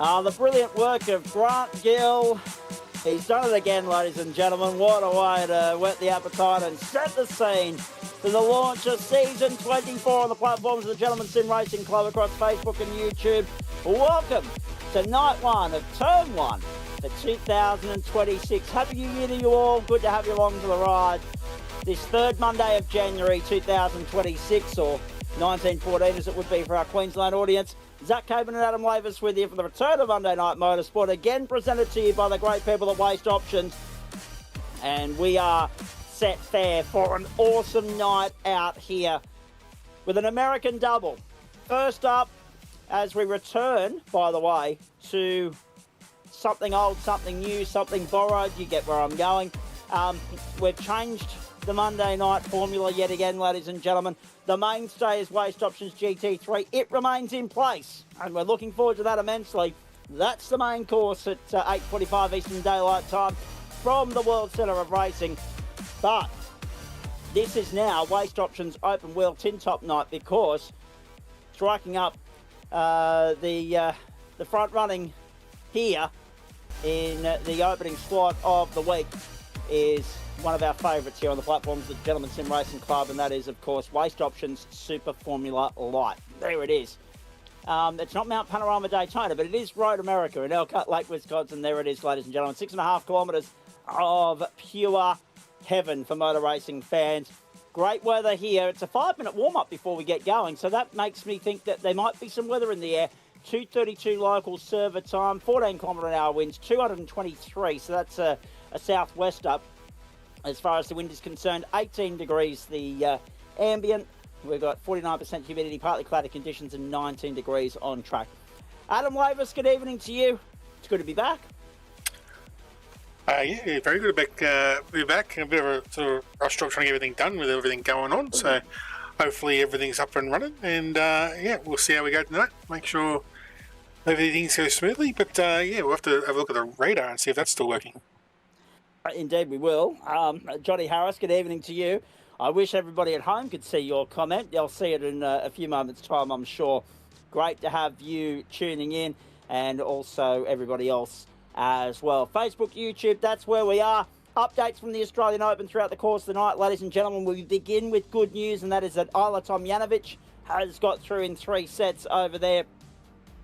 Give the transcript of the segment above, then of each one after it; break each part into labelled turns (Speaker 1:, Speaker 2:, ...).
Speaker 1: The brilliant work of Grant Gill. He's done it again, ladies and gentlemen. What a way to whet the appetite and set the scene for the launch of Season 24 on the platforms of the Gentleman Sim Racing Club across Facebook and YouTube. Welcome to Night 1 of Term 1 for 2026. Happy New Year to you all. Good to have you along for the ride. This third Monday of January 2026, or 1914 as it would be for our Queensland audience. Zach Caban and Adam Lavis with you for the return of Monday Night Motorsport, again presented to you by the great people at Waste Options. And we are set fair for an awesome night out here with an American double. First up, as we return, by the way, to something old, something new, something borrowed, you get where I'm going. We've changed the Monday night formula yet again, ladies and gentlemen. The mainstay is Waste Options GT3. It remains in place, and we're looking forward to that immensely. That's the main course at 8:45 Eastern Daylight Time from the World Centre of Racing. But this is now Waste Options Open Wheel Tin Top Night, because striking up the front running here in the opening slot of the week is one of our favourites here on the platforms of the Gentleman Sim Racing Club, and that is, of course, Waste Options Super Formula Light. There it is. It's not Mount Panorama Daytona, but it is Road America in Elkhart Lake, Wisconsin. There it is, ladies and gentlemen. 6.5 kilometres of pure heaven for motor racing fans. Great weather here. It's a 5-minute warm-up before we get going, so that makes me think that there might be some weather in the air. 2:32 local server time, 14 km/h winds, 223, so that's a southwest up. As far as the wind is concerned, 18 degrees the ambient. We've got 49% humidity, partly cloudy conditions, and 19 degrees on track. Adam Lavis, good evening to you. It's good to be back.
Speaker 2: Yeah, very good to be back. A bit of a sort of rush job trying to get everything done with everything going on. So hopefully everything's up and running. And yeah, we'll see how we go tonight. Make sure everything goes smoothly. But yeah, we'll have to have a look at the radar and see if that's still working.
Speaker 1: Indeed we will. Johnny Harris, good evening to you. I wish everybody at home could see your comment. They'll see it in a few moments' time, I'm sure. Great to have you tuning in, and also everybody else as well. Facebook, YouTube, that's where we are. Updates from the Australian Open throughout the course of the night. Ladies and gentlemen, we begin with good news, and that is that Isla Tomljanovic has got through in 3 sets over there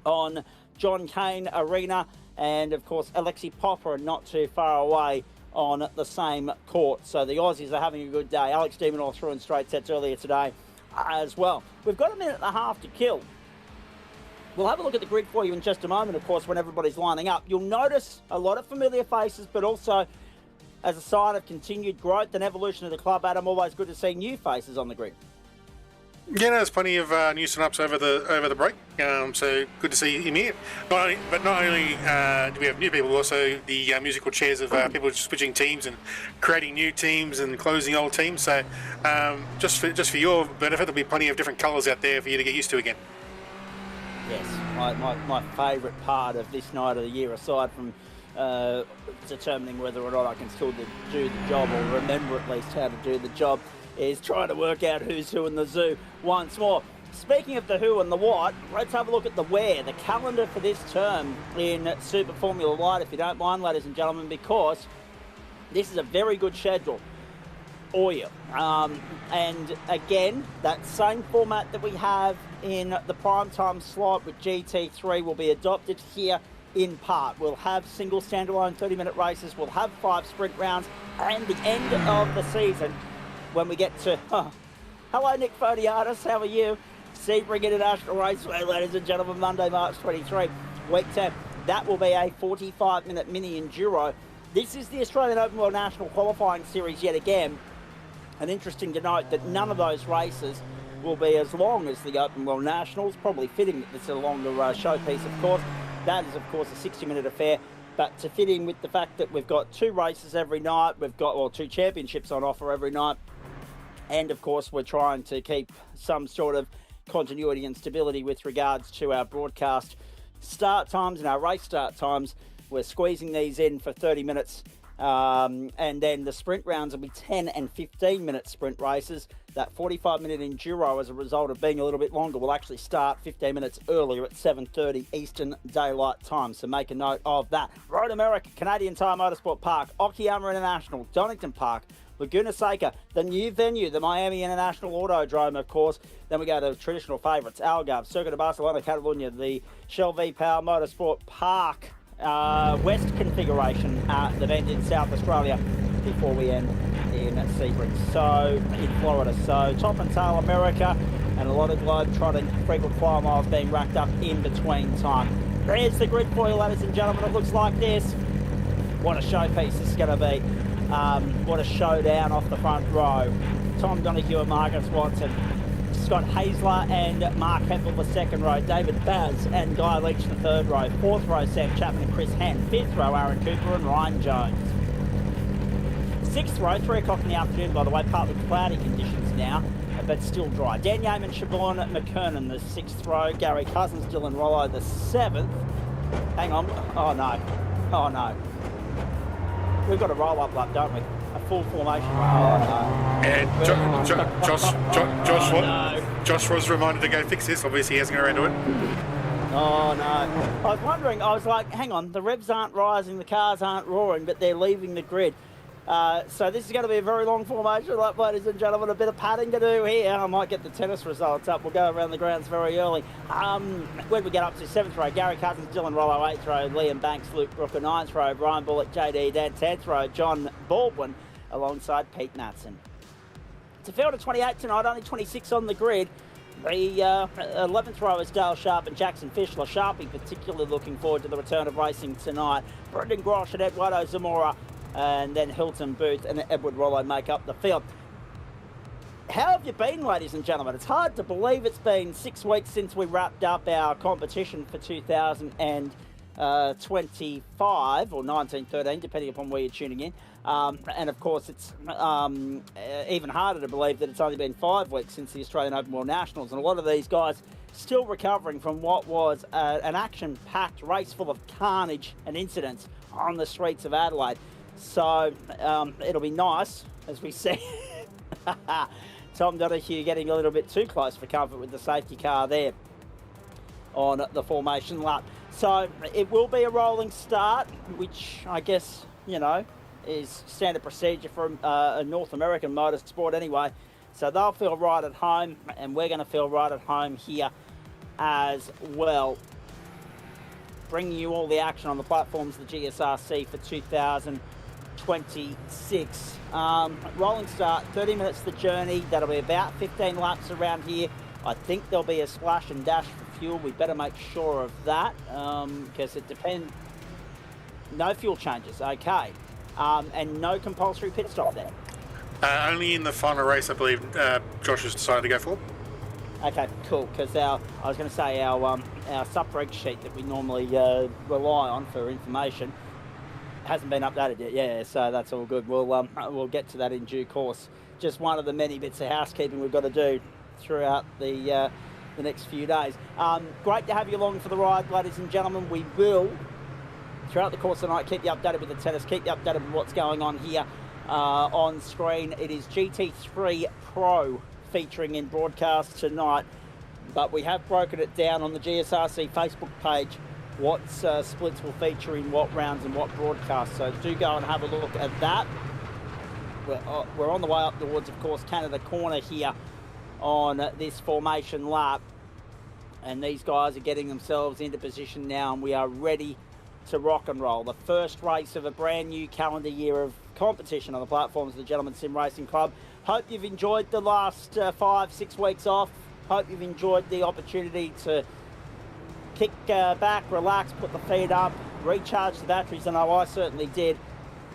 Speaker 1: on John Cain Arena. And, of course, Alexei Popper not too far away on the same court. So the Aussies are having a good day. Alex Demonor threw in straight sets earlier today as well. We've got a minute and a half to kill. We'll have a look at the grid for you in just a moment, of course, when everybody's lining up. You'll notice a lot of familiar faces, but also as a sign of continued growth and evolution of the club, Adam, always good to see new faces on the grid.
Speaker 2: Yeah, there's plenty of new sign-ups over the break, so good to see him here. Not only do we have new people, also the musical chairs of people switching teams and creating new teams and closing old teams. So just for your benefit, there'll be plenty of different colours out there for you to get used to again.
Speaker 1: Yes, my favourite part of this night of the year, aside from determining whether or not I can still do the job, or remember at least how to do the job, is trying to work out who's who in the zoo once more. Speaking of the who and the what, let's have a look at the where, the calendar for this term in Super Formula Light, if you don't mind, ladies and gentlemen, because this is a very good schedule for you. And again, that same format that we have in the primetime slot with GT3 will be adopted here in part. We'll have single standalone 30-minute races, we'll have 5 sprint rounds, and the end of the season, when we get to, hello Nick Fodiatis, how are you? Sebring International Raceway, ladies and gentlemen, Monday, March 23, week 10. That will be a 45-minute mini enduro. This is the Australian Open World National Qualifying Series yet again. And interesting to note that none of those races will be as long as the Open World Nationals, probably fitting that it's a longer showpiece, of course. That is, of course, a 60-minute affair. But to fit in with the fact that we've got 2 races every night, we've got 2 championships on offer every night, and of course we're trying to keep some sort of continuity and stability with regards to our broadcast start times and our race start times. We're squeezing these in for 30 minutes And then the sprint rounds will be 10 and 15-minute sprint races. That 45-minute enduro, as a result of being a little bit longer, will actually start 15 minutes earlier at 7:30 Eastern Daylight Time. So make a note of that. Road America, Canadian Tire Motorsport Park, Okayama International, Donington Park, Laguna Seca, the new venue, the Miami International Autodrome, of course. Then we go to traditional favourites, Algarve, Circuit of Barcelona, Catalunya, the Shell V-Power Motorsport Park, West configuration at the venue in South Australia before we end in Sebring, so in Florida. So top and tail America, and a lot of globe trotting, frequent flyer miles being racked up in between time. There's the grid for you, ladies and gentlemen. It looks like this. What a showpiece this is going to be. What a showdown off the front row. Tom Donoghue and Marcus Watson, Scott Hazler and Mark Hempel the second row, David Baz and Guy Leach the third row, fourth row Sam Chapman and Chris Henn, fifth row Aaron Cooper and Ryan Jones. Sixth row, 3 o'clock in the afternoon, by the way, partly cloudy conditions now, but still dry. Dan Yeaman, Siobhan McKernan, the sixth row, Gary Cousins, Dylan Rollo, the seventh. Hang on, oh no. We've got a roll-up lap, don't we? A full formation. Oh no.
Speaker 2: And Josh was reminded to go fix this. Obviously, he hasn't got around to it.
Speaker 1: Oh no. I was wondering, I was like, hang on, the revs aren't rising, the cars aren't roaring, but they're leaving the grid. So this is going to be a very long formation lap, ladies and gentlemen. A bit of padding to do here. I might get the tennis results up. We'll go around the grounds very early. Where do we get up to? 7th row, Gary Cousins, Dylan Rollo. 8th row, Liam Banks, Luke Brooker. 9th row, Brian Bullock, JD Dan. 10th row, John Baldwin, alongside Pete Matson. It's a field of 28 tonight, only 26 on the grid. The 11th row is Dale Sharp and Jackson Fischler. Sharpie particularly looking forward to the return of racing tonight. Brendan Grosh and Eduardo Zamora, and then Hilton Booth and Edward Rollo make up the field. How have you been, ladies and gentlemen? It's hard to believe it's been 6 weeks since we wrapped up our competition for 2025 or 1913, depending upon where you're tuning in. And of course, it's even harder to believe that it's only been 5 weeks since the Australian Open World Nationals, and a lot of these guys still recovering from what was an action-packed race full of carnage and incidents on the streets of Adelaide. So it'll be nice, as we see, Tom Donoghue getting a little bit too close for comfort with the safety car there on the formation lap. So it will be a rolling start, which I guess, you know, is standard procedure for a North American motorsport anyway. So they'll feel right at home, and we're going to feel right at home here as well. Bringing you all the action on the platforms of the GSRC for 2026. Rolling start, 30 minutes the journey. That'll be about 15 laps around here. I think there'll be a splash and dash for fuel. We better make sure of that because it depends. No fuel changes, okay. And no compulsory pit stop there.
Speaker 2: Only in the final race, I believe, Josh has decided to go for.
Speaker 1: Okay, cool. Because I was going to say our sub-reg sheet that we normally rely on for information hasn't been updated yet. Yeah, so that's all good. We'll get to that in due course. Just one of the many bits of housekeeping we've got to do throughout the next few days. Great to have you along for the ride, ladies and gentlemen. We will, throughout the course of the night, keep you updated with the tennis, keep you updated with what's going on here on screen. It is GT3 Pro featuring in broadcast tonight, but we have broken it down on the GSRC Facebook page what splits will feature in what rounds and what broadcasts, so do go and have a look at that. We're on the way up towards, of course, Canada Corner here on this formation lap, and these guys are getting themselves into position now, and we are ready to rock and roll. The first race of a brand new calendar year of competition on the platforms of the Gentlemen's Sim Racing Club. Hope you've enjoyed the last 5-6 weeks off. Hope you've enjoyed the opportunity to kick back, relax, put the feet up, recharge the batteries. I know I certainly did,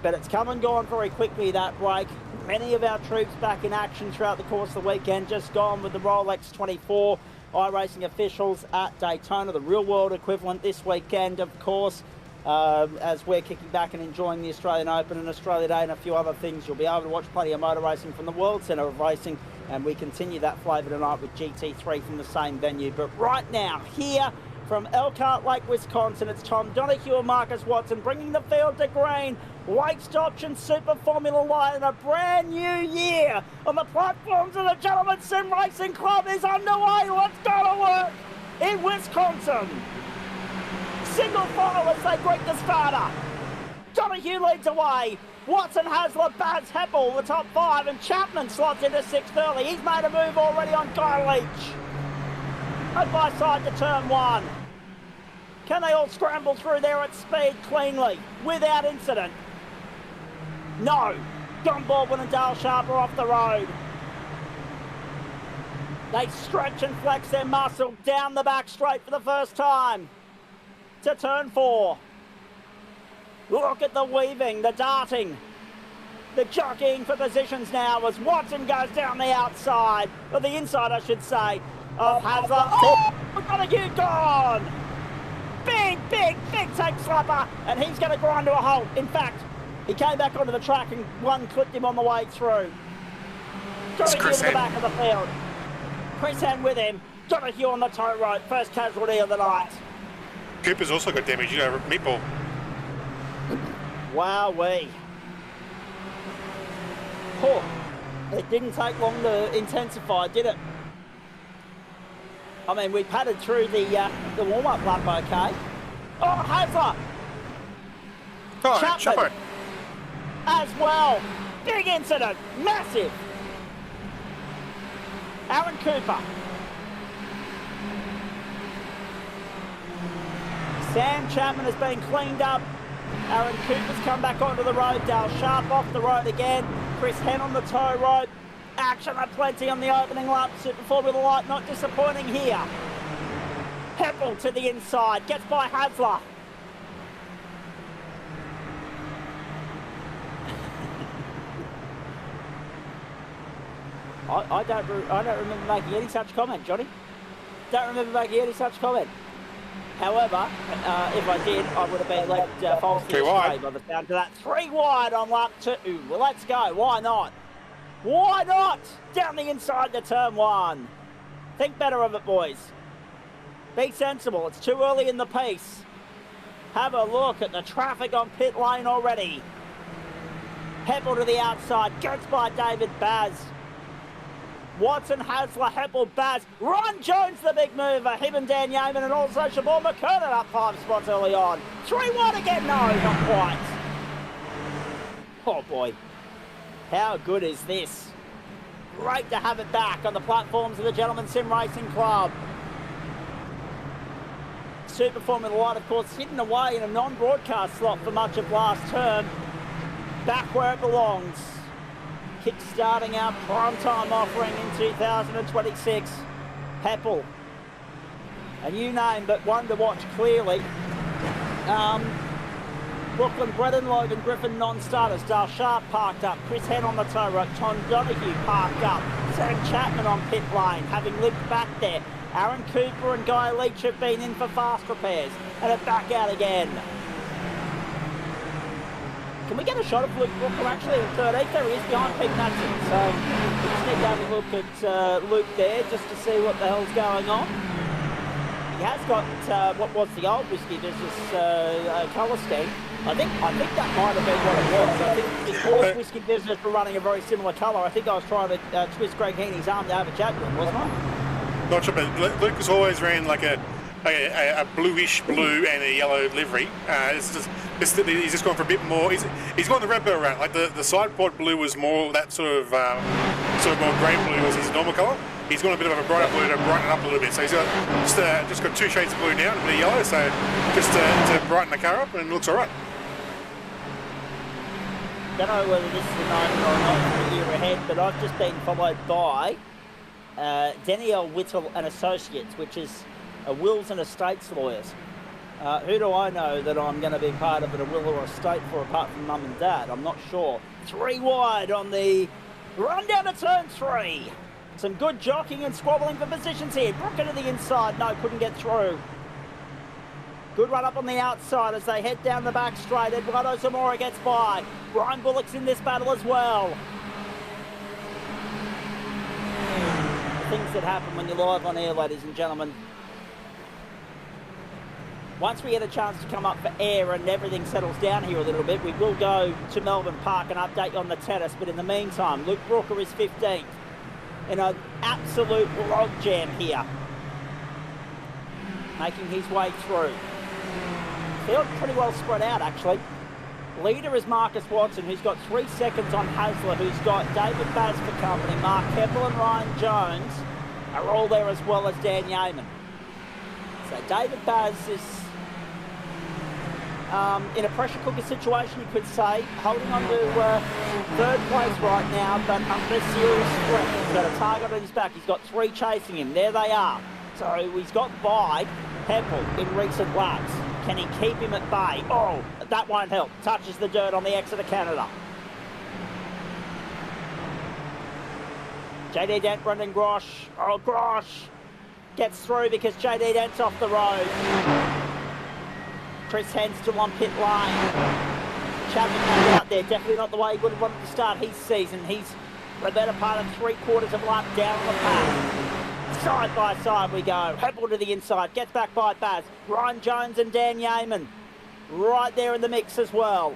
Speaker 1: but it's come and gone very quickly, that break. Many of our troops back in action throughout the course of the weekend, just gone with the Rolex 24 iRacing officials at Daytona, the real world equivalent this weekend, of course. As we're kicking back and enjoying the Australian Open and Australia Day and a few other things, you'll be able to watch plenty of motor racing from the World Centre of Racing, and we continue that flavour tonight with GT3 from the same venue. But right now, here From Elkhart Lake, Wisconsin, it's Tom Donahue and Marcus Watson bringing the field to green. Waste Option Super Formula Light in a brand new year on the platforms of the Gentleman Sim Racing Club is underway. Let's go to work in Wisconsin. Single file as they greet the starter. Donahue leads away. Watson, Hasler, Baz, Heppel, the top 5, and Chapman slots into 6th early. He's made a move already on Guy Leach. Side by side to turn 1. Can they all scramble through there at speed cleanly, without incident? No. John Baldwin and Dale Sharp are off the road. They stretch and flex their muscle down the back straight for the first time. To turn 4. Look at the weaving, the darting, the jockeying for positions now as Watson goes down the outside, or the inside I should say, of Hasler. Oh, Donahue gone! Big take slapper, and he's going to grind to a halt. In fact, he came back onto the track and one clipped him on the way through. Donahue to the back of the field. Chris Hen with him. Donahue on the tow rope, first casualty of the night.
Speaker 2: Cooper's also got damage, you know, meatball.
Speaker 1: Wowee. Oh, it didn't take long to intensify, did it? I mean, we padded through the warm-up lap okay. Oh, Hasler!
Speaker 2: Oh,
Speaker 1: Chapman as well. Big incident, massive. Aaron Cooper. Sam Chapman has been cleaned up. Aaron Cooper's come back onto the road. Dale Sharp off the road again. Chris Hen on the tow rope. Action aplenty on the opening lap. Super Formula Light not disappointing here. Heppel to the inside. Gets by Hasler. I don't remember making any such comment, Johnny. Don't remember making any such comment. However, if I did, I would have been left falsely astray by the sound of that. 3 wide on lap 2. Well, let's go. Why not? Why not? Down the inside to turn 1. Think better of it, boys. Be sensible. It's too early in the piece. Have a look at the traffic on pit lane already. Heppel to the outside. Gets by David Baz. Watson, Hasler, Heppel, Baz. Ron Jones, the big mover. Him and Dan Yeaman and also Siobhan McKernan up 5 spots early on. 3-1 again. No, not quite. Oh, boy. How good is this? Great to have it back on the platforms of the Gentleman Sim Racing Club. Super Formula Light, of course, hidden away in a non-broadcast slot for much of last term. Back where it belongs. Kick-starting our prime-time offering in 2026. Heppel. A new name, but one to watch clearly. Brooklyn Brennan, Logan Griffin, non-starters. Dale Sharp parked up. Chris Hen on the tow rope. Tom Donahue parked up. Sam Chapman on pit lane, having limped back there. Aaron Cooper and Guy Leach have been in for fast repairs. And are back out again. Can we get a shot of Luke Brooker actually in 13th? There he is behind Pete Natson. So we just need to have a look at Luke there just to see what the hell's going on. He has got what was the old whiskey business colour scheme. I think that might have been what it was. I think his horse whiskey business were running a very similar colour. I think I was trying to twist Greg Heaney's arm to have a chat with him, wasn't I?
Speaker 2: Not sure, but Lucas always ran like a bluish blue and a yellow livery. He's just gone for a bit more. He's gone the Red Bull route. Like the side pod blue was more that sort of more grey blue was his normal colour. He's gone a bit of a brighter blue to brighten it up a little bit. So he's got just got 2 shades of blue now and a bit of yellow. So just to brighten the car up, and it looks all right.
Speaker 1: Don't know whether this is a moment or not for the year ahead, but I've just been followed by Danielle Whittle and Associates, which is a wills and estates lawyers. Who do I know that I'm going to be part of a will or estate for apart from mum and dad? I'm not sure. 3 wide on the run down to turn 3. Some good jockeying and squabbling for positions here. Brooker to the inside. No, couldn't get through. Good run up on the outside as they head down the back straight. Eduardo Zamora gets by. Ryan Bullock's in this battle as well. Things that happen when you're live on air, ladies and gentlemen. once we get a chance to come up for air and everything settles down here a little bit, we will go to Melbourne Park and update you on the tennis. But in the meantime, Luke Brooker is 15th in an absolute logjam here, making his way through. Field pretty well spread out, actually. Leader is Marcus Watson, who's got 3 seconds on Hasler, who's got David Baz for company. Mark Keppel and Ryan Jones are all there, as well as Dan Yeaman. So David Baz is in a pressure cooker situation, you could say, holding on to 3rd place right now, but under serious threat. He's got a target on his back. He's got 3 chasing him. There they are. So he's got by Keppel in recent laps. Can he keep him at bay? Oh, that won't help. Touches the dirt on the exit of Canada. JD Dent, Brendan Grosh. Oh, Grosh gets through because JD Dent's off the road. Chris Henn still on pit lane. Chapman out there. Definitely not the way he would have wanted to start his season. He's the better part of 3/4 of lap down on the path. Side by side we go. Heppel to the inside. Gets back by Baz. Ryan Jones and Dan Yeaman right there in the mix as well.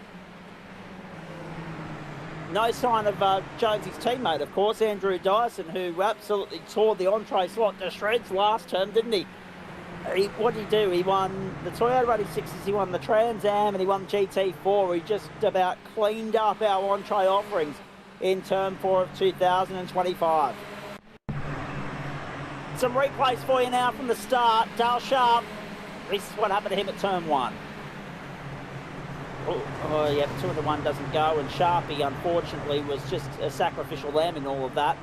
Speaker 1: No sign of Jonesy's teammate, of course, Andrew Dyson, who absolutely tore the entree slot to shreds last term, didn't he? What did he do? He won the Toyota 86s, he won the Trans Am, and he won GT4. He just about cleaned up our entree offerings in Term 4 of 2025. Some replays for you now from the start. Dale Sharp, this is what happened to him at Turn 1. Oh yeah, 2 to 1 doesn't go, and Sharpie, unfortunately, was just a sacrificial lamb in all of that.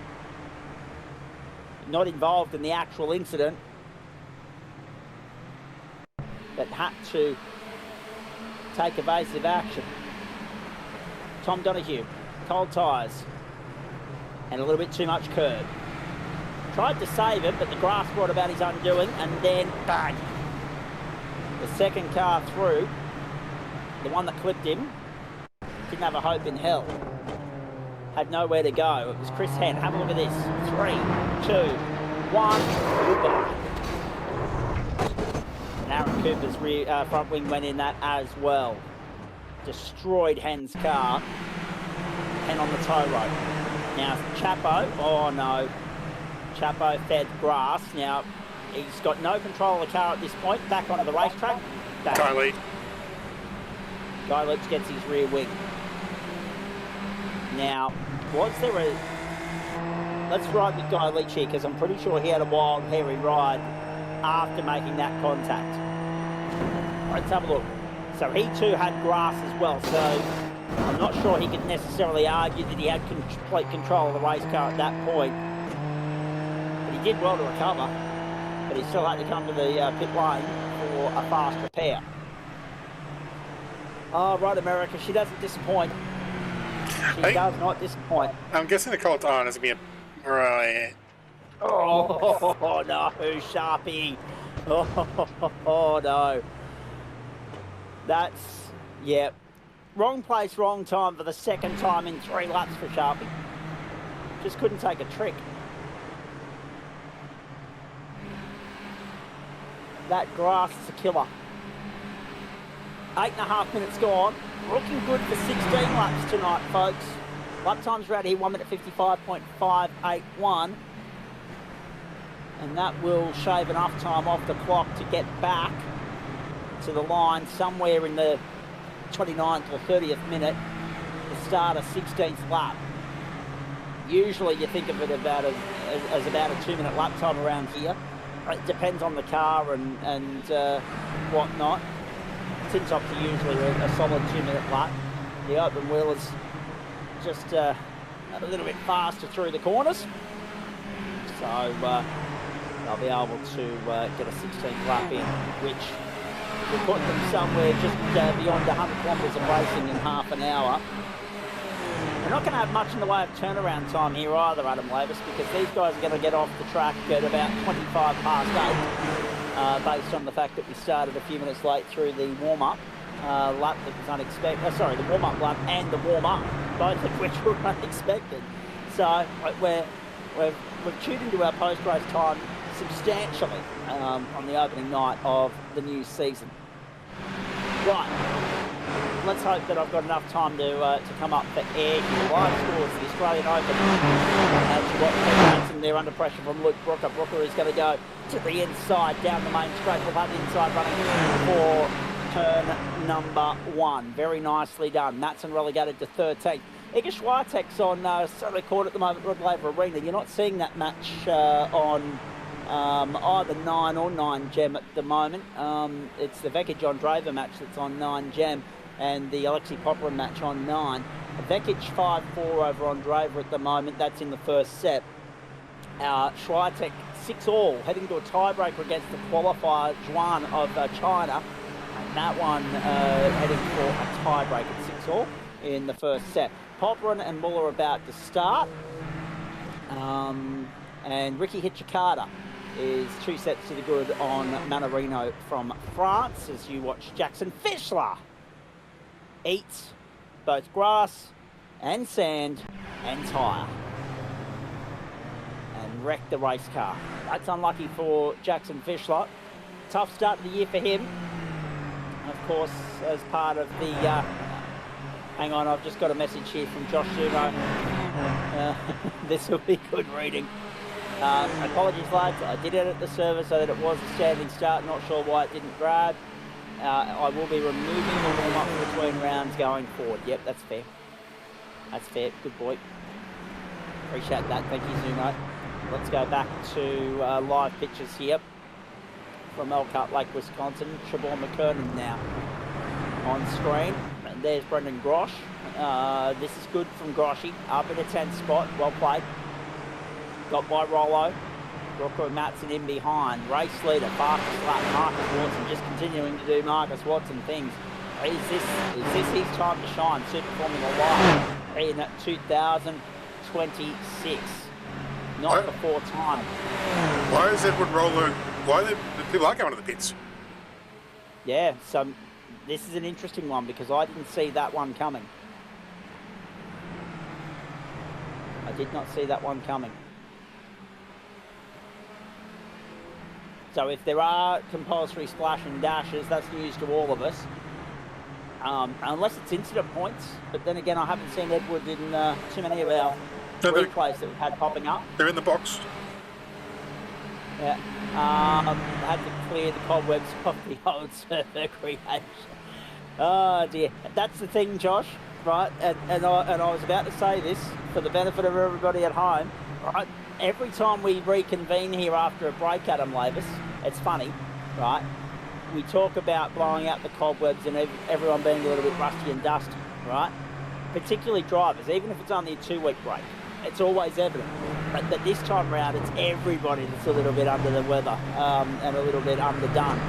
Speaker 1: Not involved in the actual incident, but had to take evasive action. Tom Donoghue, cold tyres, and a little bit too much curb. Tried to save it, but the grass brought about his undoing, and then bang! The second car through, the one that clipped him, didn't have a hope in hell. Had nowhere to go. It was Chris Henn. Have a look at this. 3, 2, 1, goodbye. And Aaron Cooper's front wing went in that as well. Destroyed Henn's car. Henn on the tow rope. Now Chapo, oh no. Chapo fed grass. Now he's got no control of the car at this point. Back onto the racetrack.
Speaker 2: Guy lead.
Speaker 1: Guy Leach gets his rear wing. Now, was there a... Let's ride with Guy Leach here, because I'm pretty sure he had a wild, hairy ride after making that contact. Let's have a look. So he too had grass as well, so I'm not sure he could necessarily argue that he had complete control of the race car at that point. But he did well to recover, but he still had to come to the pit lane for a fast repair. Oh, right, America, she doesn't disappoint. She does not disappoint.
Speaker 2: I'm guessing the cold iron is going to be a... Right.
Speaker 1: Oh, no, Sharpie. Oh, no. That's, yeah. Wrong place, wrong time for the second time in 3 laps for Sharpie. Just couldn't take a trick. That grass is a killer. 8.5 minutes gone. Looking good for 16 laps tonight, folks. Lap times around here, 1 minute 55.581. And that will shave enough time off the clock to get back to the line somewhere in the 29th or 30th minute to start a 16th lap. Usually you think of it about as about a 2-minute lap time around here. It depends on the car and whatnot. Tintops are usually a solid 2-minute lap. The open wheel is just a little bit faster through the corners. So they'll be able to get a 16th lap in, which will put them somewhere just beyond 100 kilometres of racing in half an hour. We're not going to have much in the way of turnaround time here either, Adam Lavis, because these guys are going to get off the track at about 25 past 8, based on the fact that we started a few minutes late through the warm-up lap that was unexpected. Sorry, the warm-up lap and the warm-up, both of which were unexpected. So we've tuned into our post-race time substantially on the opening night of the new season. Right. Let's hope that I've got enough time to come up for air here. Live scores, the Australian Open. As you watch Pete Hansen, they're under pressure from Luke Brooker. Brooker is going to go to the inside, down the main straight. We'll have the inside running for turn number 1. Very nicely done. Matson relegated to 13th. Iga Swiatek's on Saturday Court at the moment, Rod Laver Arena. You're not seeing that match on either 9 or 9 Gem at the moment. It's the Vekic Andreeva match that's on 9 Gem and the Alexei Popyrin match on 9. Vekic 5-4 over Andreeva at the moment. That's in the first set. Swiatek 6-all, heading to a tiebreaker against the qualifier Juan of China. And that one heading for a tiebreak at 6-all in the first set. Popyrin and Muller about to start. And Ricky Hijikata is 2 sets to the good on Manarino from France as you watch Jackson Fischler eat both grass and sand and tyre and wreck the race car. That's unlucky for Jackson Fischler. Tough start of the year for him. Of course, as part of the... hang on, I've just got a message here from Josh Sumo. This will be good reading. Apologies, lads. I did edit the server so that it was a standing start. Not sure why it didn't grab. I will be removing the warm-up between rounds going forward. Yep, that's fair. That's fair. Good boy. Appreciate that. Thank you, Zuno. Let's go back to live pictures here from Elkhart Lake, Wisconsin. Siobhan McKernan now on screen. And there's Brendan Grosh. This is good from Groshy. Up in a 10th spot. Well played. Got by Rollo. Brooker and Matson in behind. Race leader, fastest lap, Marcus Watson, just continuing to do Marcus Watson things. Is this his time to shine? Super Formula Live in 2026. Not before time.
Speaker 2: Why is Edward Rollo? Why do people like going to the pits?
Speaker 1: Yeah, so this is an interesting one because I didn't see that one coming. I did not see that one coming. So if there are compulsory splash and dashes, that's news to all of us. Unless it's incident points. But then again, I haven't seen Edward in too many of our replays that we've had popping up.
Speaker 2: They're in the box.
Speaker 1: Yeah. Had to clear the cobwebs off the old server creation. Oh dear. That's the thing, Josh, right? And I was about to say this for the benefit of everybody at home, right? Every time we reconvene here after a break, Adam Lavis, it's funny, right? We talk about blowing out the cobwebs and everyone being a little bit rusty and dusty, right? Particularly drivers, even if it's only a 2-week break. It's always evident. But this time round, it's everybody that's a little bit under the weather and a little bit underdone.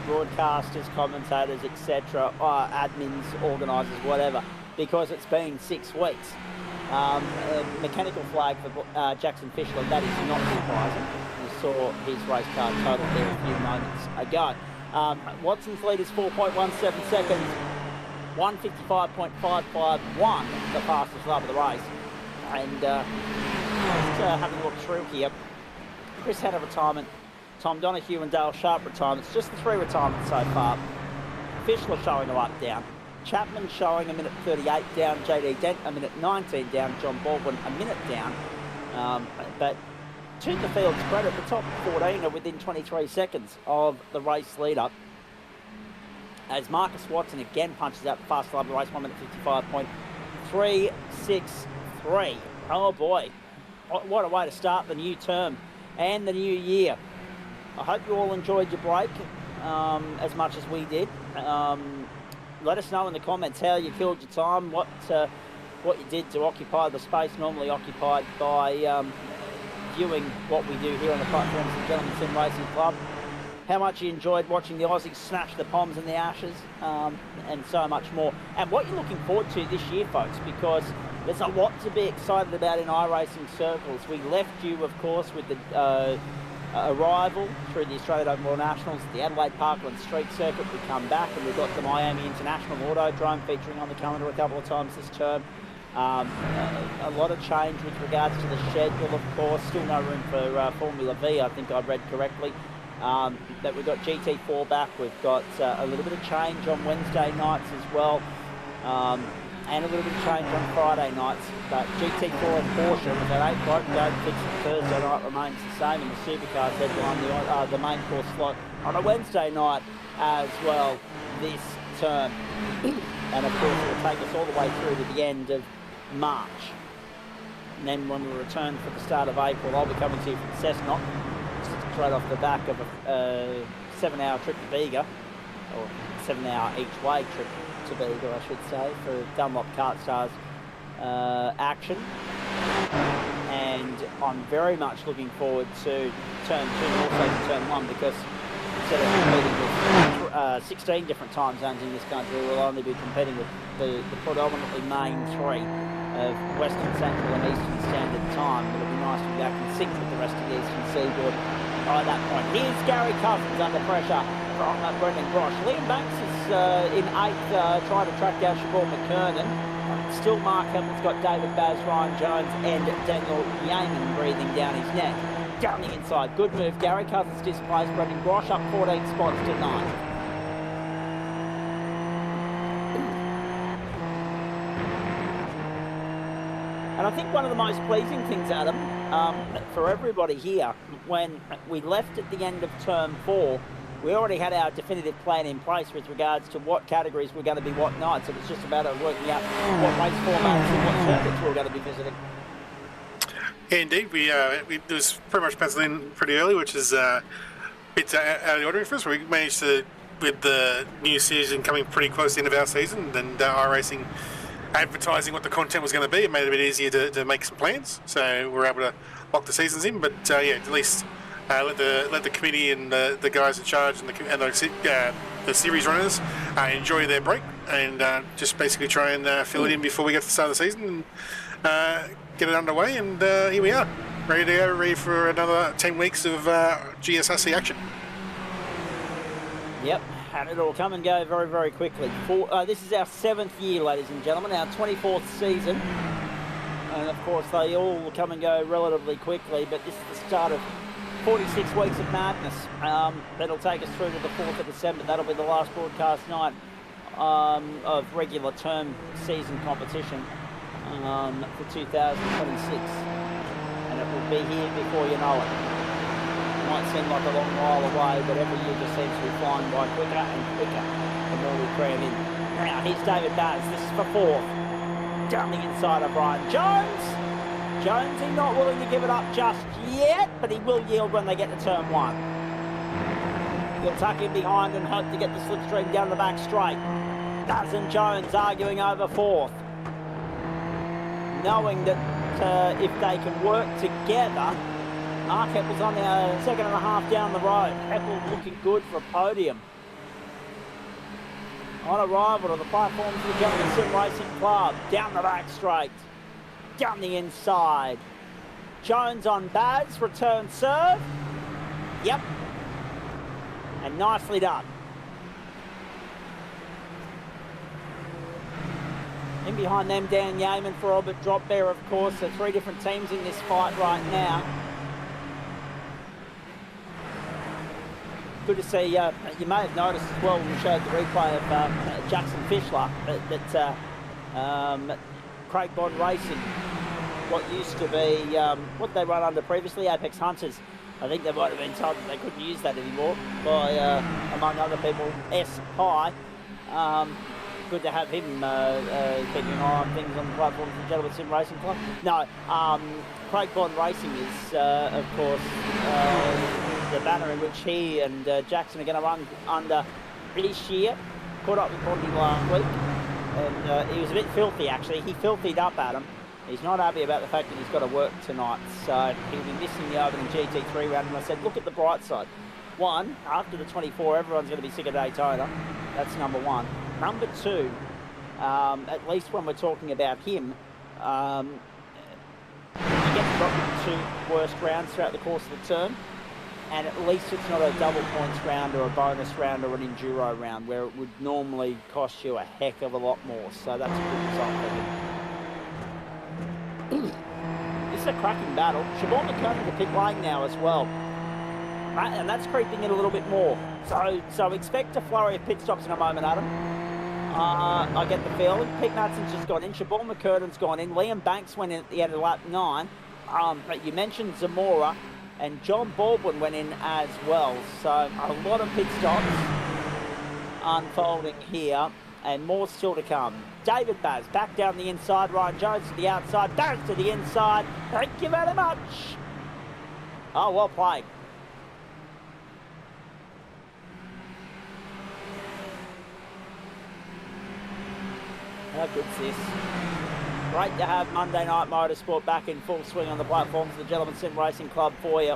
Speaker 1: Broadcasters, commentators, etc., admins, organisers, whatever, because it's been 6 weeks. Mechanical flag for Jackson Fischler, that is not surprising. You saw his race car total there a few moments ago. Watson's lead is 4.17 seconds, 155.551, the fastest lap of the race. And just having a look through here, Chris had a retirement, Tom Donahue and Dale Sharp retirements, just the 3 retirements so far. Fischler showing a lap down. Chapman showing a minute 38 down, JD Dent a minute 19 down, John Baldwin a minute down. But to the field's credit, the top 14 are within 23 seconds of the race leader. As Marcus Watson again punches out the fast lap of the race, 1 minute 55.363. Oh boy, what a way to start the new term and the new year. I hope you all enjoyed your break as much as we did. Let us know in the comments how you killed your time, what you did to occupy the space normally occupied by viewing what we do here on the platforms of Gentlemen Sim Racing Club. How much you enjoyed watching the Aussies smash the Poms and the Ashes, and so much more. And what you're looking forward to this year, folks, because there's a lot to be excited about in iRacing circles. We left you, of course, with the arrival through the Australian Open World Nationals, the Adelaide Parkland Street Circuit. We come back and we've got the Miami International Autodrome featuring on the calendar a couple of times this term. A lot of change with regards to the schedule, of course. Still no room for Formula V, I think I read correctly. That we've got GT4 back. We've got a little bit of change on Wednesday nights as well, and a little bit of change on Friday nights. But GT4 and Porsche, with that 8 bloke go fixed Thursday night, remains the same, and the supercars headline the main course slot on a Wednesday night as well this term. And of course it will take us all the way through to the end of March. And then when we return for the start of April, I'll be coming to you from Cessnock, straight off the back of a 7-hour trip to Bega, or 7-hour each way trip to Bega, I should say, for Dunlop Kart Stars action. And I'm very much looking forward to Turn 2 and also to Turn 1, because instead of competing with 16 different time zones in this country, we'll only be competing with the predominantly main 3 of Western, Central and Eastern Standard Time. It'll be nice to be back in sync with the rest of the Eastern Seaboard by that point. Here's Gary Cousins under pressure from Brendan Grosh. Liam Banks is in 8th, trying to track down Siobhan McKernan. Still Mark Hamill's got David Baz, Ryan Jones and Daniel Yeaman breathing down his neck. Down the inside, good move. Gary Cousins displays Brendan Grosh up 14 spots to 9th. And I think one of the most pleasing things, Adam, for everybody here, when we left at the end of Term 4, we already had our definitive plan in place with regards to what categories were going to be what nights. It was just about working out what race formats and what circuits we were going to be visiting.
Speaker 2: Yeah, indeed. It was pretty much penciled in pretty early, which is a bit out of the ordinary for us. We managed to, with the new season coming pretty close to the end of our season, and iRacing advertising what the content was going to be, it made it a bit easier to make some plans. So we were able to lock the seasons in. But yeah, at least let the committee and the guys in charge and the series runners enjoy their break, and just basically try and fill it in before we get to the start of the season and get it underway. And here we are, ready to go, ready for another 10 weeks of GSRC action.
Speaker 1: Yep. And it'll come and go very, very quickly. This is our 7th year, ladies and gentlemen, our 24th season. And of course, they all come and go relatively quickly, but this is the start of 46 weeks of madness. That'll take us through to the 4th of December. That'll be the last broadcast night of regular term season competition for 2026. And it will be here before you know it. Might seem like a long while away, but every year just seems to be flying by quicker and quicker the more we cram in. Now, here's David Baz. This is for 4th. Down the inside of Ryan Jones. Jonesy not willing to give it up just yet, but he will yield when they get to Turn 1. He'll tuck in behind and hope to get the slipstream down the back straight. Baz and Jones arguing over 4th. Knowing that if they can work together, Mark Heppel's on the 2.5 down the road. Heppel looking good for a podium. On arrival to the platforms of the Gentleman Sim Racing Club. Down the back straight. Down the inside. Jones on Baz. Return serve. Yep. And nicely done. In behind them, Dan Yeaman for Robert Dropbear, of course. There are 3 different teams in this fight right now. Good to see, you may have noticed as well when we showed the replay of Jackson Fischler that Craig Bond Racing, what used to be, what they run under previously, Apex Hunters, I think they might have been told that they couldn't use that anymore by, among other people, S. Pye. Good to have him keeping an eye on things on the platform of the Gentleman Sim Racing Club. No, Craig Bond Racing is, of course, the banner in which he and Jackson are going to run under this year. Caught up with Bondy last week, and he was a bit filthy actually. He filthied up at him. He's not happy about the fact that he's got to work tonight, so he'll be missing the opening GT3 round. And I said, look at the bright side. 1, after the 24, everyone's going to be sick of Daytona. That's number 1. Number 2, at least when we're talking about him, he gets got 2 worst rounds throughout the course of the term. And at least it's not a double points round or a bonus round or an enduro round where it would normally cost you a heck of a lot more. So that's a good result for him. This is a cracking battle. Siobhan McKernan to pit lane now as well. and that's creeping in a little bit more. So expect a flurry of pit stops in a moment, Adam. I get the feeling. Pete Matson's just gone in. Siobhan McCurden's gone in. Liam Banks went in at the end of lap 9. But you mentioned Zamora, and John Baldwin went in as well. So a lot of pit stops unfolding here, and more still to come. David Baz back down the inside. Ryan Jones to the outside. Baz to the inside. Thank you very much. Oh, well played. How good's this? Great to have Monday Night Motorsport back in full swing on the platforms of the Gentleman Sim Racing Club for you.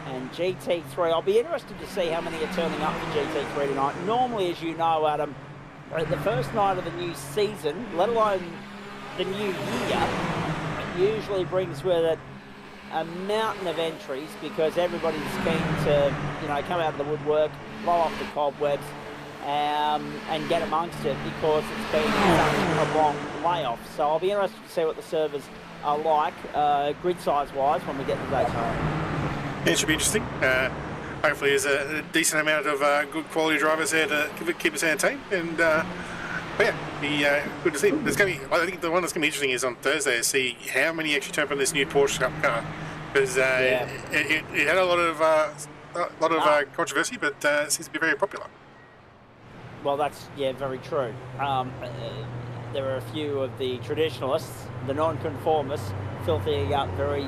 Speaker 1: And GT3, I'll be interested to see how many are turning up for GT3 tonight. Normally, as you know, Adam, the first night of the new season, let alone the new year, it usually brings with it a mountain of entries because everybody's keen to, come out of the woodwork, blow off the cobwebs, and get amongst it because it's been such a long layoff. So I'll be interested to see what the servers are like, grid size-wise, when we get to Daytona.
Speaker 2: Yeah, it should be interesting. Hopefully there's a decent amount of good quality drivers there to keep us entertained. And be good to see. There's going to be, I think the one that's going to be interesting is on Thursday to see how many actually turn up on this new Porsche Cup car. Because it had a lot of controversy, but it seems to be very popular.
Speaker 1: Well, that's, very true. There are a few of the traditionalists, the non-conformists, filthy up very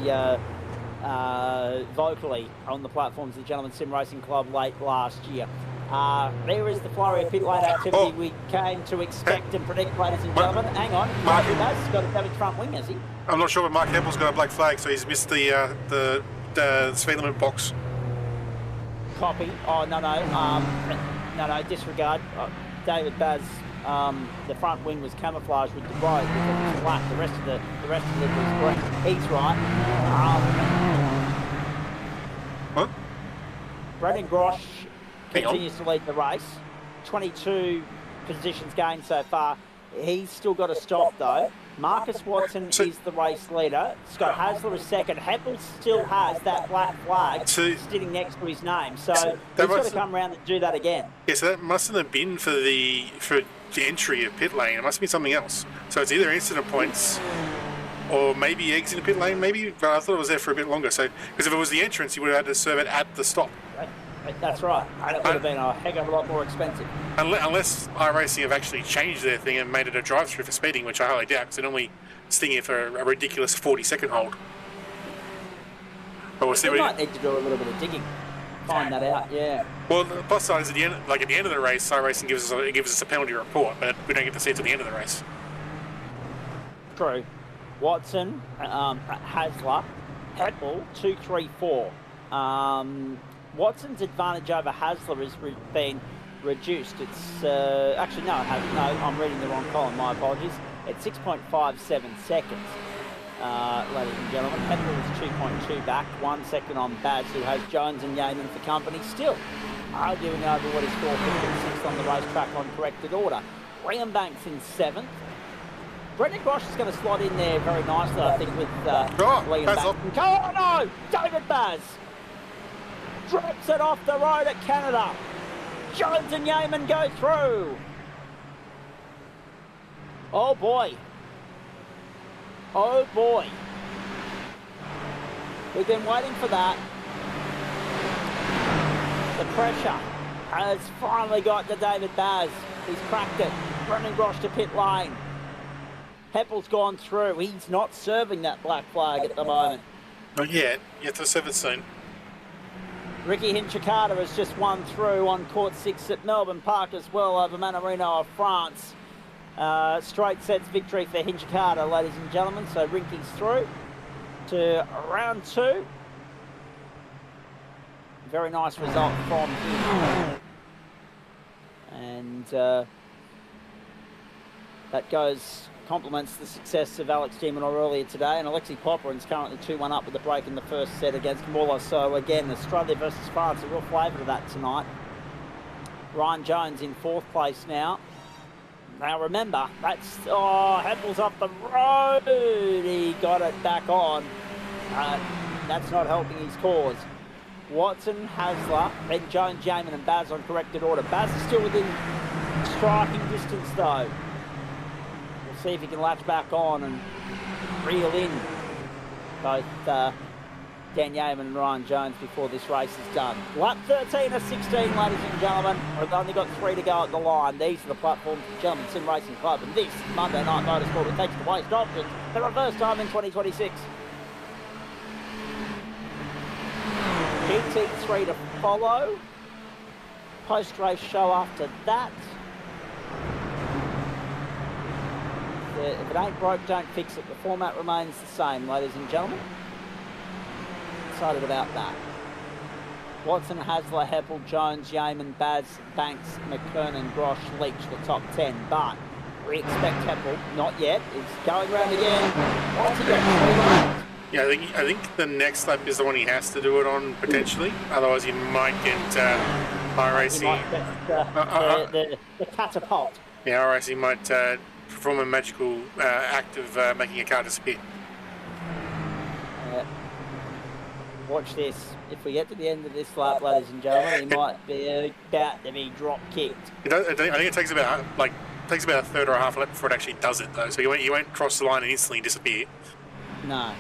Speaker 1: vocally on the platforms of the Gentleman Sim Racing Club late last year. There is the flurry of pit lane activity we came to expect and predict, ladies and gentlemen. Hang on, Mark has got a damaged front wing, has he?
Speaker 2: I'm not sure, but Mark Heppel's got a black flag, so he's missed the speed limit box.
Speaker 1: Copy. Oh, no, disregard. David Baz, the front wing was camouflaged with the road because it was black. The rest of the lid was green. He's right.
Speaker 2: What?
Speaker 1: Brendan Grosh continues to lead the race. 22 positions gained so far. He's still got to stop though. Marcus Watson is the race leader. Scott Hasler is second. Heppel still has that black flag sitting next to his name. So he's got to come around and do that again.
Speaker 2: Yeah, so that mustn't have been for the entry of pit lane. It must be something else. So it's either incident points or maybe exit the pit lane, maybe. But I thought it was there for a bit longer. So because if it was the entrance, you would have had to serve it at the stop.
Speaker 1: That's right. And it would have been a heck of a lot more expensive.
Speaker 2: Unless iRacing have actually changed their thing and made it a drive-through for speeding, which I highly doubt, because they normally sting you for a ridiculous 40-second hold. But we'll see.
Speaker 1: We might need to do a little bit of digging, find that out. Yeah.
Speaker 2: Well, the plus side is at the end of the race, iRacing gives us a penalty report, but we don't get to see it till the end of the race.
Speaker 1: True. Watson, Hasler, Heppel, 2, 3, 4. Watson's advantage over Hasler has been reduced. It's actually no, it hasn't. No, I'm reading the wrong column. My apologies. It's 6.57 seconds, ladies and gentlemen. Heppel is 2.2 back, 1 second on Baz, who has Jones and Yeaman for company. Still arguing over what is 4th and 6th on the racetrack on corrected order. Liam Banks in 7th. Brendan Grosh is going to slot in there very nicely, I think, with Liam Banks. Oh no, David Baz drops it off the road at Canada. Jones and Yeaman go through. Oh boy. Oh boy. We've been waiting for that. The pressure has finally got to David Baz. He's cracked it. Brendan Grosh to pit lane. Heppel's gone through. He's not serving that black flag at the moment.
Speaker 2: Not yet. You have to serve it soon.
Speaker 1: Ricky Hinchikata has just won through on court 6 at Melbourne Park as well over Manarino of France. Straight sets victory for Hinchikata, ladies and gentlemen. So Rinky's through to round 2. Very nice result from him. And that complements the success of Alex Demonor earlier today, and Alexei Popperin's currently 2-1 up with the break in the first set against Muller. So again, Australia versus France, a real flavour to that tonight. Ryan Jones in 4th place now. Now remember, that's Heppel's off the road. He got it back on. That's not helping his cause. Watson, Hasler, then Jones, Yaman and Baz on corrected order. Baz is still within striking distance though. We'll see if he can latch back on and reel in both Dan Yaman and Ryan Jones before this race is done. Lap 13 of 16, ladies and gentlemen. We've only got 3 to go at the line. These are the platforms of Gentlemen Sim Racing Club, and this is Monday Night Motorsport, which takes the waste options for the first time in 2026. GT3 to follow. Post-race show after that. If it ain't broke, don't fix it. The format remains the same, ladies and gentlemen. Excited about that. Watson, Hasler, Heppel, Jones, Yaman, Baz, Banks, McKernan, Grosh, Leach, the top 10. But we expect Heppel, not yet. It's going round again. What's he got?
Speaker 2: Yeah, I think the next lap is the one he has to do it on, potentially. Otherwise, he might get RAC.
Speaker 1: He might get the catapult.
Speaker 2: Yeah, RAC might perform a magical act of making a car disappear.
Speaker 1: Watch this. If we get to the end of this lap, ladies and gentlemen, he might be about to be drop kicked.
Speaker 2: I think it takes about a third or a half lap before it actually does it, though. So you won't cross the line and instantly disappear.
Speaker 1: No.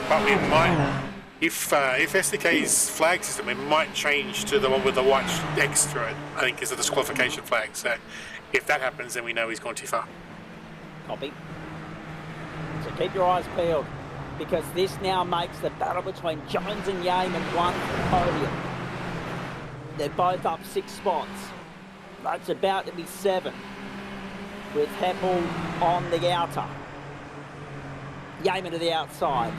Speaker 2: But we might, if SDK's flag system, it might change to the one with the white X through it. I think is a disqualification flag. So if that happens, then we know he's gone too far.
Speaker 1: Copy. So keep your eyes peeled, because this now makes the battle between Jones and Yaman one for the podium. They're both up 6 spots. That's about to be 7, with Heppel on the outer. Yaman to the outside.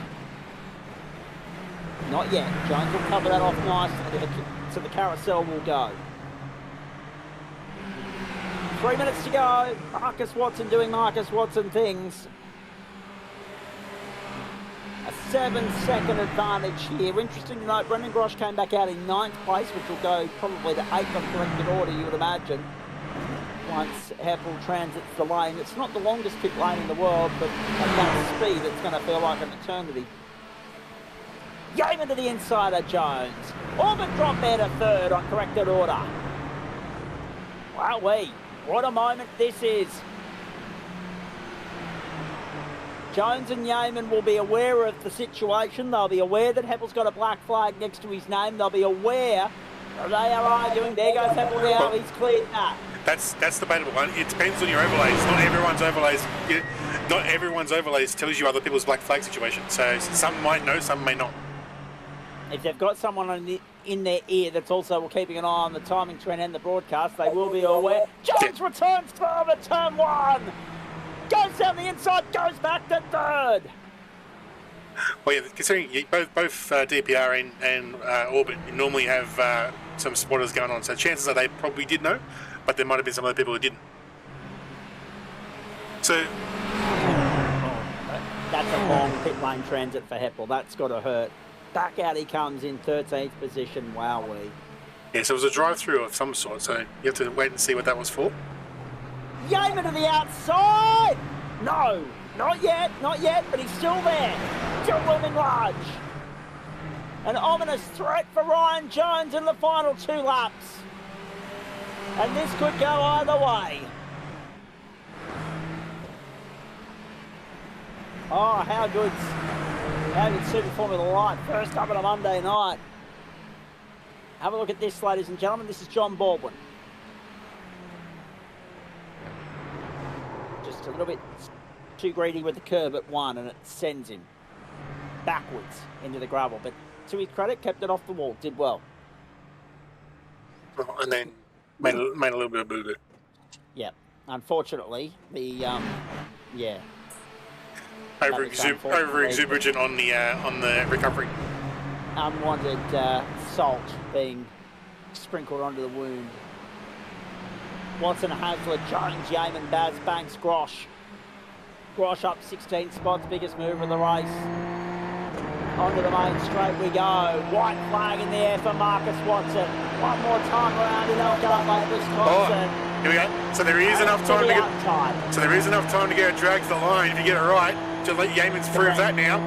Speaker 1: Not yet. Jones will cover that off nicely, so the carousel will go. 3 minutes to go. Marcus Watson doing Marcus Watson things. A 7-second advantage here. Interesting to note, Brendan Grosh came back out in 9th place, which will go probably to 8th on corrected order, you would imagine, once Heppel transits the lane. It's not the longest pit lane in the world, but at that speed, it's going to feel like an eternity. Yaman to the insider, Jones. Orbit drop there to 3rd on corrected order. Wowee, what a moment this is. Jones and Yaman will be aware of the situation. They'll be aware that Heppel's got a black flag next to his name. They'll be aware that they are arguing. There goes Heppel now. He's cleared that.
Speaker 2: That's debatable. It depends on your overlays. Not everyone's overlays tells you other people's black flag situation. So some might know, some may not.
Speaker 1: If they've got someone in their ear that's also keeping an eye on the timing trend and the broadcast, they will be aware. Jones returns through the turn 1. Goes down the inside, goes back to 3rd.
Speaker 2: Well, yeah, considering both DPR and Orbit normally have some spotters going on, so chances are they probably did know, but there might have been some other people who didn't. So
Speaker 1: that's a long pit lane transit for Heppel. That's got to hurt. Back out he comes in 13th position. Wowee.
Speaker 2: Yeah, so it was a drive-through of some sort, so you have to wait and see what that was for.
Speaker 1: Yaman to the outside! No, not yet, but he's still there. Still looming large. An ominous threat for Ryan Jones in the final 2 laps. And this could go either way. Oh, how good's Super Formula Light. First up on a Monday night. Have a look at this, ladies and gentlemen. This is John Baldwin. Just a little bit too greedy with the curb at 1, and it sends him backwards into the gravel. But to his credit, kept it off the wall. Did well.
Speaker 2: Oh, and then made a little bit of boo-boo.
Speaker 1: Yeah. Unfortunately, the
Speaker 2: over-exuberant on the recovery.
Speaker 1: Unwanted salt being sprinkled onto the wound. Watson, Hasler, Jones, Yaman, Baz, Banks, Grosh. Grosh up 16 spots, biggest mover of the race. Onto the main straight we go. White flag in the air for Marcus Watson. One more time around in Elgar Wisconsin.
Speaker 2: Oh, here we go. So there is enough time to get. So there is enough time to get a drag to the line if you get it right. To let Yaman's prove that now.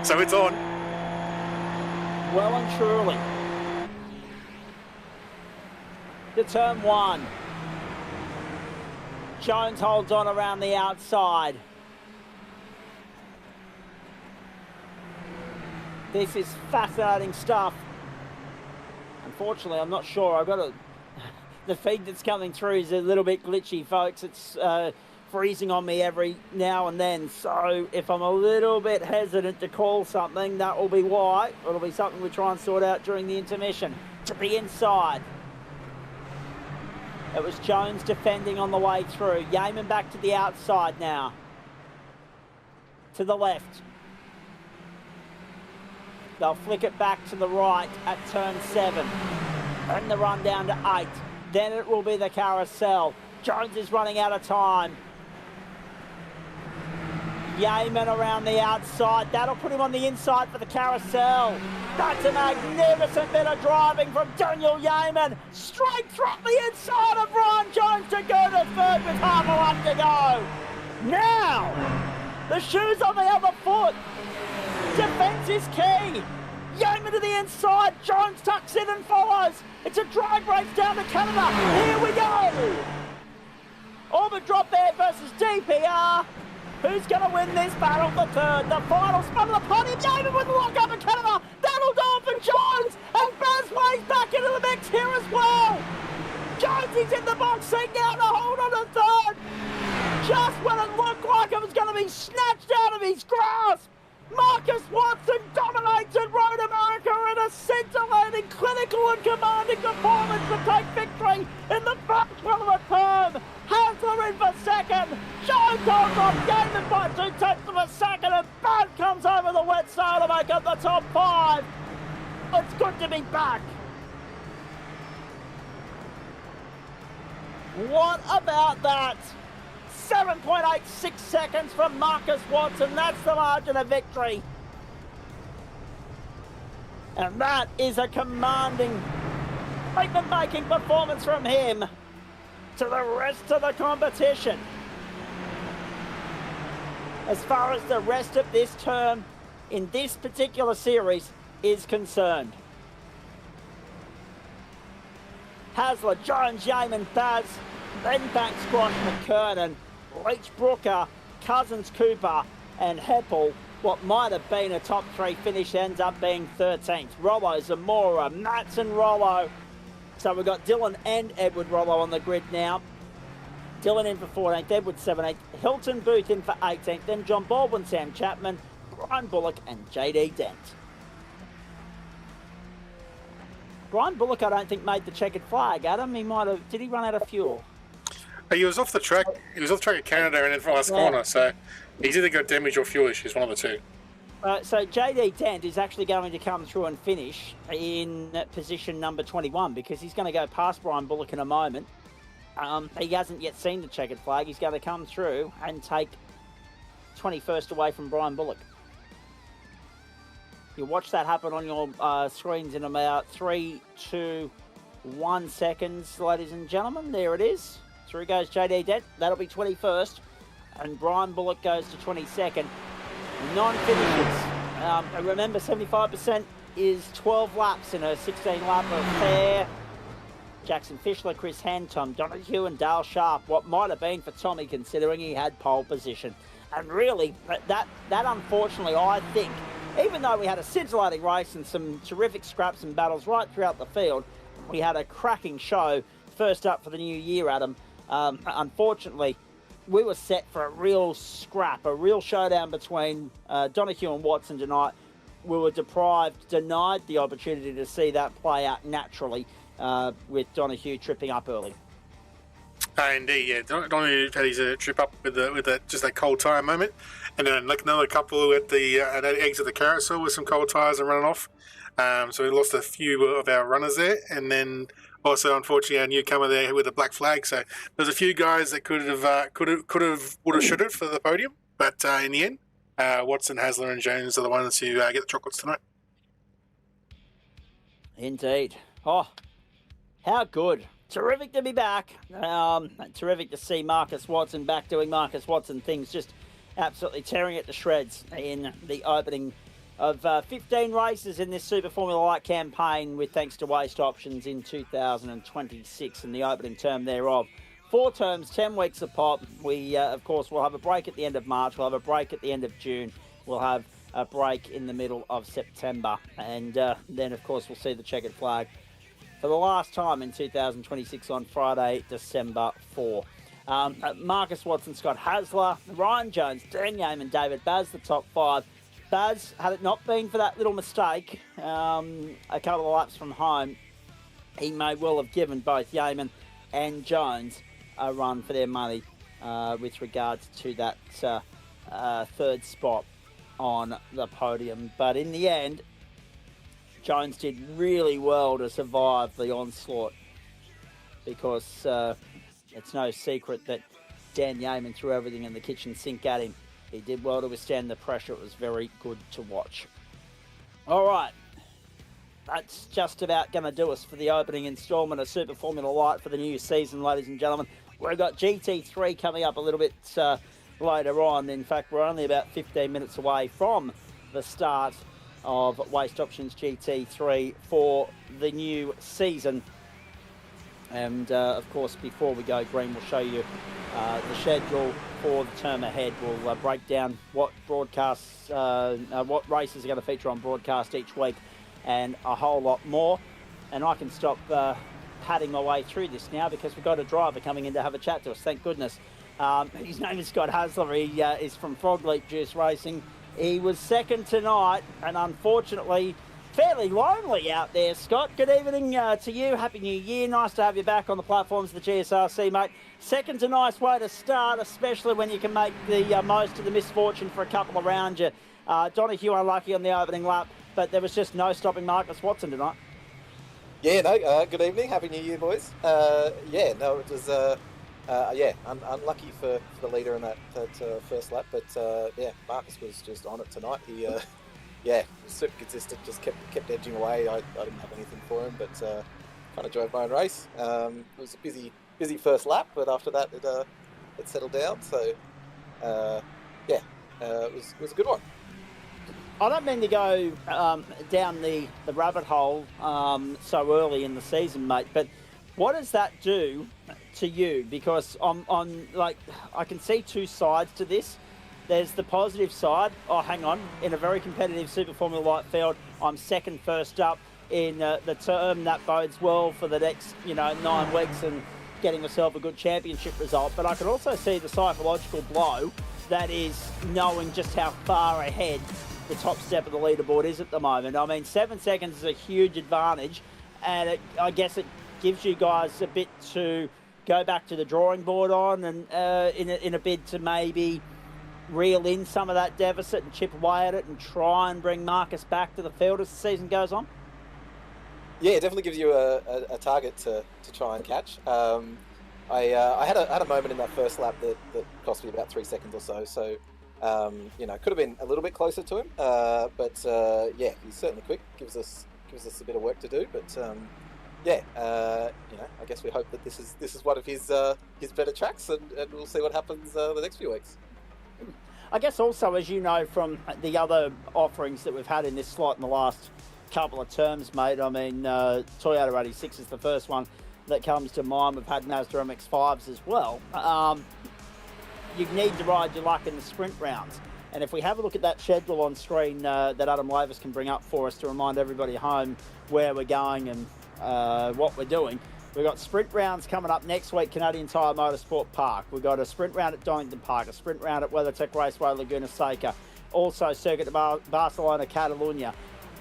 Speaker 2: So it's on.
Speaker 1: Well and truly. To turn 1. Jones holds on around the outside. This is fascinating stuff. Unfortunately, I'm not sure. I've got to... The feed that's coming through is a little bit glitchy, folks. It's freezing on me every now and then. So if I'm a little bit hesitant to call something, that will be why. It'll be something we try and sort out during the intermission. To the inside. It was Jones defending on the way through. Yeaman back to the outside now. To the left. They'll flick it back to the right at turn 7. Bring the run down to 8. Then it will be the carousel. Jones is running out of time. Yeaman around the outside. That'll put him on the inside for the carousel. That's a magnificent bit of driving from Daniel Yeaman. Straight through the inside of Brian Jones to go to third with half a lap to go. Now, the shoe's on the other foot. Defense is key. Yeaman to the inside. Jones tucks in and follows. It's a drag race down to Canada. Here we go. Orbit drop there versus DPR. Who's going to win this battle for third? The final spot of the podium. Yeaman with the lock up in Canada. That'll do it for Jones. And Basway's back into the mix here as well. Jones is in the box seat now to hold on to third. Just when it looked like it was going to be snatched out of his grasp. Marcus Watson dominates at Road America in a scintillating, clinical and commanding performance to take victory in the first run of the term. Hasler in for second. Jones holds off Yeaman by 2/10 of a second, and Bad comes over the wet sail to make up the top 5. It's good to be back. What about that? 7.86 seconds from Marcus Watson. That's the margin of victory. And that is a commanding, statement-making performance from him to the rest of the competition. As far as the rest of this term in this particular series is concerned. Hasler, Jones, Yeaman, Baz, then Banks, Squash, McKernan, Leach, Brooker, Cousins, Cooper and Heppel. What might have been a top 3 finish ends up being 13th. Rollo, Zamora, Matson, Rollo. So we've got Dylan and Edward Rollo on the grid now. Dylan in for 14th, Edward 17th, Hilton Booth in for 18th, then John Baldwin, Sam Chapman, Brian Bullock and JD Dent. Brian Bullock, I don't think, made the checkered flag, Adam. He might have. Did he run out of fuel?
Speaker 2: He was off the track. He was off the track at Canada and in the last corner, so he's either got damage or fuel issues, one of the two.
Speaker 1: So JD Dent is actually going to come through and finish in position number 21 because he's going to go past Brian Bullock in a moment. He hasn't yet seen the checkered flag. He's going to come through and take 21st away from Brian Bullock. You'll watch that happen on your screens in about 3, 2, 1 seconds, ladies and gentlemen. There it is. Through goes JD Dent. That'll be 21st. And Brian Bullock goes to 22nd. Non-finishes. Remember, 75% is 12 laps in a 16-lap affair. Jackson Fischler, Chris Hand, Tom Donahue and Dale Sharp. What might have been for Tommy, considering he had pole position. And really, that unfortunately, I think, even though we had a scintillating race and some terrific scraps and battles right throughout the field, we had a cracking show first up for the new year, Adam. Unfortunately, we were set for a real scrap, a real showdown between Donahue and Watson tonight. We were denied the opportunity to see that play out naturally with Donahue tripping up early.
Speaker 2: Indeed, yeah. Donahue had his trip up with just that cold tyre moment, and then like another couple at the exit of the carousel with some cold tyres and running off. So we lost a few of our runners there, and then also unfortunately our newcomer there with a black flag. So there's a few guys that would have, should have for the podium, but in the end, Watson, Hasler, and Jones are the ones who get the chocolates tonight.
Speaker 1: Indeed. Oh, how good. Terrific to be back. Terrific to see Marcus Watson back doing Marcus Watson things, just absolutely tearing it to shreds in the opening of 15 races in this Super Formula Light campaign with thanks to Waste Options in 2026 and the opening term thereof. 4 terms, 10 weeks of pop. We, of course, will have a break at the end of March. We'll have a break at the end of June. We'll have a break in the middle of September. And then, of course, we'll see the checkered flag for the last time in 2026 on Friday, December 4. Marcus Watson, Scott Hasler, Ryan Jones, Dan Yeaman, David Baz, the top 5. Baz, had it not been for that little mistake a couple of laps from home, he may well have given both Yeaman and Jones a run for their money with regards to that third spot on the podium. But in the end, Jones did really well to survive the onslaught because it's no secret that Dan Yeaman threw everything in the kitchen sink at him. He did well to withstand the pressure. It was very good to watch. All right. That's just about going to do us for the opening instalment of Super Formula Light for the new season, ladies and gentlemen. We've got GT3 coming up a little bit later on. In fact, we're only about 15 minutes away from the start of Waste Options GT3 for the new season. And, of course, before we go green, we'll show you the schedule for the term ahead. We'll break down what broadcasts, what races are going to feature on broadcast each week and a whole lot more. And I can stop padding my way through this now because we've got a driver coming in to have a chat to us, thank goodness. His name is Scott Hasler. He is from Frog Leap Juice Racing. He was second tonight and unfortunately fairly lonely out there, Scott. Good evening to you. Happy New Year. Nice to have you back on the platforms of the GSRC, mate. Second's a nice way to start, especially when you can make the most of the misfortune for a couple around you. Donahue unlucky on the opening lap, but there was just no stopping Marcus Watson tonight.
Speaker 3: Yeah, no, good evening. Happy New Year, boys. It was, unlucky for the leader in that first lap, but Marcus was just on it tonight. He super consistent, just kept edging away. I didn't have anything for him, but kind of drove my own race. It was a busy first lap, but after that it settled down. So it was a good one.
Speaker 1: I don't mean to go down the rabbit hole so early in the season, mate, but what does that do to you? Because I can see two sides to this. There's the positive side. Oh, hang on. In a very competitive Super Formula Light field, I'm second first up in the term. That bodes well for the next, 9 weeks and getting myself a good championship result. But I could also see the psychological blow that is knowing just how far ahead the top step of the leaderboard is at the moment. I mean, 7 seconds is a huge advantage, and I guess it gives you guys a bit to go back to the drawing board on, and in a bid to maybe reel in some of that deficit and chip away at it and try and bring Marcus back to the field as the season goes on?
Speaker 3: Yeah, it definitely gives you a target to try and catch. I had a moment in that first lap that cost me about 3 seconds or so. So, could have been a little bit closer to him. But he's certainly quick. Gives us a bit of work to do. But I guess we hope that this is one of his better tracks, and we'll see what happens the next few weeks.
Speaker 1: I guess also, as you know from the offerings that we've had in this slot in the last couple of terms, mate, I mean, Toyota 86 is the first one that comes to mind. We've had Mazda MX-5s as well. You need to ride your luck in the sprint rounds. And if we have a look at that schedule on screen that Adam Lavis can bring up for us to remind everybody at home where we're going and what we're doing, we've got sprint rounds coming up next week, Canadian Tire Motorsport Park. We've got a sprint round at Donington Park, a sprint round at WeatherTech Raceway Laguna Seca, also Circuit de Barcelona, Catalunya,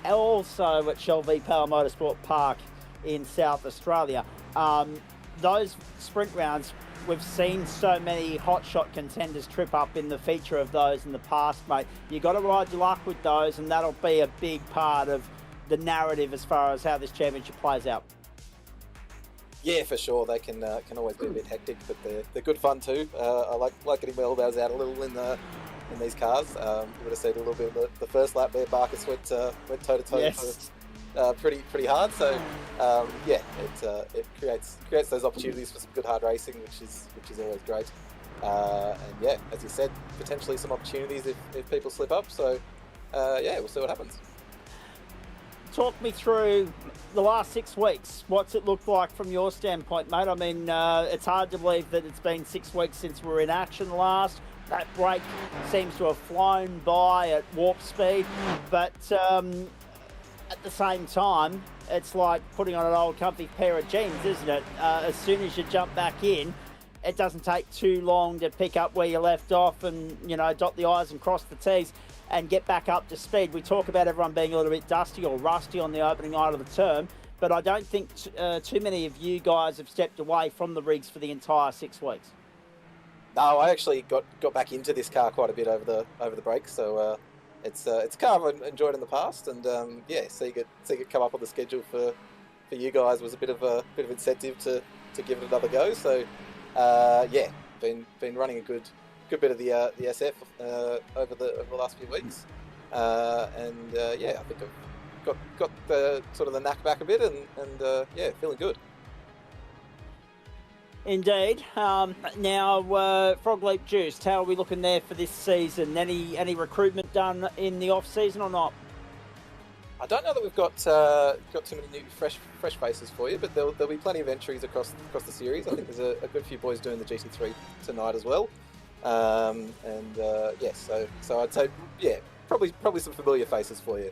Speaker 1: also at Shell V Power Motorsport Park in South Australia. Those sprint rounds, we've seen so many hotshot contenders trip up in the feature of those in the past, mate. You've got to ride your luck with those, and that'll be a big part of the narrative as far as how this championship plays out.
Speaker 3: Yeah, for sure. They can always be a bit hectic, but they're good fun too. I like getting my elbows out a little in these cars. You would have seen a little bit of the first lap there. Marcus went toe to toe.
Speaker 1: Yes.
Speaker 3: Pretty hard. So it creates those opportunities for some good hard racing, which is always great. And as you said, potentially some opportunities if people slip up. So yeah, we'll see what happens.
Speaker 1: Talk me through the last 6 weeks. What's it looked like from your standpoint, mate? I mean, it's hard to believe that it's been 6 weeks since we were in action last. That break seems to have flown by at warp speed, but at the same time, it's like putting on an old comfy pair of jeans, isn't it? As soon as you jump back in, it doesn't take too long to pick up where you left off and, you know, dot the I's and cross the T's and get back up to speed. We talk about everyone being a little bit dusty or rusty on the opening night of the term, but I don't think too many of you guys have stepped away from the rigs for the entire 6 weeks.
Speaker 3: No, I actually got back into this car quite a bit over the break, so it's a car I've enjoyed in the past, and yeah, seeing it come up on the schedule for you guys was a bit of incentive to give it another go. So yeah, been running a good bit of the SF over the last few weeks, and yeah, I think I've got the sort of the knack back a bit, and yeah, feeling good.
Speaker 1: Indeed. Now, Frog Leap Juiced, how are we looking there for this season? Any recruitment done in the off season or not?
Speaker 3: I don't know that we've got too many new fresh faces for you, but there'll be plenty of entries across the series. I think there's a good few boys doing the GT3 tonight as well, and yes, so I'd say yeah, probably some familiar faces for you.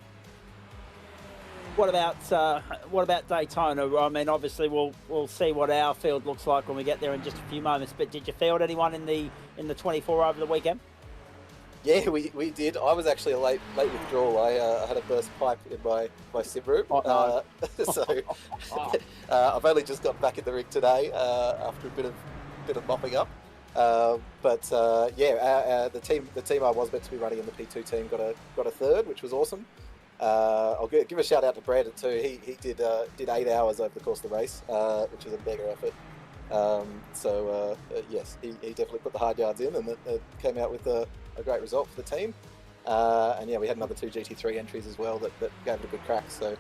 Speaker 1: What about Daytona? I mean, obviously we'll see what our field looks like when we get there in just a few moments. But did you field anyone in the 24 over the weekend?
Speaker 3: Yeah, we did. I was actually a late withdrawal. I had a burst pipe in my sim room, so I've only just got back in the rig today after a bit of mopping up. But yeah, the team I was meant to be running in the P2 team got a third, which was awesome. I'll give a shout out to Brandon too. He did 8 hours over the course of the race, which is a mega effort. So yes, he definitely put the hard yards in, and it came out with a great result for the team. And yeah, we had another 2 GT3 entries as well that gave it a good crack. So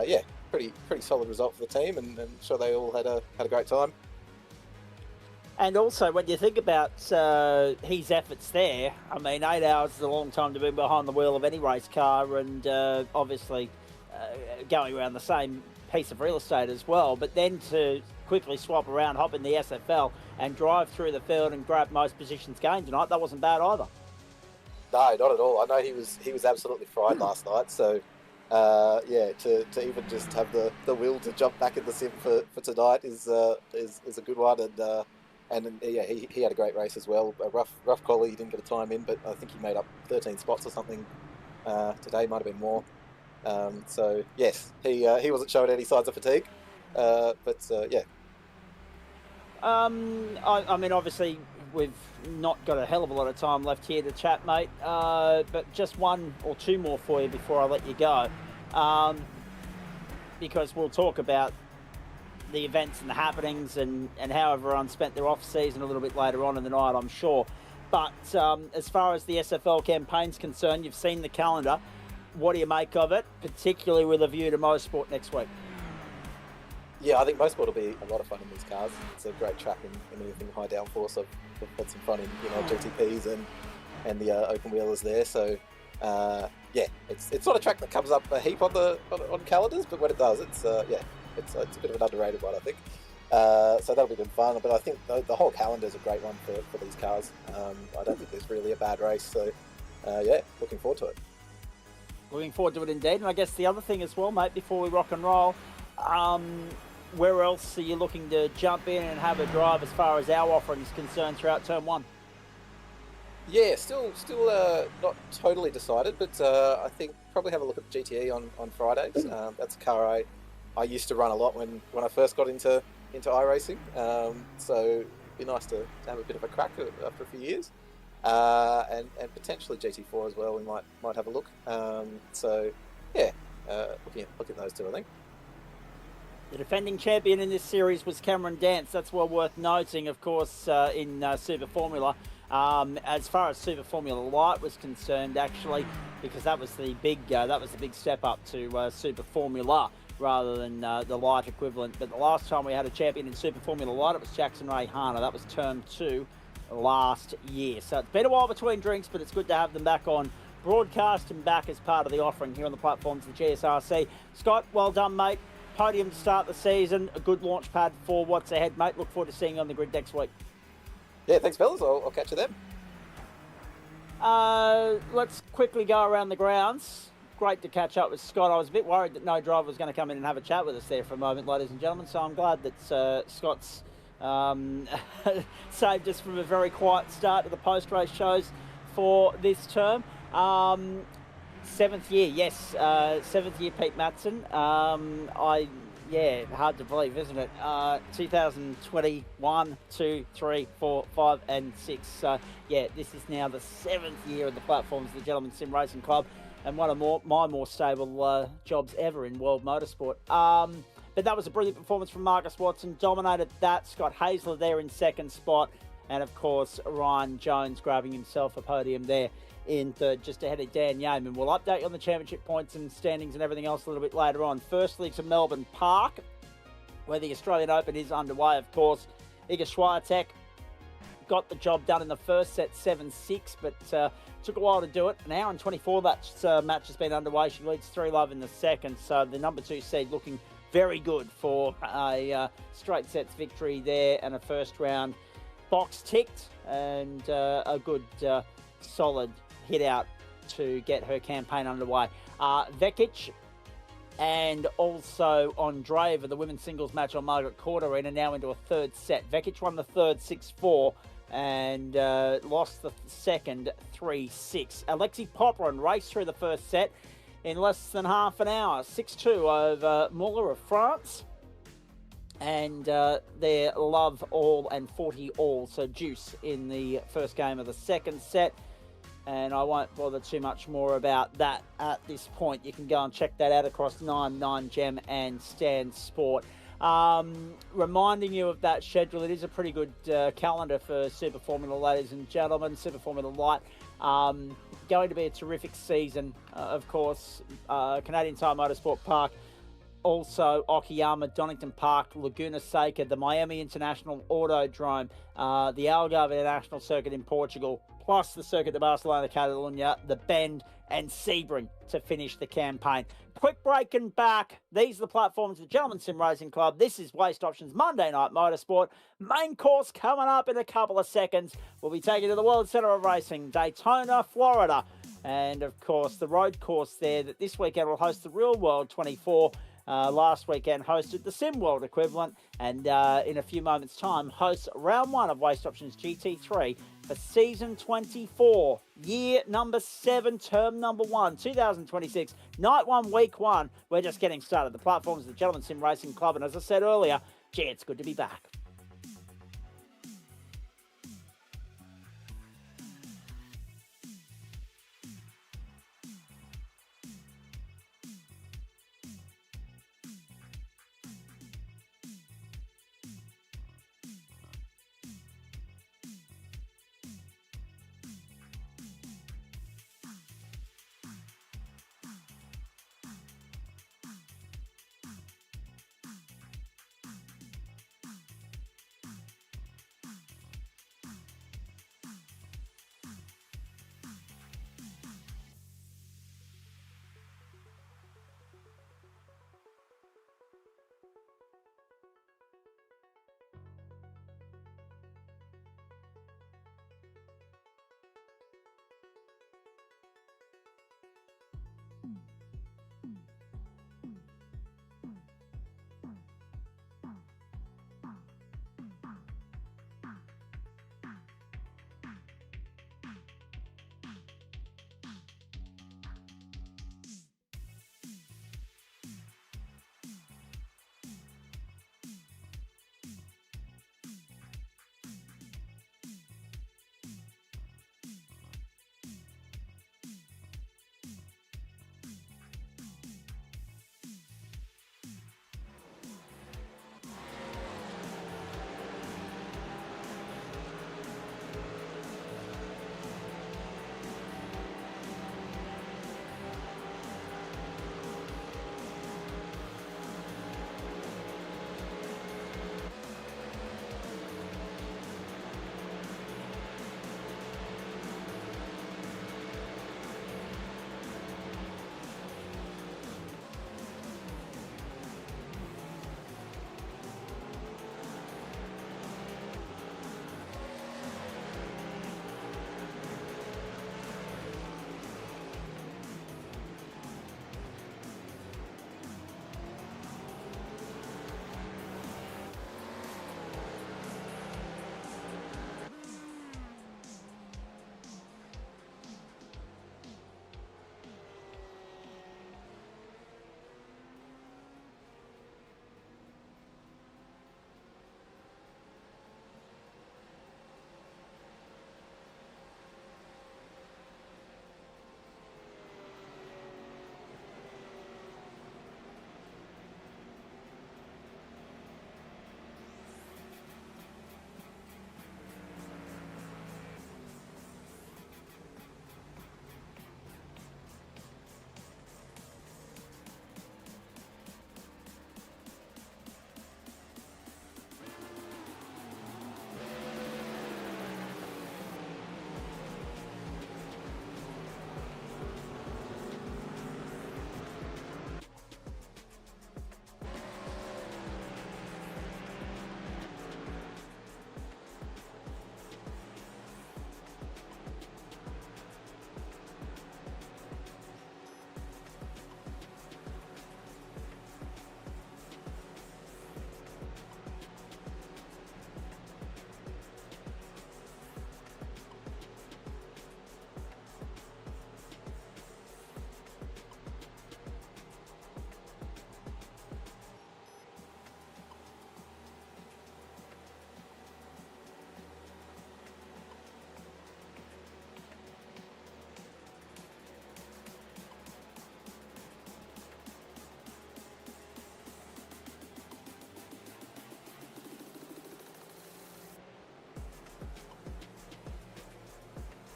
Speaker 3: yeah, pretty solid result for the team, and sure they all had a great time.
Speaker 1: And also, when you think about his efforts there, I mean, 8 hours is a long time to be behind the wheel of any race car, and obviously going around the same piece of real estate as well. But then to quickly swap around, hop in the SFL, and drive through the field and grab most positions gained tonight, that wasn't bad either.
Speaker 3: No, not at all. I know he was absolutely fried last night. So yeah, to even just have the will to jump back in the sim for tonight is a good one, and yeah, he had a great race as well. A rough quali, he didn't get a time in, but I think he made up 13 spots or something today. Might have been more. So yes, he wasn't showing any signs of fatigue. But yeah.
Speaker 1: I mean, obviously, we've not got a hell of a lot of time left here to chat, mate. But just one or two more for you before I let you go, because we'll talk about the events and the happenings and how everyone spent their off season a little bit later on in the night, I'm sure. But as far as the SFL campaign's concerned, you've seen the calendar. What do you make of it, particularly with a view to Motorsport next week?
Speaker 3: Yeah, I think Motorsport will be a lot of fun in these cars. It's a great track in anything high downforce. I've had some fun in GTPs and the open wheelers there. So yeah, it's not a track that comes up a heap on calendars, but when it does, it's yeah. It's a bit of an underrated one, I think. So that'll be good fun. But I think the whole calendar is a great one for these cars. I don't think there's really a bad race. So yeah, looking forward to it.
Speaker 1: Looking forward to it indeed. And I guess the other thing as well, mate, before we rock and roll, where else are you looking to jump in and have a drive as far as our offering is concerned throughout Term 1?
Speaker 3: Yeah, still not totally decided, but I think probably have a look at the GTE on Fridays. That's a car I used to run a lot when I first got into iRacing, so it'd be nice to have a bit of a crack after a few years, and potentially GT4 as well. We might have a look. So yeah, looking at those two, I think.
Speaker 1: The defending champion in this series was Cameron Dance. That's well worth noting, of course, in Super Formula. As far as Super Formula Light was concerned, actually, because that was the big step up to Super Formula rather than the light equivalent. But the last time we had a champion in Super Formula Light, it was Jackson Ray Harner. That was Term 2 last year. So it's been a while between drinks, but it's good to have them back on broadcast him back as part of the offering here on the platforms of the GSRC. Scott, well done, mate. Podium to start the season. A good launch pad for what's ahead, mate. Look forward to seeing you on the grid next week.
Speaker 3: Yeah, thanks, fellas. I'll catch you then.
Speaker 1: Let's quickly go around the grounds. Great to catch up with Scott. I was a bit worried that no driver was going to come in and have a chat with us there for a moment, ladies and gentlemen. So I'm glad that Scott's saved us from a very quiet start to the post-race shows for this term. 7th year, yes, 7th year Pete Matson. Hard to believe, isn't it? 2021, 2, 3, 4, 5, and 6. So yeah, this is now the 7th year of the platforms of the Gentleman Sim Racing Club, and one of my more stable jobs ever in world motorsport. But that was a brilliant performance from Marcus Watson. Dominated that. Scott Hazler there in second spot. And, of course, Ryan Jones grabbing himself a podium there in third, just ahead of Dan Yeaman. We'll update you on the championship points and standings and everything else a little bit later on. Firstly to Melbourne Park, where the Australian Open is underway, of course. Iga Swiatek got the job done in the first set, 7-6, but took a while to do it. An hour and 24 that match has been underway. She leads 3-love in the second, so the number 2 seed looking very good for a straight sets victory there and a first round box ticked, and a good solid hit out to get her campaign underway. Vekic and also Andreeva, the women's singles match on Margaret Court Arena, now into a third set. Vekic won the third 6-4 and lost the second 3-6. Alexei Popyrin raced through the first set in less than half an hour, 6-2 over Muller of France. And their love all and 40 all, so deuce in the first game of the second set. And I won't bother too much more about that at this point. You can go and check that out across 9 Gem and Stan Sport. Reminding you of that schedule, it is a pretty good calendar for Super Formula, ladies and gentlemen. Super Formula Light. Going to be a terrific season, of course. Canadian Tire Motorsport Park. Also, Okayama, Donington Park, Laguna Seca, the Miami International Autodrome, the Algarve International Circuit in Portugal, plus the Circuit de Barcelona, Catalunya, the Bend, and Sebring to finish the campaign. Quick break and back. These are the platforms of the Gentleman Sim Racing Club. This is Waste Options Monday Night Motorsport. Main course coming up in a couple of seconds. We'll be taking to the World Centre of Racing, Daytona, Florida. And, of course, the road course there that this weekend will host the Real World 24. Last weekend hosted the Sim World equivalent, and in a few moments' time hosts round 1 of Waste Options GT3 for season 24, year number 7, term number 1, 2026, night 1, week 1. We're just getting started. The platforms of the Gentleman Sim Racing Club, and as I said earlier, gee, it's good to be back.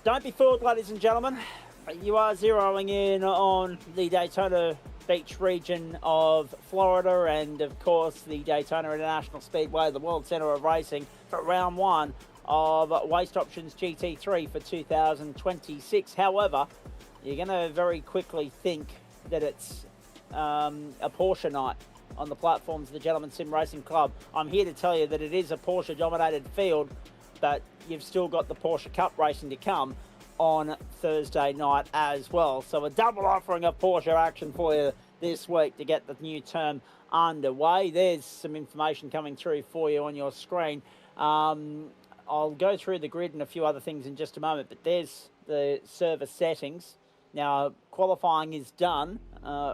Speaker 1: Don't be fooled, ladies and gentlemen. You are zeroing in on the Daytona Beach region of Florida and, of course, the Daytona International Speedway, the World Centre of Racing, for round one of Waste Options GT3 for 2026. However, you're going to very quickly think that it's a Porsche night on the platforms of the Gentleman Sim Racing Club. I'm here to tell you that it is a Porsche-dominated field, but you've still got the Porsche Cup racing to come on Thursday night as well. So a double offering of Porsche action for you this week to get the new term underway. There's some information coming through for you on your screen. I'll go through the grid and a few other things in just a moment, but there's the server settings. Now, qualifying is done.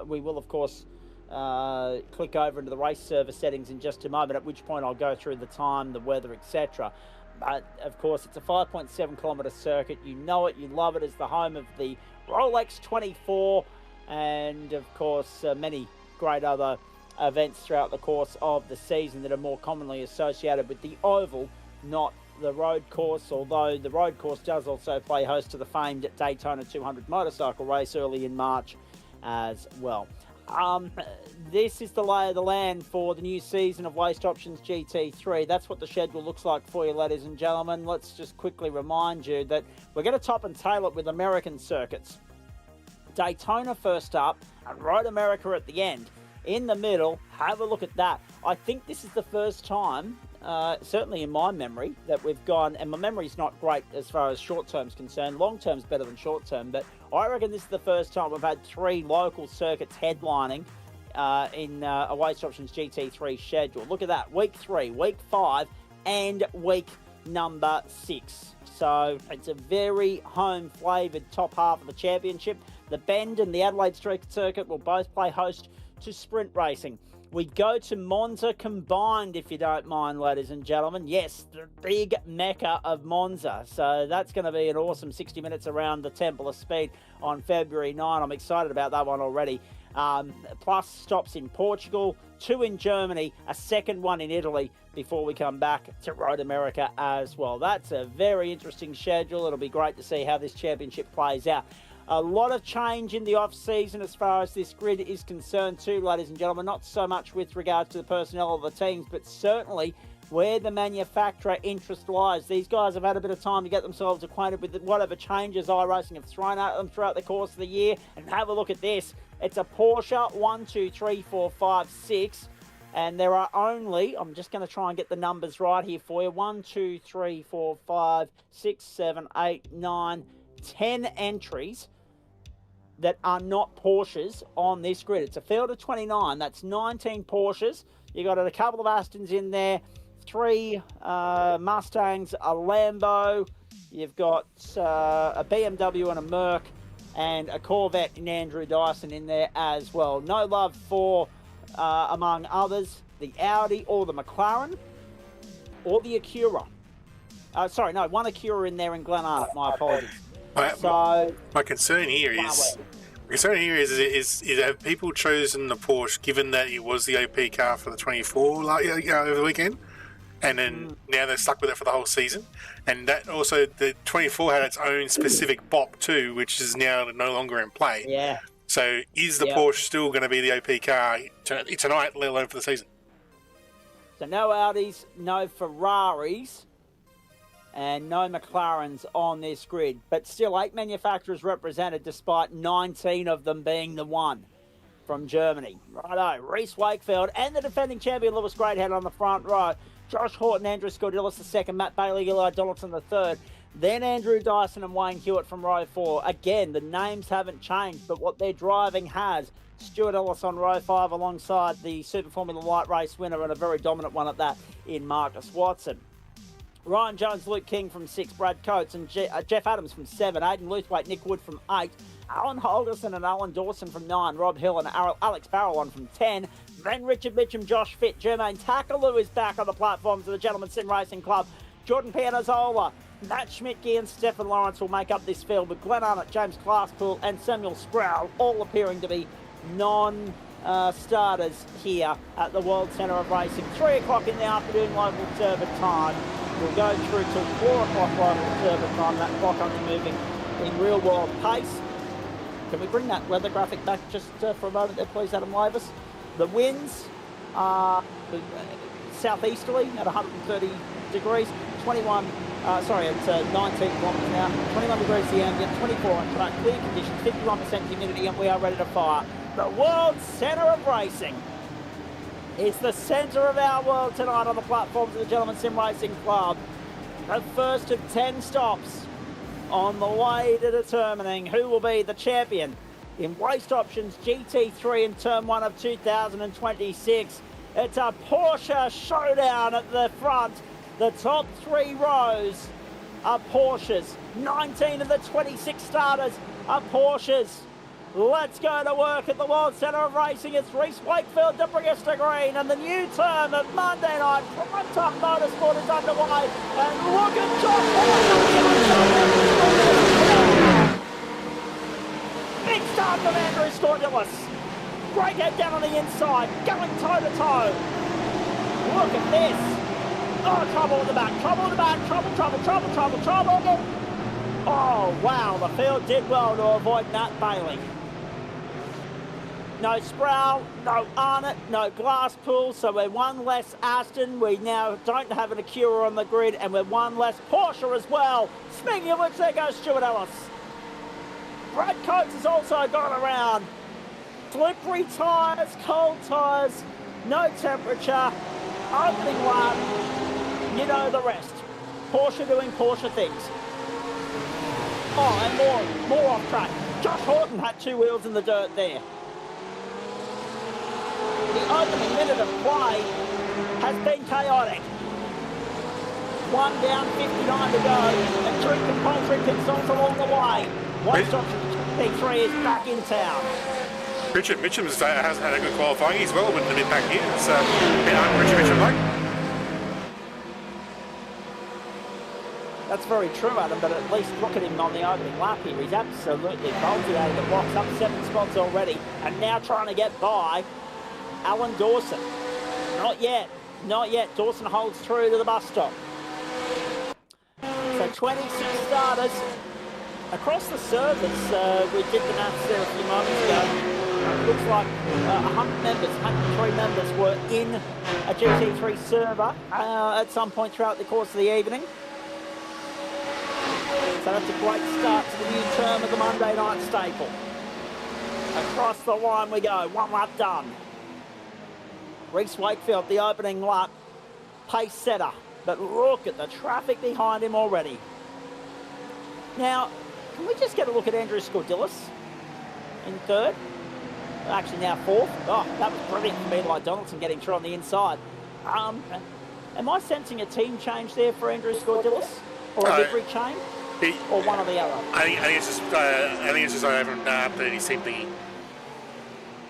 Speaker 1: We will, of course, click over into the race server settings in just a moment, at which point I'll go through the time, the weather, etc. But, of course, it's a 5.7 kilometre circuit. You know it, you love it. It's the home of the Rolex 24 and, of course, many great other events throughout the course of the season that are more commonly associated with the oval, not the road course, although the road course does also play host to the famed Daytona 200 motorcycle race early in March as well. This is the lay of the land for the new season of Waste Options GT3. That's what the schedule looks like for you, ladies and gentlemen. Let's just quickly remind you that we're going to top and tail it with American circuits. Daytona first up and Road America at the end. In the middle, have a look at that. I think this is the first time, certainly in my memory, that we've gone, and my memory's not great as far as short term's concerned. Long term's better than short term, but I reckon this is the first time we've had 3 local circuits headlining in a Waste Options GT3 schedule. Look at that, week 3, week 5, and week number 6. So it's a very home-flavoured top half of the championship. The Bend and the Adelaide Street Circuit will both play host to sprint racing. We go to Monza combined, if you don't mind, ladies and gentlemen. Yes, the big mecca of Monza. So that's going to be an awesome 60 minutes around the Temple of Speed on February 9. I'm excited about that one already. Plus stops in Portugal, 2 in Germany, a second one in Italy before we come back to Road America as well. That's a very interesting schedule. It'll be great to see how this championship plays out. A lot of change in the off-season as far as this grid is concerned too, ladies and gentlemen. Not so much with regards to the personnel of the teams, but certainly where the manufacturer interest lies. These guys have had a bit of time to get themselves acquainted with whatever changes iRacing have thrown at them throughout the course of the year. And have a look at this. It's a Porsche 1, 2, 3, 4, 5, 6. And there are only, I'm just going to try and get the numbers right here for you, 1, 2, 3, 4, 5, 6, 7, 8, 9, 10 entries that are not Porsches on this grid. It's a field of 29. That's 19 Porsches. You got a couple of Astons in there, 3 Mustangs, a Lambo. You've got a BMW and a Merc, and a Corvette in Andrew Dyson in there as well. No love for, among others, the Audi or the McLaren or the Acura. Sorry, no, one Acura in there in Glen Arnott. My apologies.
Speaker 2: My concern here is have people chosen the Porsche given that it was the OP car for the 24 over the weekend, and then now they're stuck with it for the whole season, and that also the 24 had its own specific BOP too, which is now no longer in play.
Speaker 1: Yeah.
Speaker 2: So is the Porsche still going to be the OP car tonight, let alone for the season?
Speaker 1: So no Audis, no Ferraris, and no McLarens on this grid. But still 8 manufacturers represented, despite 19 of them being the one from Germany. Righto, Reese Wakefield and the defending champion Lewis Greathead on the front row. Josh Horton, Andrew Scordilis the second, Matt Bailey, Eli Donaldson the third. Then Andrew Dyson and Wayne Hewitt from row 4. Again, the names haven't changed, but what they're driving has. Stuart Ellis on row 5 alongside the Super Formula Light Race winner, and a very dominant one at that in Marcus Watson. Ryan Jones, Luke King from 6, Brad Coates and Jeff Adams from 7, Aidan Luthwaite, Nick Wood from 8, Alan Holgerson and Alan Dawson from 9, Rob Hill and Alex Barrow on from 10, then Richard Mitchum, Josh Fitt, Jermaine Takaloo is back on the platforms of the Gentleman Sim Racing Club, Jordan Pianazzola, Matt Schmidtke and Stefan Lawrence will make up this field, with Glenn Arnott, James Glasspool and Samuel Sproul all appearing to be non-starters here at the World Centre of Racing. 3 o'clock in the afternoon local server time. We'll go through till 4 o'clock right at the turbine time. That clock only moving in real world pace. Can we bring that weather graphic back just for a moment there, please, Adam Lavis? The winds are southeasterly at 130 degrees, 21, at 19 kilometres an hour, 21 degrees the ambient, 24 on track, clear conditions, 51% humidity, and we are ready to fire. The world's centre of racing. It's the centre of our world tonight on the platforms of the Gentleman Sim Racing Club. The first of 10 stops on the way to determining who will be the champion in Waste Options GT3 in Term 1 of 2026. It's a Porsche showdown at the front. The top 3 rows are Porsches. 19 of the 26 starters are Porsches. Let's go to work at the World Centre of Racing. It's Reese Wakefield to bring us to green, and the new term of Monday night primetime motorsport is underway. And look at Josh Horner. Big start from Andrew Scordilis. Great head down on the inside, going toe to toe. Look at this. Oh, trouble at the back, trouble at the back, trouble. Oh, wow, the field did well to avoid Matt Bailey. No Sproul, no Arnott, no Glasspool, so we're one less Aston. We now don't have an Acura on the grid, and we're one less Porsche as well. Speaking of which, there goes Stuart Ellis. Brad Coates has also gone around. Slippery tyres, cold tyres, no temperature, opening lap, you know the rest. Porsche doing Porsche things. Oh, and more off track. Josh Horton had 2 wheels in the dirt there. The opening minute of play has been chaotic. 1 down, 59 to go, and 3 compulsory pit stops along the way. Waste Option GT3 is back in town.
Speaker 2: Richard Mitchum has had a good qualifying. He's well winning the mid back here. It's Richard Mitchum, mate.
Speaker 1: That's very true, Adam, but at least look at him on the opening lap here. He's absolutely bolted out of the blocks, up 7 spots already, and now trying to get by Alan Dawson. Not yet. Dawson holds through to the bus stop. So 26 starters across the service. We did the maths there a few moments ago. Looks like 103 members were in a GT3 server at some point throughout the course of the evening. So that's a great start to the new term of the Monday night staple. Across the line we go, 1 lap done. Reese Wakefield, the opening lap, pace setter. But look at the traffic behind him already. Now, can we just get a look at Andrew Scordilis in 3rd? Actually now 4th. Oh, that was brilliant from Eli Donaldson getting through on the inside. Am I sensing a team change there for Andrew Scordilis? Or a livery change? Or one or the other?
Speaker 2: I think it's just I haven't updated his CP.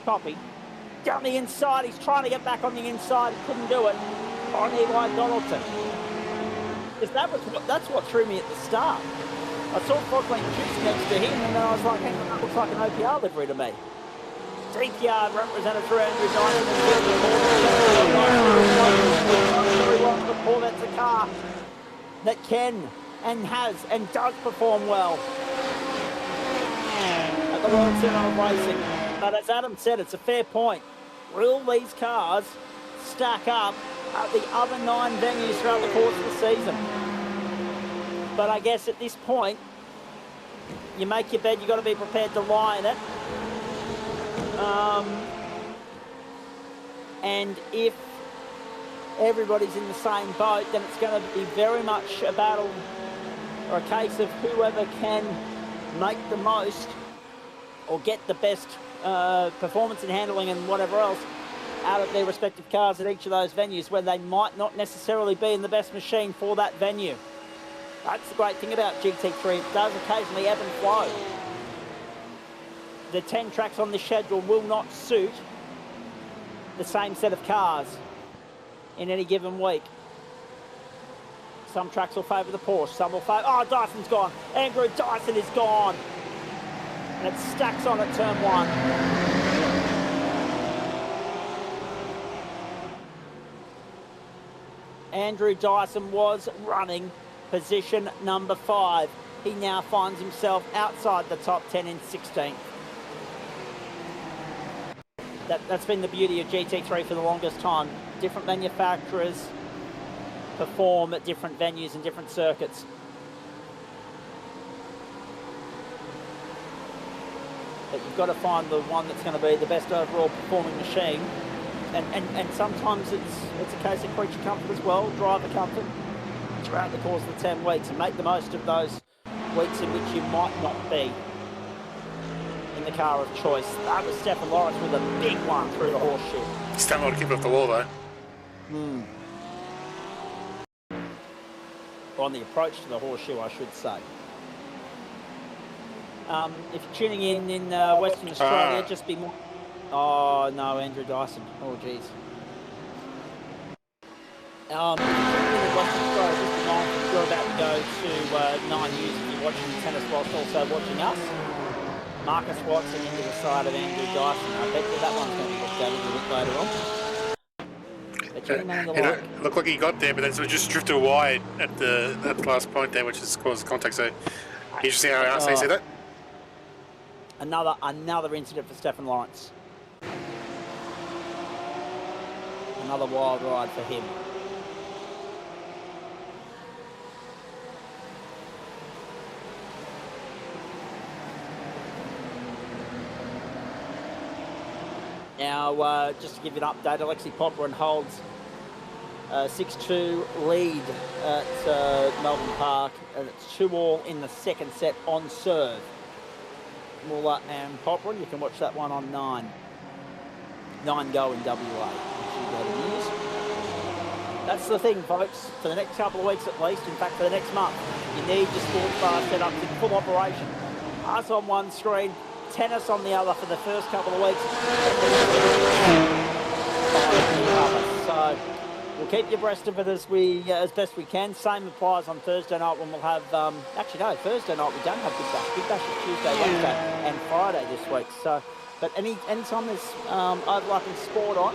Speaker 1: Copy. Down the inside, he's trying to get back on the inside, couldn't do it on Eli Donaldson. Because that's what threw me at the start. I saw Froglin Juice next to him, and then I was like, hang on, that looks like an OPR livery to me. Deep yard represented through Andrew Diamond and the Corvette's a car that can and has and does perform well at the World Centre of Racing. But as Adam said, it's a fair point. Will these cars stack up at the other 9 venues throughout the course of the season? But I guess at this point, you make your bed, you've got to be prepared to lie in it. And if everybody's in the same boat, then it's going to be very much a battle or a case of whoever can make the most or get the best performance and handling and whatever else out of their respective cars at each of those venues where they might not necessarily be in the best machine for that venue. That's the great thing about GT3. It does occasionally ebb and flow. The 10 tracks on this schedule will not suit the same set of cars in any given week. Some tracks will favour the Porsche, some will favour... Oh, Dyson's gone. Andrew Dyson is gone. And it stacks on at turn 1. Andrew Dyson was running position number 5. He now finds himself outside the top 10 in 16th. That's been the beauty of GT3 for the longest time. Different manufacturers perform at different venues and different circuits. But you've got to find the one that's going to be the best overall performing machine. And sometimes it's a case of creature comfort as well, driver comfort throughout the course of the 10 weeks, and make the most of those weeks in which you might not be in the car of choice. That was Stefan Lawrence with a big one through the horseshoe.
Speaker 2: Still not to keep it off the wall though.
Speaker 1: On the approach to the horseshoe, I should say. If you're tuning in Western Australia, just be more... Oh, no, Andrew Dyson. Oh, jeez. If you're tuning in Western Australia, just be mindful you're about to go to 9 News if you're watching tennis whilst also watching us. Marcus Watson into the side of Andrew Dyson. I bet that one's going to be looked at a little bit later on.
Speaker 2: It looked like he got there, but then sort of just drifted wide at the last point there, which has caused contact. So, interesting how you see that.
Speaker 1: Another incident for Stefan Lawrence. Another wild ride for him. Now, just to give you an update, Alexi Popperin holds 6-2 lead at Melbourne Park, and it's 2-all in the second set on serve. Muller and Popperin, you can watch that one on 9. 9 go in WA. That's the thing, folks. For the next couple of weeks at least, in fact for the next month, you need your sports bar set up in full operation. Us on one screen, tennis on the other for the first couple of weeks. So we'll keep you abreast of it as best we can. Same applies on Thursday night when we'll have, actually no, Thursday night we don't have Big Bash. Big Bash is Tuesday, Wednesday and Friday this week. So, but anytime there's overlapping sport on,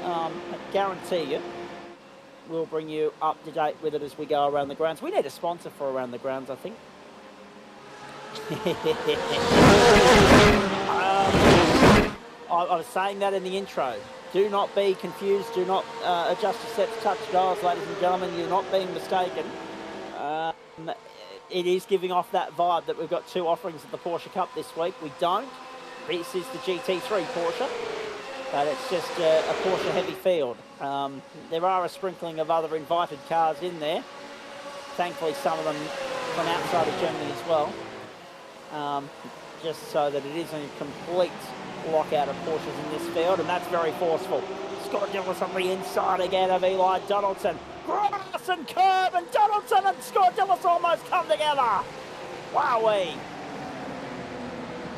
Speaker 1: I guarantee you, we'll bring you up to date with it as we go around the grounds. We need a sponsor for Around the Grounds, I think. I was saying that in the intro. Do not be confused. Do not adjust your steps, touch dials, ladies and gentlemen. You're not being mistaken. It is giving off that vibe that we've got 2 offerings at the Porsche Cup this week. We don't. This is the GT3 Porsche, but it's just a Porsche heavy field. There are a sprinkling of other invited cars in there. Thankfully, some of them from outside of Germany as well. Just so that it isn't a complete lockout of Porsches in this field, and that's very forceful. Scott Dillis on the inside again of Eli Donaldson. Grass and curve, and Donaldson and Scott Dillis almost come together. Wowee.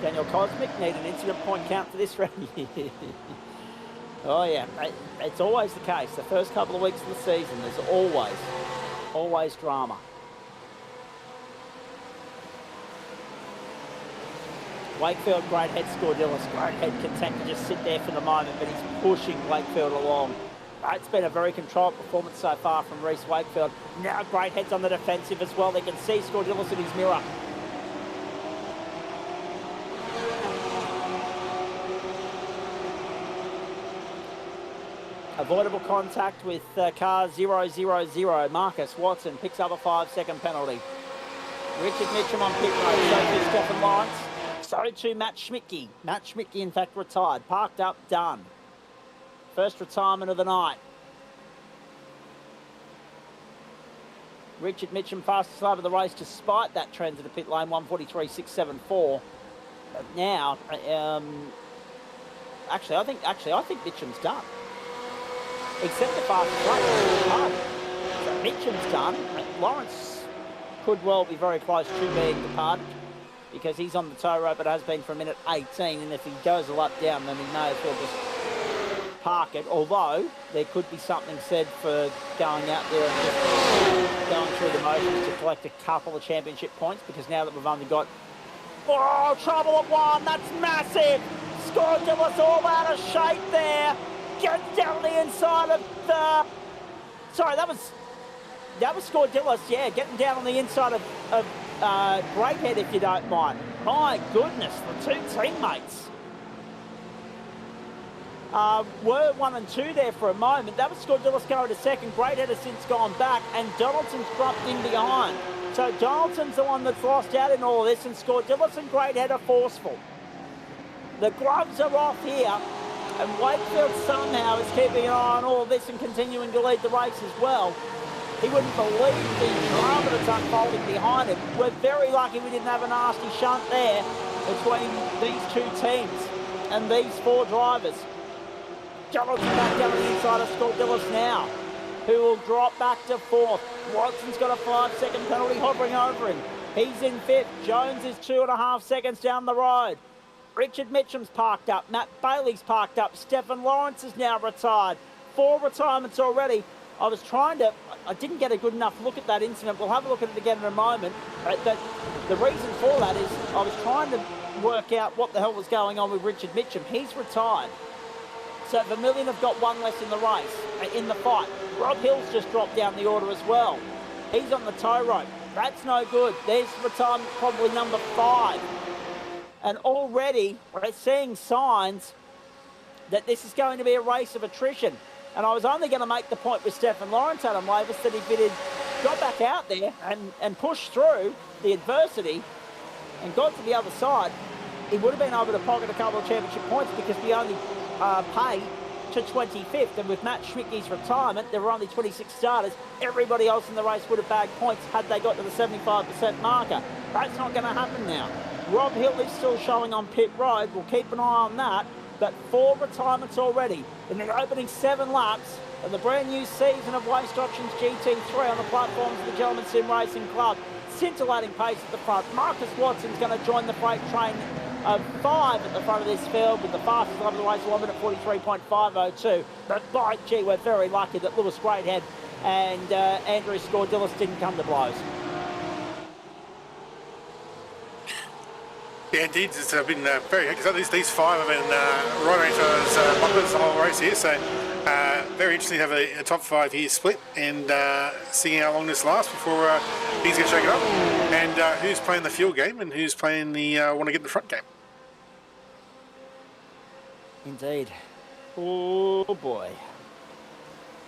Speaker 1: Daniel Cosmic need an incident point count for this round. Oh yeah, it's always the case. The first couple of weeks of the season, there's always drama. Wakefield, great head, Scordilis. Great head, content to just sit there for the moment, but he's pushing Wakefield along. It's been a very controlled performance so far from Reece Wakefield. Now great heads on the defensive as well. They can see Scordilis in his mirror. Avoidable contact with car 000. Marcus Watson picks up a 5-second penalty. Richard Mitchum on pit road. So too Stefan Lawrence. So too Matt Schmidtke. Matt Schmidtke, in fact, retired. Parked up, done. First retirement of the night. Richard Mitchum, fastest lap of the race, despite that trend to the pit lane, 1:43.674. But now, actually, I think Mitchum's done. Except the fastest lap. So Mitchum's done. Lawrence could well be very close to being departed, because he's on the tow rope, but has been for a minute 18, and if he goes a lap down, then he may as well just park it. Although there could be something said for going out there and just going through the motions to collect a couple of championship points, because now that we've only got trouble at 1, that's massive. Scordilis all out of shape there. Gets down the inside of the. Sorry, that was that was Scordillas, yeah, getting down on the inside of Greathead, if you don't mind. My goodness, the two teammates were 1 and 2 there for a moment. That was Scordillas going to second. Greathead has since gone back, and Donaldson's dropped in behind. So Donaldson's the one that's lost out in all this, and Scordillas and Greathead are forceful. The gloves are off here, and Wakefield somehow is keeping an eye on all this and continuing to lead the race as well. He wouldn't believe the drama that's unfolding behind him. We're very lucky we didn't have a nasty shunt there between these two teams and these 4 drivers. Donaldson back down the inside of Scordillas now, who will drop back to 4th. Watson's got a 5-second penalty hovering over him. He's in 5th. Jones is 2.5 seconds down the road. Richard Mitchum's parked up. Matt Bailey's parked up. Stephen Lawrence is now retired. 4 retirements already. I didn't get a good enough look at that incident. We'll have a look at it again in a moment. But the reason for that is I was trying to work out what the hell was going on with Richard Mitchum. He's retired. So Vermillion have got 1 less in the race, in the fight. Rob Hill's just dropped down the order as well. He's on the tow rope. That's no good. There's retirement probably number 5. And already we're seeing signs that this is going to be a race of attrition. And I was only going to make the point with Stephen Lawrence, Adam Lavis, that if it had got back out there and pushed through the adversity and got to the other side, he would have been able to pocket a couple of championship points because we only pay to 25th. And with Matt Schmicke's retirement, there were only 26 starters. Everybody else in the race would have bagged points had they got to the 75% marker. That's not going to happen now. Rob Hill is still showing on pit road. We'll keep an eye on that. But 4 retirements already in the opening 7 laps of the brand new season of Waste Options GT3 on the platforms of the Gentleman Sim Racing Club. Scintillating pace at the front. Marcus Watson's going to join the freight train of 5 at the front of this field with the fastest lap of the race, 1 minute 43.502. But by gee, we're very lucky that Lewis Greathead and Andrew Scordillas didn't come to blows.
Speaker 2: Yeah, indeed, it's been very hectic. These 5 have been right around those bumpers the whole race here, so very interesting to have a top 5 here split and seeing how long this lasts before things get shaken up, and who's playing the fuel game and who's playing the want to get in the front game.
Speaker 1: Indeed. Oh boy.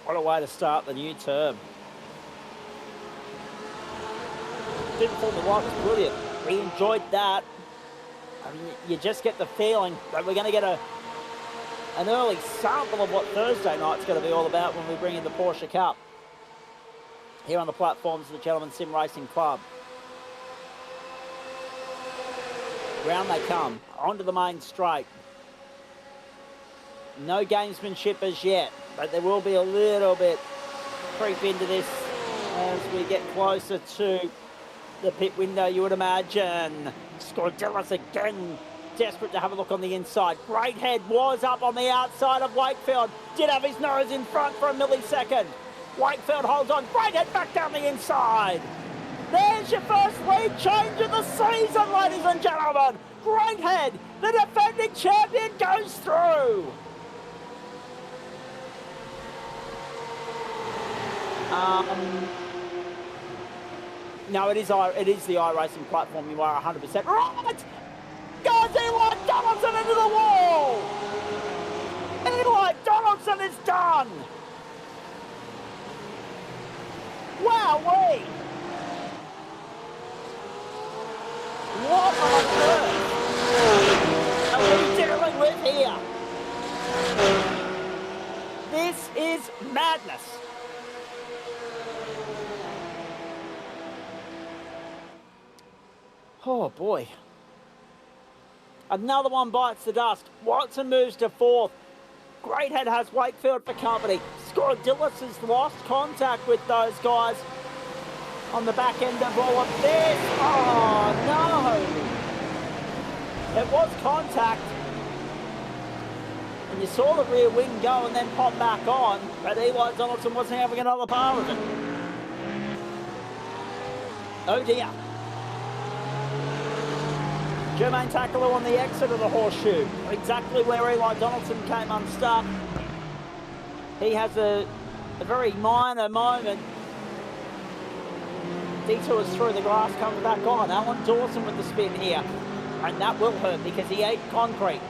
Speaker 1: What a way to start the new term. Didn't fall the white was brilliant. We enjoyed that. I mean, you just get the feeling that we're going to get an early sample of what Thursday night's going to be all about when we bring in the Porsche Cup here on the platforms of the Gentleman Sim Racing Club. Round they come, onto the main straight. No gamesmanship as yet, but there will be a little bit creep into this as we get closer to the pit window, you would imagine. Scordillas again, desperate to have a look on the inside. Greathead was up on the outside of Wakefield. Did have his nose in front for a millisecond. Wakefield holds on. Greathead back down the inside. There's your first lead change of the season, ladies and gentlemen. Greathead, the defending champion, goes through. No, it is the iRacing platform. You are 100% right. Goes Eli Donaldson into the wall. Eli Donaldson is done. Wowee. What on earth are we dealing with here? This is madness. Oh boy. Another one bites the dust. Watson moves to 4th. Greathead has Wakefield for company. Scordillas has lost contact with those guys on the back end of all of this. Oh no! It was contact. And you saw the rear wing go and then pop back on, but Eli Donaldson wasn't having another bar of it. Oh dear. Jermaine Tackalo on the exit of the horseshoe, exactly where Eli Donaldson came unstuck. He has a very minor moment Detours through the grass, comes back on. Alan Dawson with the spin here. And that will hurt because he ate concrete.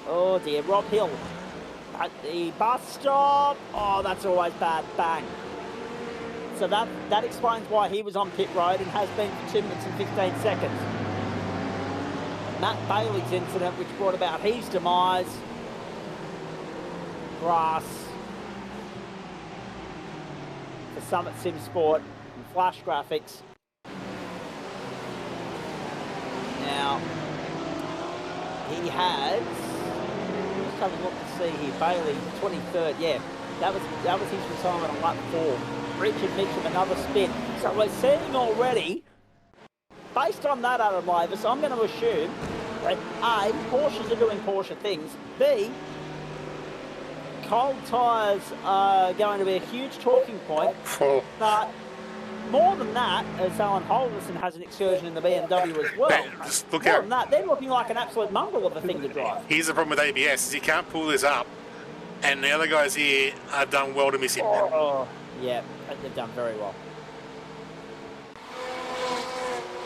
Speaker 1: Oh dear, Rob Hill at the bus stop. Oh, that's always bad. Bang. So that explains why he was on pit road and has been for 2 minutes and 15 seconds. Matt Bailey's incident, which brought about his demise. Grass for Summit Sim Sport and Flash Graphics. Now, he has, just have a look to see here, Bailey, 23rd, yeah, that was his retirement on lap 4. Richard Mitchell, another spin. So we're seeing already, based on that, Adam Lavis, I'm going to assume that A, Porsches are doing Porsche things, B, cold tyres are going to be a huge talking point, but more than that, as Alan Holderson has an excursion in the BMW as well, more than that, they're looking like an absolute mongrel of a thing to drive.
Speaker 2: Here's the problem with ABS, is you can't pull this up, and the other guys here have done well to miss him.
Speaker 1: Oh, yeah, they've done very well.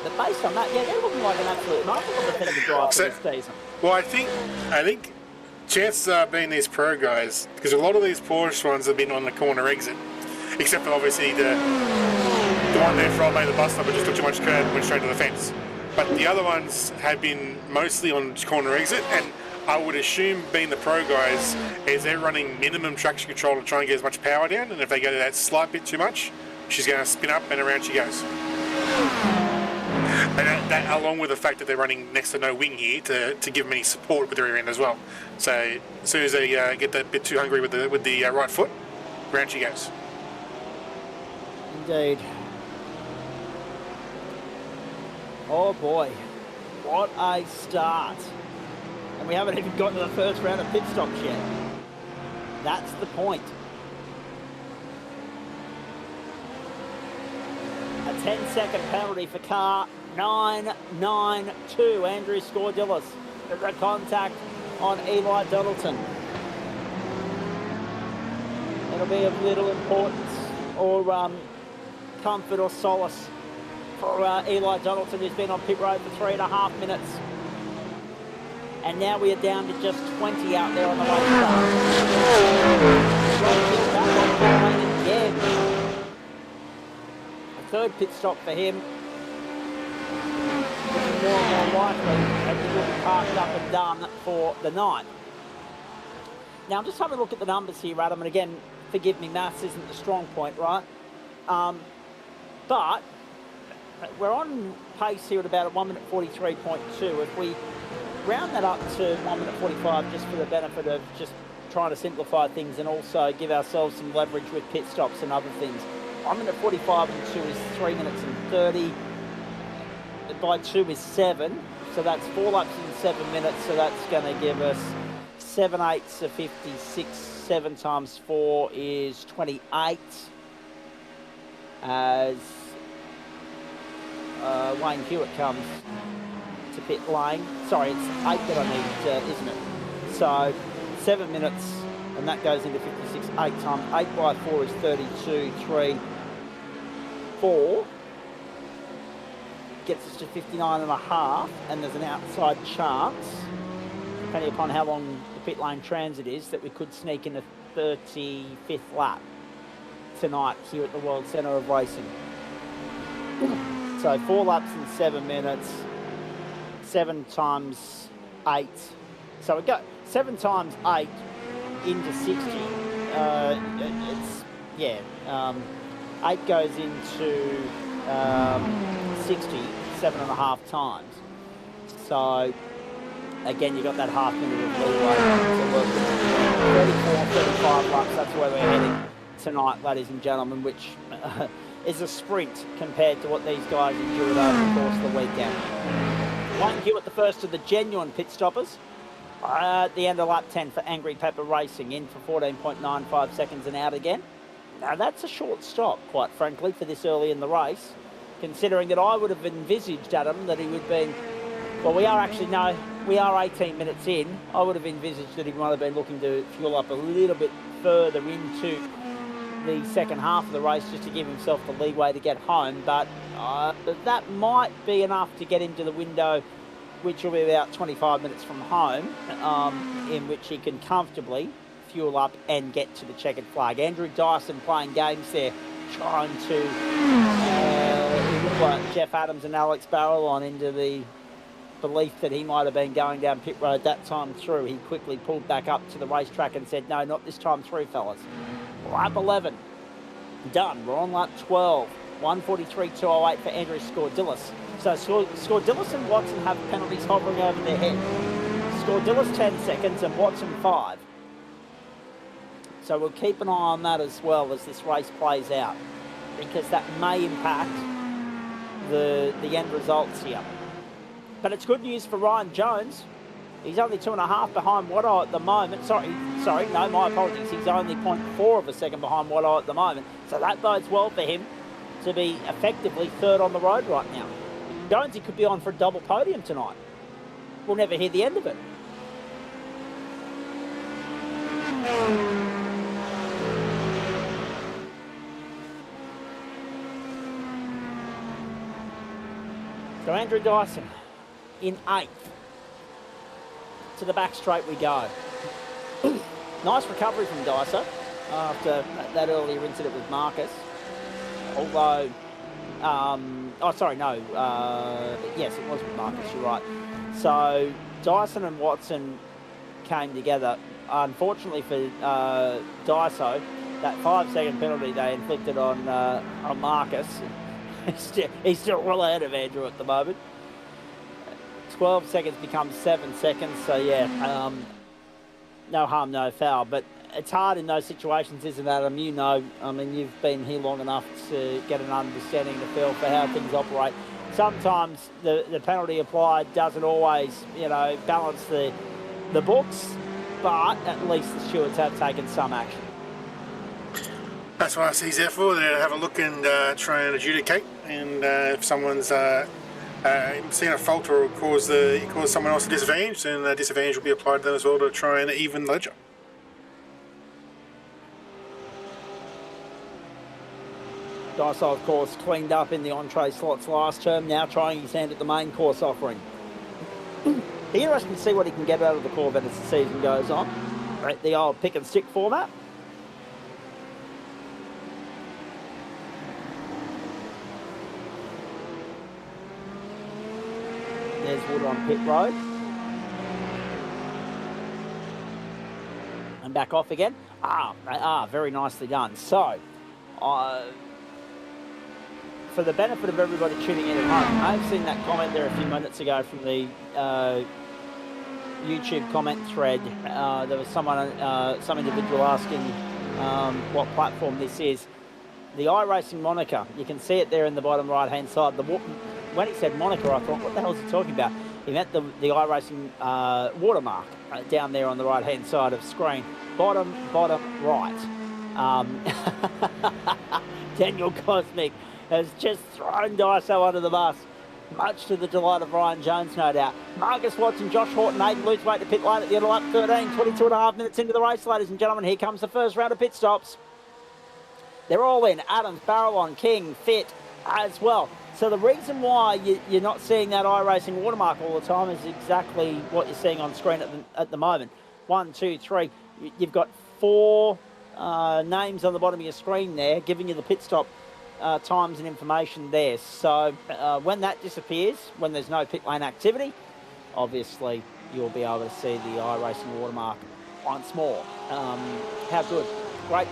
Speaker 1: But based on that, yeah, they're looking like an absolute mongrel of a thing to drive for this season.
Speaker 2: Well, I think chances are being these pro guys, because a lot of these Porsche ones have been on the corner exit, except for obviously the one there from the bus stop and just took too much curb and went straight to the fence. But the other ones have been mostly on corner exit, and I would assume being the pro guys is they're running minimum traction control to try and get as much power down, and if they go to that slight bit too much, she's going to spin up and around she goes. And that along with the fact that they're running next to no wing here to give them any support with the rear end as well. So as soon as they get that bit too hungry with the right foot, round she goes.
Speaker 1: Indeed. Oh boy, what a start. And we haven't even got to the first round of pit stops yet. That's the point. A 10-second penalty for car 992. Andrew Scordillis at the contact on Eli Donaldson. It'll be of little importance or comfort or solace for Eli Donaldson, who's been on pit road for 3.5 minutes. And now we are down to just 20 out there on the late start. Again. A third pit stop for him. Looking more and more likely that he will be parked up and done for the night. Now I'm just having a look at the numbers here, Adam, and again, forgive me, maths isn't the strong point, right? But we're on pace here at about a 1 minute 43.2. If we round that up to 1 minute 45, just for the benefit of just trying to simplify things and also give ourselves some leverage with pit stops and other things. 1 minute 45 and 2 is 3 minutes and 30. By 2 is 7. So that's 4 laps in 7 minutes. So that's going to give us 7 eighths of 56. 7 times 4 is 28. As Wayne Hewitt comes to pit lane. Sorry, it's 8 that I need, isn't it? So 7 minutes, and that goes into 56. 8 times 8 by 4 is 32. 3, 4 gets us to 59.5, and there's an outside chance, depending upon how long the pit lane transit is, that we could sneak in a 35th lap tonight here at the World Centre of Racing. So 4 laps in 7 minutes, 7 times 8. So we go 7 times 8 into 60. It's, yeah, 8 goes into 60 7.5 times. So again, you got that half minute of leeway. So 34, 35 laps, that's where we're heading tonight, ladies and gentlemen, which is a sprint compared to what these guys endured over the course of the weekend. Wayne Hewitt, the first of the genuine pit stoppers, at the end of lap 10 for Angry Pepper Racing, in for 14.95 seconds and out again. Now that's a short stop, quite frankly, for this early in the race, considering that I would have envisaged, Adam, that he would be, well, we are actually, no, we are 18 minutes in. I would have envisaged that he might have been looking to fuel up a little bit further into the second half of the race just to give himself the leeway to get home, but that might be enough to get him to the window, which will be about 25 minutes from home, in which he can comfortably fuel up and get to the checkered flag. Andrew Dyson playing games there, trying to look Jeff Adams and Alex Barrel on into the belief that he might have been going down pit road that time through. He quickly pulled back up to the racetrack and said, no, not this time through, fellas. Lap 11 done. We're on lap 12. 1:43.208 for Andrew Scordilis. So Scordilis and Watson have penalties hovering over their head. Scordilis 10 seconds and Watson 5. So we'll keep an eye on that as well as this race plays out, because that may impact the end results here. But it's good news for Ryan Jones. He's only 2.5 behind Watto at the moment. Sorry, no, my apologies. He's only 0.4 of a second behind Watto at the moment. So that bodes well for him to be effectively third on the road right now. Jonesy could be on for a double podium tonight. We'll never hear the end of it. So Andrew Dyson in 8th. To the back straight we go. Nice recovery from Dyson after that earlier incident with Marcus. Although, yes, it was with Marcus, you're right. So Dyson and Watson came together. Unfortunately for Dyso, that 5-second penalty they inflicted on Marcus, he's still well ahead of Andrew at the moment. 12 seconds becomes 7 seconds, so yeah, no harm, no foul. But it's hard in those situations, isn't it, Adam? You know, I mean, you've been here long enough to get an understanding and a feel for how things operate. Sometimes the penalty applied doesn't always, balance the books, but at least the stewards have taken some action.
Speaker 2: That's what I see there for. They have a look and try and adjudicate, and if someone's seen a fault or cause someone else a disadvantage, then the disadvantage will be applied to them as well to try and even the ledger.
Speaker 1: Dyso, of course, cleaned up in the entree slots last term, now trying his hand at the main course offering. Be interesting to see what he can get out of the Corvette as the season goes on. Right, the old pick and stick format. There's Wood on pit road. And back off again. Very nicely done. So, for the benefit of everybody tuning in at home, I've seen that comment there a few minutes ago from the YouTube comment thread. There was some individual asking what platform this is. The iRacing moniker, you can see it there in the bottom right-hand side. When he said moniker, I thought, what the hell is he talking about? He meant the iRacing watermark down there on the right-hand side of screen. Bottom right. Daniel Cosmic has just thrown Dyso under the bus, much to the delight of Ryan Jones, no doubt. Marcus Watson, Josh Horton, Aiden lose weight to pit lane at the end of lap 13, 22.5 minutes into the race, ladies and gentlemen. Here comes the first round of pit stops. They're all in. Adams, Barrelon, King, Fit as well. So the reason why you're not seeing that iRacing watermark all the time is exactly what you're seeing on screen at the moment. 1, 2, 3. You've got 4 names on the bottom of your screen there, giving you the pit stop times and information there. So when that disappears, when there's no pit lane activity, obviously you'll be able to see the iRacing watermark once more. How good. Great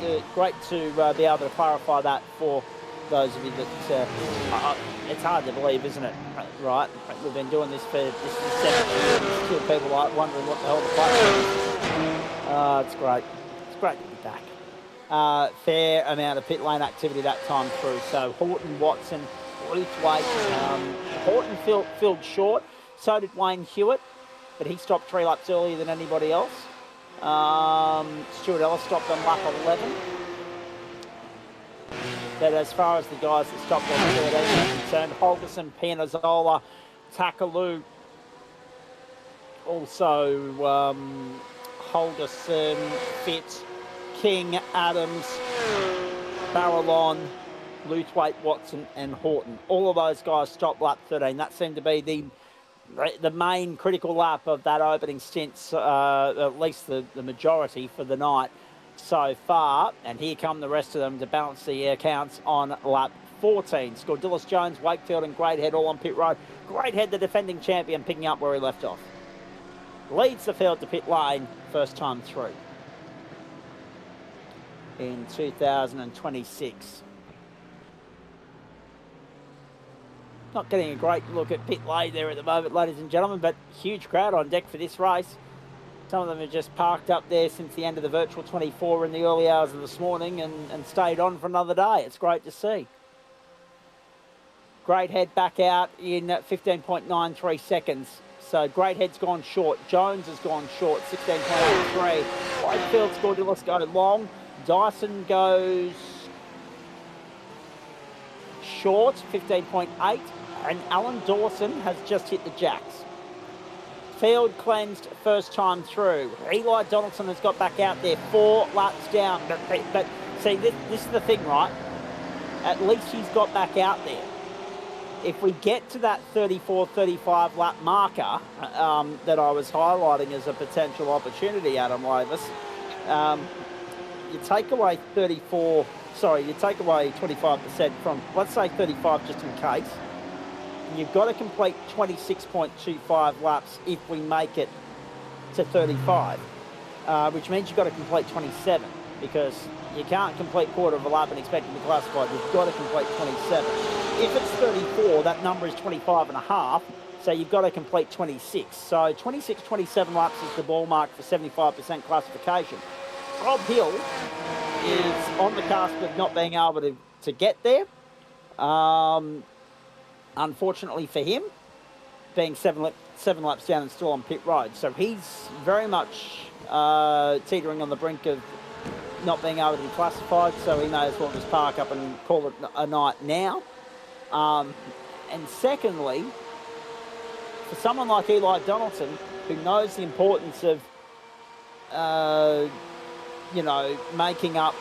Speaker 1: to be able to clarify that for those of you that it's hard to believe, isn't it? Right, we've been doing this for 7 years. Still people are wondering what the hell the platform is. It's great. It's great to be back. Fair amount of pit lane activity that time through. So Horton, Watson, Ruth Waite. Horton filled short. So did Wayne Hewitt, but he stopped 3 laps earlier than anybody else. Stuart Ellis stopped on lap 11. But as far as the guys that stopped on 13 are concerned, Holgerson, Pianazzola, Takaloo, also Holderson, Fitz, King, Adams, Barrelon, Luthwaite, Watson and Horton. All of those guys stopped lap 13. That seemed to be the main critical lap of that opening stint, at least the majority for the night so far. And here come the rest of them to balance the accounts on lap 14. Scordillis, Jones, Wakefield and Greathead all on pit road. Greathead, the defending champion, picking up where he left off. Leads the field to pit lane first time through in 2026. Not getting a great look at pit lane there at the moment, ladies and gentlemen, but huge crowd on deck for this race. Some of them are just parked up there since the end of the virtual 24 in the early hours of this morning and stayed on for another day. It's great to see. Greathead back out in 15.93 seconds. So Greathead's gone short. Jones has gone short, 16.83. Whitefield, Scordillis go long. Dyson goes short, 15.8. And Alan Dawson has just hit the jacks. Field cleansed first time through. Eli Donaldson has got back out there, 4 laps down. But see, this is the thing, right? At least he's got back out there. If we get to that 34, 35 lap marker that I was highlighting as a potential opportunity, Adam Lavis, you take away 25% from, let's say 35 just in case. You've got to complete 26.25 laps if we make it to 35, which means you've got to complete 27 because you can't complete quarter of a lap and expect to be classified. You've got to complete 27. If it's 34, that number is 25 and a half, so you've got to complete 26. So 26, 27 laps is the ball mark for 75% classification. Rob Hill is on the cusp of not being able to get there. Unfortunately for him, being seven laps down and still on pit road. So he's very much teetering on the brink of not being able to be classified, so he may as well just park up and call it a night now. And secondly, for someone like Eli Donaldson, who knows the importance of, making up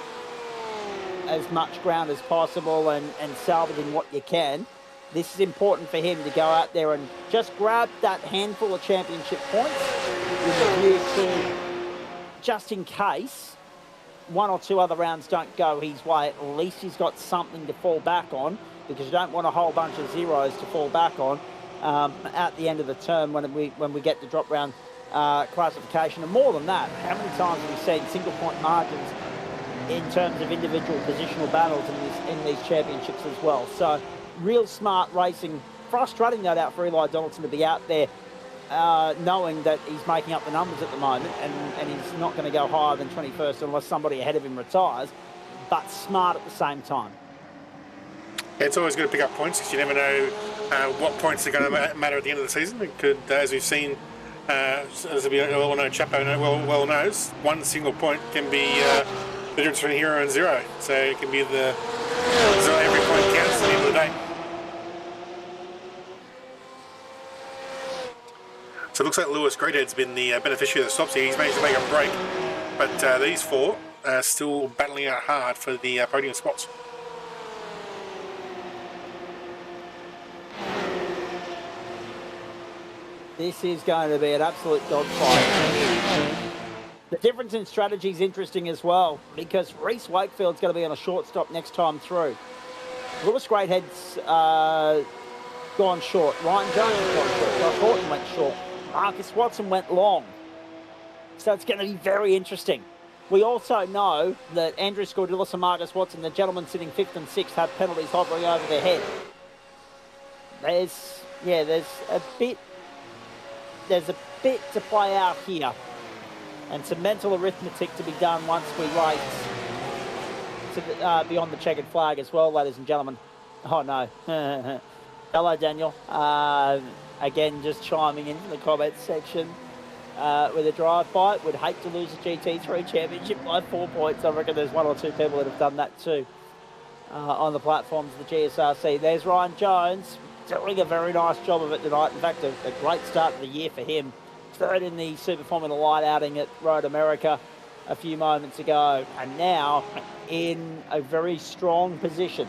Speaker 1: as much ground as possible and salvaging what you can, this is important for him to go out there and just grab that handful of championship points with a view to, just in case one or two other rounds don't go his way, at least he's got something to fall back on, because you don't want a whole bunch of zeros to fall back on at the end of the term when we get to drop round classification. And more than that, how many times have we seen single point margins in terms of individual positional battles in these championships as well? So real smart racing. Frustrating, no doubt, for Eli Donaldson to be out there knowing that he's making up the numbers at the moment and he's not going to go higher than 21st unless somebody ahead of him retires, but smart at the same time.
Speaker 2: It's always good to pick up points because you never know what points are going to matter at the end of the season. It could, as we've seen, as we all know, Chapo well knows, one single point can be the difference between hero and zero. So it can be every point counts at the end of the day. So it looks like Lewis Greathead's been the beneficiary of the stops here. He's managed to make a break, but these four are still battling out hard for the podium spots.
Speaker 1: This is going to be an absolute dogfight. The difference in strategy is interesting as well, because Reese Wakefield's going to be on a short stop next time through. Lewis Greathead's gone short. Ryan Jones has gone short. Josh Horton went short. Marcus Watson went long. So it's going to be very interesting. We also know that Andrew Scordillis and Marcus Watson, the gentlemen sitting 5th and 6th, have penalties hovering over their head. There's a bit to play out here, and some mental arithmetic to be done once we race to beyond the checkered flag as well, ladies and gentlemen. Oh no. Hello, Daniel. Again, just chiming into the comments section with a drive-by. Would hate to lose a GT3 championship by 4 points. I reckon there's one or two people that have done that too on the platforms of the GSRC. There's Ryan Jones doing a very nice job of it tonight. In fact, a great start to the year for him. third in the Super Formula Light outing at Road America a few moments ago, and now in a very strong position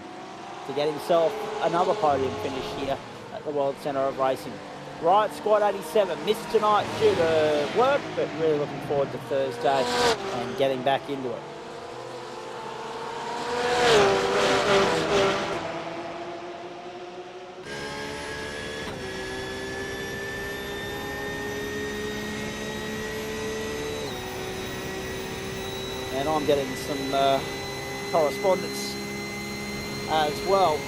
Speaker 1: to get himself another podium finish here at the World Centre of Racing. Riot Squad 87 missed tonight due to work, but really looking forward to Thursday and getting back into it. And I'm getting some correspondence as well.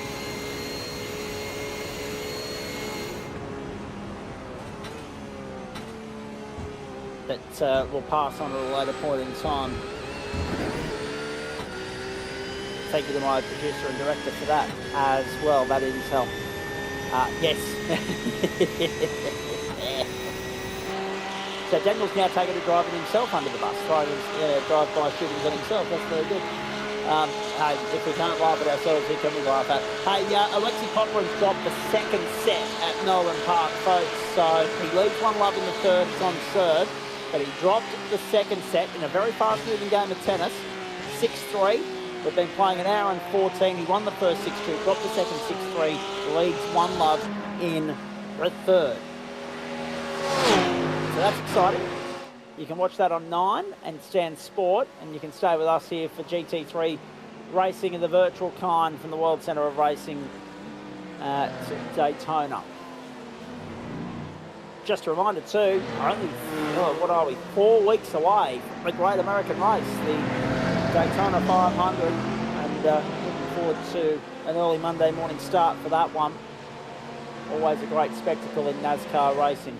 Speaker 1: That we'll pass on at a later point in time. Thank you to my producer and director for that as well, that intel. Yes. So Daniel's now taken to driving himself under the bus, throwing drive-by shootings on himself. That's very good. Hey, if we can't laugh at ourselves, who can we laugh at? Hey, Alexi Cochran's dropped the second set at Melbourne Park, folks. So he leads one love in the third, it's on third, but he dropped the second set in a very fast-moving game of tennis, 6-3. We've been playing an hour and 14. He won the first 6-2, dropped the second 6-3, leads one love in the third. So that's exciting. You can watch that on 9 and Stan Sport, and you can stay with us here for GT3 racing of the virtual kind from the World Centre of Racing at Daytona. Just a reminder too, only, 4 weeks away from the Great American Race, the Daytona 500, and looking forward to an early Monday morning start for that one. Always a great spectacle in NASCAR racing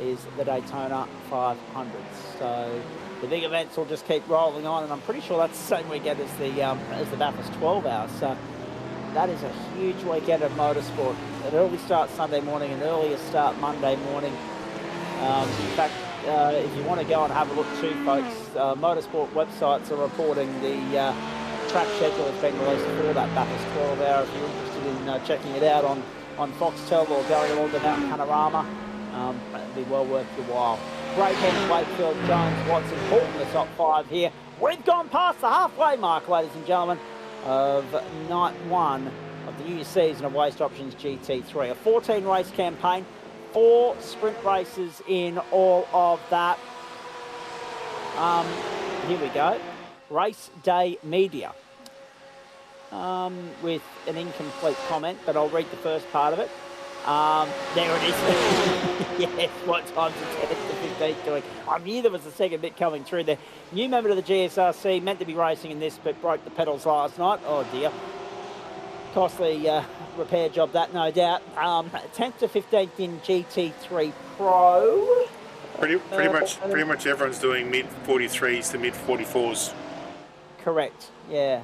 Speaker 1: is the Daytona 500. So the big events will just keep rolling on, and I'm pretty sure that's the same weekend as the Bathurst 12 hours. So that is a huge weekend of motorsport. An early start Sunday morning, an earlier start Monday morning. In fact, if you want to go and have a look too, folks, motorsport websites are reporting the track schedule has been released for that Bathurst 12 hour. If you're interested in checking it out on Foxtel or going along to Mountain Panorama, it'd be well worth your while. Brakehead, Wakefield, Jones, Watson, Horton, the top 5 here. We've gone past the halfway mark, ladies and gentlemen, of night 1 of the new season of Waste Options GT3. A 14 race campaign, 4 sprint races in all of that. Here we go. Race Day Media. With an incomplete comment, but I'll read the first part of it. There it is. Yes, what time's it? 10 to 15 doing. I knew there was a second bit coming through there. New member of the GSRC, meant to be racing in this, but broke the pedals last night. Oh dear. Costly repair job that, no doubt. 10th to 15th in GT3 Pro.
Speaker 2: Pretty much everyone's doing mid 43s to mid 44s.
Speaker 1: Correct. Yeah.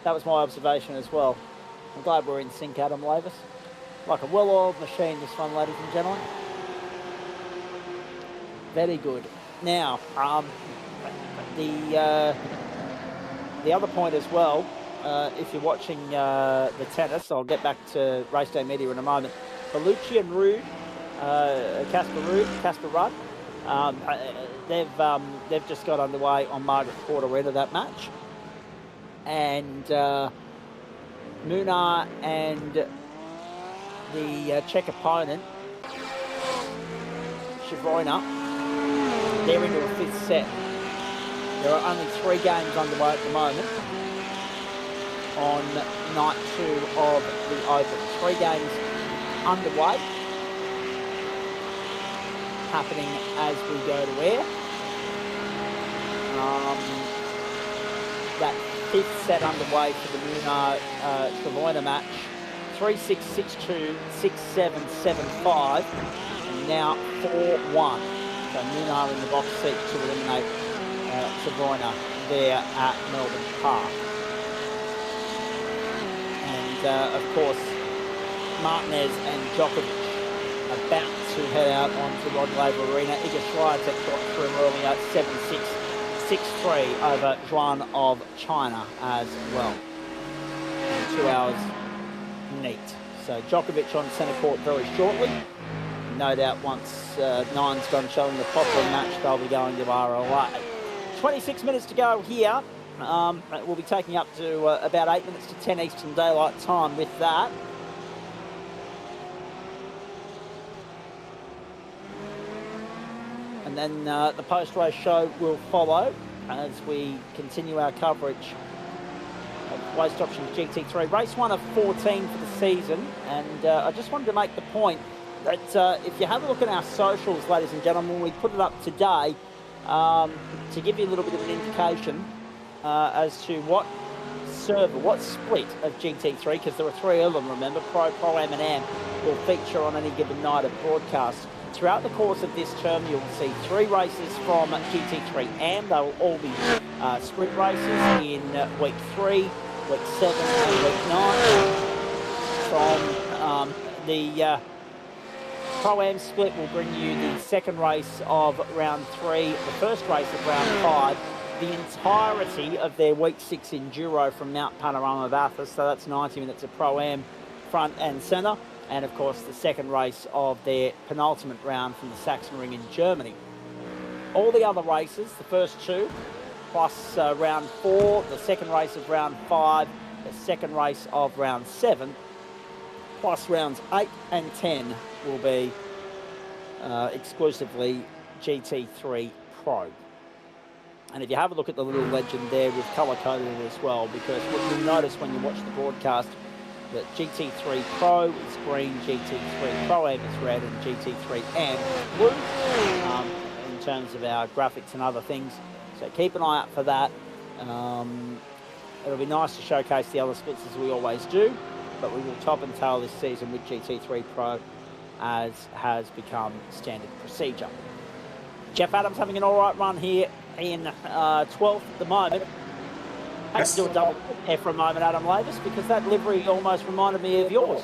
Speaker 1: That was my observation as well. I'm glad we're in sync, Adam Lavis. Like a well-oiled machine, this one, ladies and gentlemen. Very good. Now, the other point as well, if you're watching the tennis, I'll get back to Race Day Media in a moment. Bellucci and Ruud, Casper Rudd, they've just got underway on Margaret Court Arena, that match. And Munar and the Czech opponent, Shivroina, they're into a 5th set. There are only 3 games underway at the moment on night 2 of the Open. 3 games underway, happening as we go to air. That 5th set underway for the Munar Shivroina match. 3-6, 6-2, 6-7, 7-5, and now 4-1. So Munar in the box seat to eliminate Shivroina there at Melbourne Park. And of course, Martinez and Djokovic about to head out onto Rod Laver Arena. Iga Swiatek got through early at 7-6, 6-3 over Zhuan of China as well. 2 hours neat. So Djokovic on centre court very shortly. No doubt once Nine's done showing the popular match, they'll be going to RLA. 26 minutes to go here. We'll be taking up to about 8 minutes to 10 Eastern Daylight Time with that. And then the post-race show will follow as we continue our coverage of Waste Options GT3. Race 1 of 14 for the season. And I just wanted to make the point that if you have a look at our socials, ladies and gentlemen, we put it up today to give you a little bit of an indication as to what server, what split of GT3, because there are 3 of them, remember, Pro, Am and Am, will feature on any given night of broadcast. Throughout the course of this term, you'll see 3 races from GT3 Am. They will all be sprint races in week 3, week 7 and week 9. From the Pro-Am split will bring you the second race of round 3, the first race of round 5, the entirety of their week 6 enduro from Mount Panorama Bathurst, so that's 90 minutes of Pro-Am front and centre, and of course the second race of their penultimate round from the Sachsenring in Germany. All the other races, the first 2, plus round 4, the second race of round 5, the second race of round 7, plus rounds 8 and 10 will be exclusively GT3 Pro. And if you have a look at the little legend there, we've colour-coded it as well, because what you'll notice when you watch the broadcast that GT3 Pro is green, GT3 Pro-Am is red, and GT3 Am is blue in terms of our graphics and other things. So keep an eye out for that. It'll be nice to showcase the other splits as we always do, but we will top and tail this season with GT3 Pro, as has become standard procedure. Jeff Adams having an all right run here in 12th at the moment. Had to do a double there for a moment, Adam Lavis, because that livery almost reminded me of yours.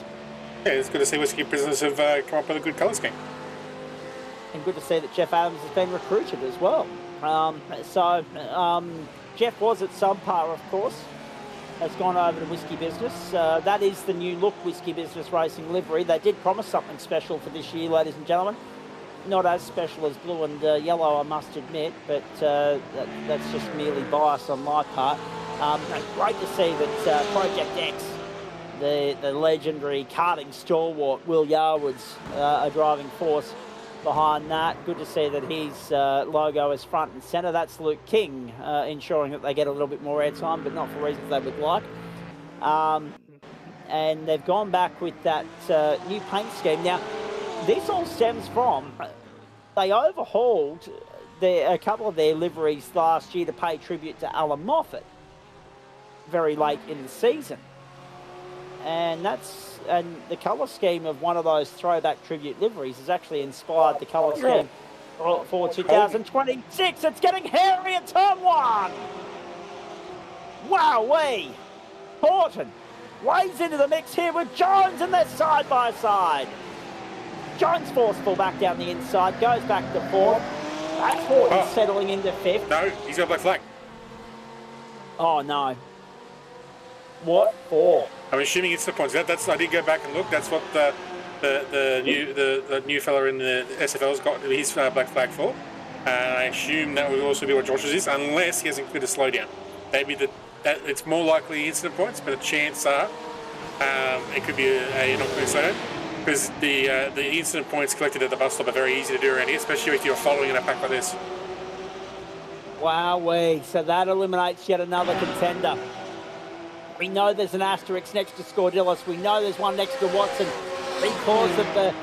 Speaker 2: Yeah, it's good to see Whiskey Prisoners have come up with a good colour scheme.
Speaker 1: And good to see that Jeff Adams has been recruited as well. Jeff was at Subpar, of course, has gone over to Whiskey Business. That is the new look Whiskey Business Racing livery. They did promise something special for this year, ladies and gentlemen. Not as special as blue and yellow, I must admit, but that's just merely bias on my part. Great to see that Project X, the legendary karting stalwart Will Yarwood's a driving force behind that. Good to see that his logo is front and centre. That's Luke King, ensuring that they get a little bit more airtime, but not for reasons they would like. And they've gone back with that new paint scheme. Now, this all stems from, they overhauled a couple of their liveries last year to pay tribute to Alan Moffat very late in the season. And the colour scheme of one of those throwback tribute liveries has actually inspired the colour scheme for 2026. It's getting hairy at turn 1. Wowee! Horton wades into the mix here with Jones, and they're side by side. Jones forceful back down the inside, goes back to 4th. That's Horton settling into 5th.
Speaker 2: No, he's got a black flag.
Speaker 1: Oh no. What for? I'm
Speaker 2: assuming it's the points. That's I did go back and look. That's what the new fella in the SFL's got his black flag for. I assume that would also be what Josh's is, unless he has included a slowdown. Maybe that it's more likely incident points, but a chance are it could be a non-included slowdown, because the incident points collected at the bus stop are very easy to do around here, especially if you're following in a pack like this.
Speaker 1: Wowee! So that eliminates yet another contender. We know there's an asterisk next to Scordillis. We know there's one next to Watson because of the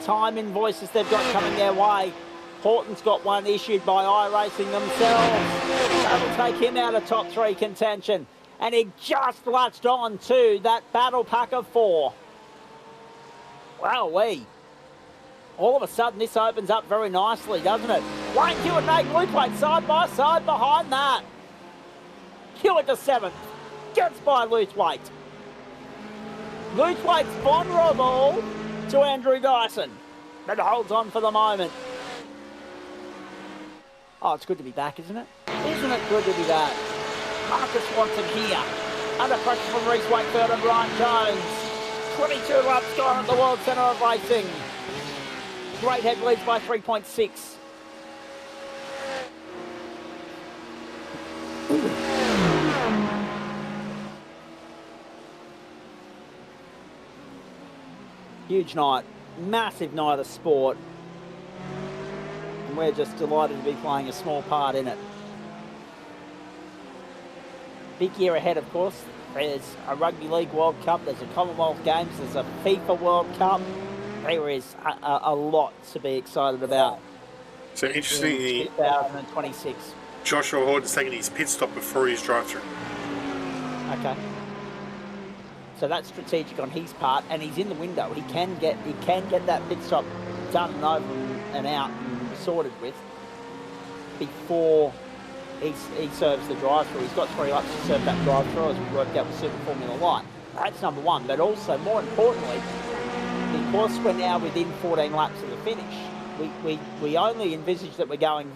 Speaker 1: time invoices they've got coming their way. Horton's got one issued by iRacing themselves. That'll take him out of top 3 contention. And he just latched on to that battle pack of 4. Wowee. All of a sudden, this opens up very nicely, doesn't it? Wayne Hewitt and Nate Luthwaite side by side behind that. Hewitt to 7th. Gets by Luthwaite. Luthwaite's vulnerable to Andrew Dyson, but holds on for the moment. Oh, it's good to be back, isn't it? Isn't it good to be back? Marcus Watson here. Under pressure from Reece Wakefield and Ryan Jones. 22 laps gone at the World Centre of Racing. Great Head leads by 3.6. Huge night, massive night of sport, and we're just delighted to be playing a small part in it. Big year ahead, of course. There's a Rugby League World Cup, there's a Commonwealth Games, there's a FIFA World Cup. There is a lot to be excited about.
Speaker 2: So interestingly,
Speaker 1: 2026.
Speaker 2: Joshua Horton's taking his pit stop before his drive-through.
Speaker 1: Okay. So that's strategic on his part, and he's in the window. He can get that pit stop done and over and out and sorted with before he serves the drive-through. He's got 3 laps to serve that drive-through, as we worked out with Super Formula Light. That's number one. But also, more importantly, because we're now within 14 laps of the finish, we only envisage that we're going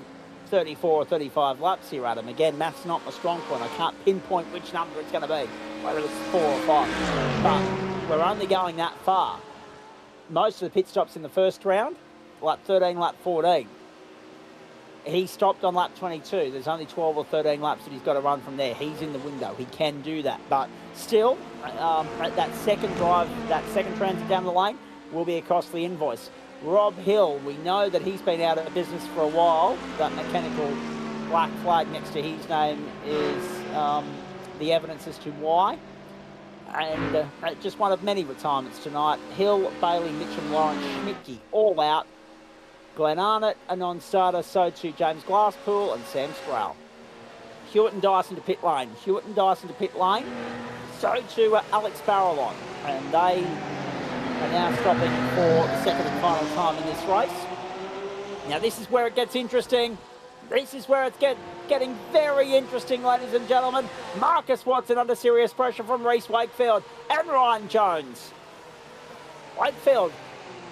Speaker 1: 34 or 35 laps here, Adam. Again, math's not my strong point. I can't pinpoint which number it's going to be, whether it's 4 or 5. But we're only going that far. Most of the pit stops in the first round, lap 13, lap 14. He stopped on lap 22. There's only 12 or 13 laps that he's got to run from there. He's in the window. He can do that. But still, that second transit down the lane will be a costly invoice. Rob Hill, we know that he's been out of business for a while. That mechanical black flag next to his name is the evidence as to why. And just one of many retirements tonight. Hill, Bailey, Mitchum, Lawrence, Schmidtke, all out. Glenn Arnott, a non-starter, so too James Glasspool and Sam Sproul. Hewitt and Dyson to pit lane. So too Alex Barrelon. And they are now stopping for the second and final time in this race. Now this is where it gets interesting. This is where it's getting very interesting, ladies and gentlemen. Marcus Watson under serious pressure from Reece Wakefield and Ryan Jones. Wakefield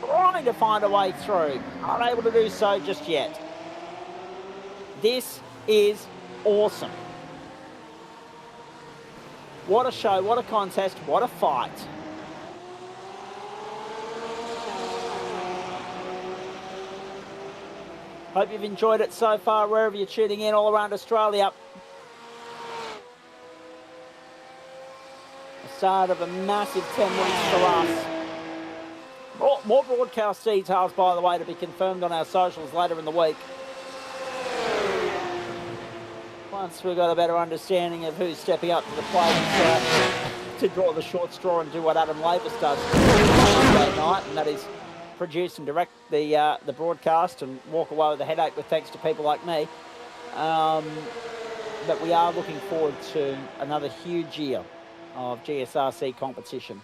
Speaker 1: trying to find a way through, unable to do so just yet. This is awesome. What a show, what a contest, what a fight. Hope you've enjoyed it so far, wherever you're tuning in all around Australia. The start of a massive 10 weeks for us. More broadcast details, by the way, to be confirmed on our socials later in the week. Once we've got a better understanding of who's stepping up to the plate to draw the short straw and do what Adam Labus does Monday night, and that is produce and direct the broadcast and walk away with a headache with thanks to people like me. But we are looking forward to another huge year of GSRC competition.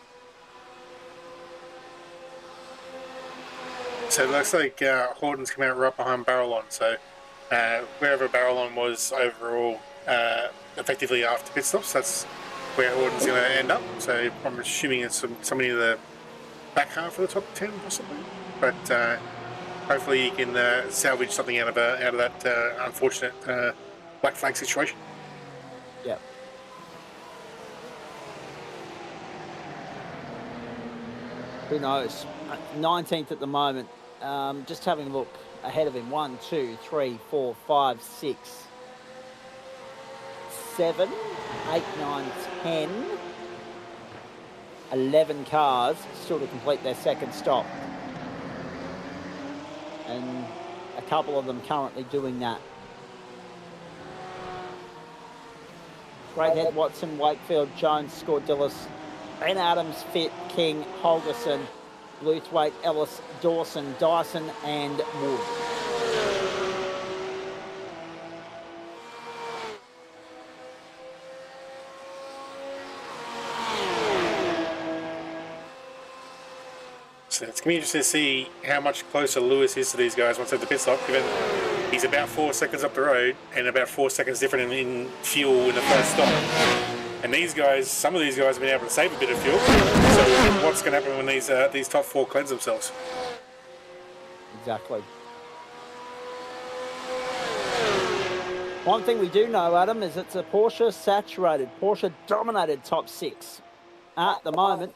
Speaker 2: So it looks like Horton's come out right behind Barrelon. So wherever Barrelon was overall, effectively after pit stops, that's where Horton's going to end up. So I'm assuming it's somebody in the back half of the top 10 possibly. But hopefully he can salvage something out of that unfortunate black flag situation.
Speaker 1: Yeah. Who knows? 19th at the moment. Just having a look ahead of him. 1, 2, 3, 4, 5, 6, 7, 8, 9, 10. 11 cars still to complete their second stop. And a couple of them currently doing that. Greathead, Watson, Wakefield, Jones, Scordillis, Ben Adams, Fitt, King, Holgerson, Luthwaite, Ellis, Dawson, Dyson and Wood.
Speaker 2: So it's going to be interesting to see how much closer Lewis is to these guys once they're at the pit stop, given he's about 4 seconds up the road and about 4 seconds different in fuel in the first stop. And these guys, some of these guys have been able to save a bit of fuel. So what's going to happen when these top 4 cleanse themselves?
Speaker 1: Exactly. One thing we do know, Adam, is it's a Porsche saturated, Porsche dominated top 6 at the moment.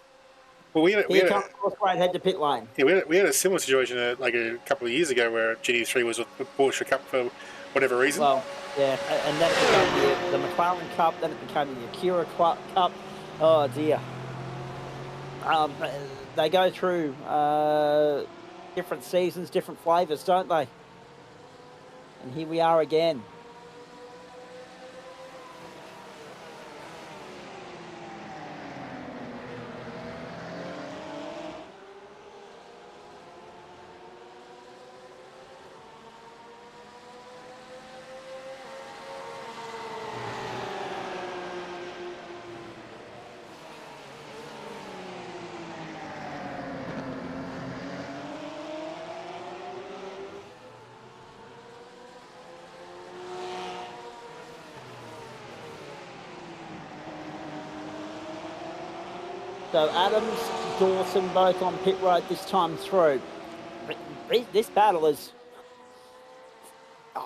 Speaker 2: Well,
Speaker 1: Here comes Motorsport head to pit lane.
Speaker 2: Yeah, we had a similar situation like a couple of years ago where GT3 was with the Porsche Cup for whatever reason.
Speaker 1: Well, yeah, and then it became the McLaren Cup, then it became the Acura Cup. Oh, dear. They go through different seasons, different flavours, don't they? And here we are again. So Adams, Dawson both on pit road this time through. This battle is,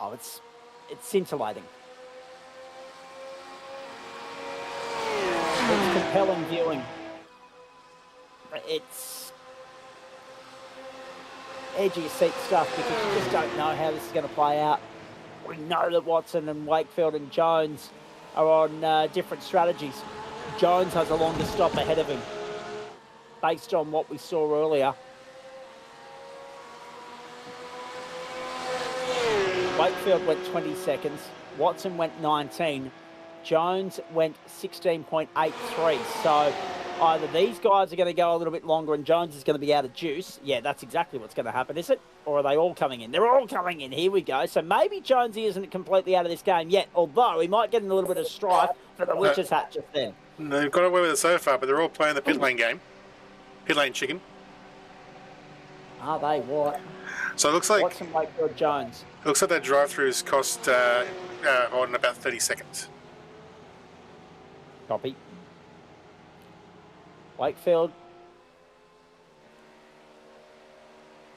Speaker 1: it's scintillating. It's compelling viewing. It's edge of your seat stuff because you just don't know how this is going to play out. We know that Watson and Wakefield and Jones are on different strategies. Jones has a longer stop ahead of him based on what we saw earlier. Wakefield went 20 seconds. Watson went 19. Jones went 16.83. So either these guys are going to go a little bit longer and Jones is going to be out of juice. Yeah, that's exactly what's going to happen, is it? Or are they all coming in? They're all coming in. Here we go. So maybe Jonesy isn't completely out of this game yet, although he might get in a little bit of strife for the witch's hat just then.
Speaker 2: They've got away with it so far, but they're all playing the pit lane game. Pit lane chicken.
Speaker 1: Are they what?
Speaker 2: So it looks like
Speaker 1: Watson, Wakefield, Jones.
Speaker 2: It looks like that drive-through's cost on about 30 seconds.
Speaker 1: Copy. Wakefield,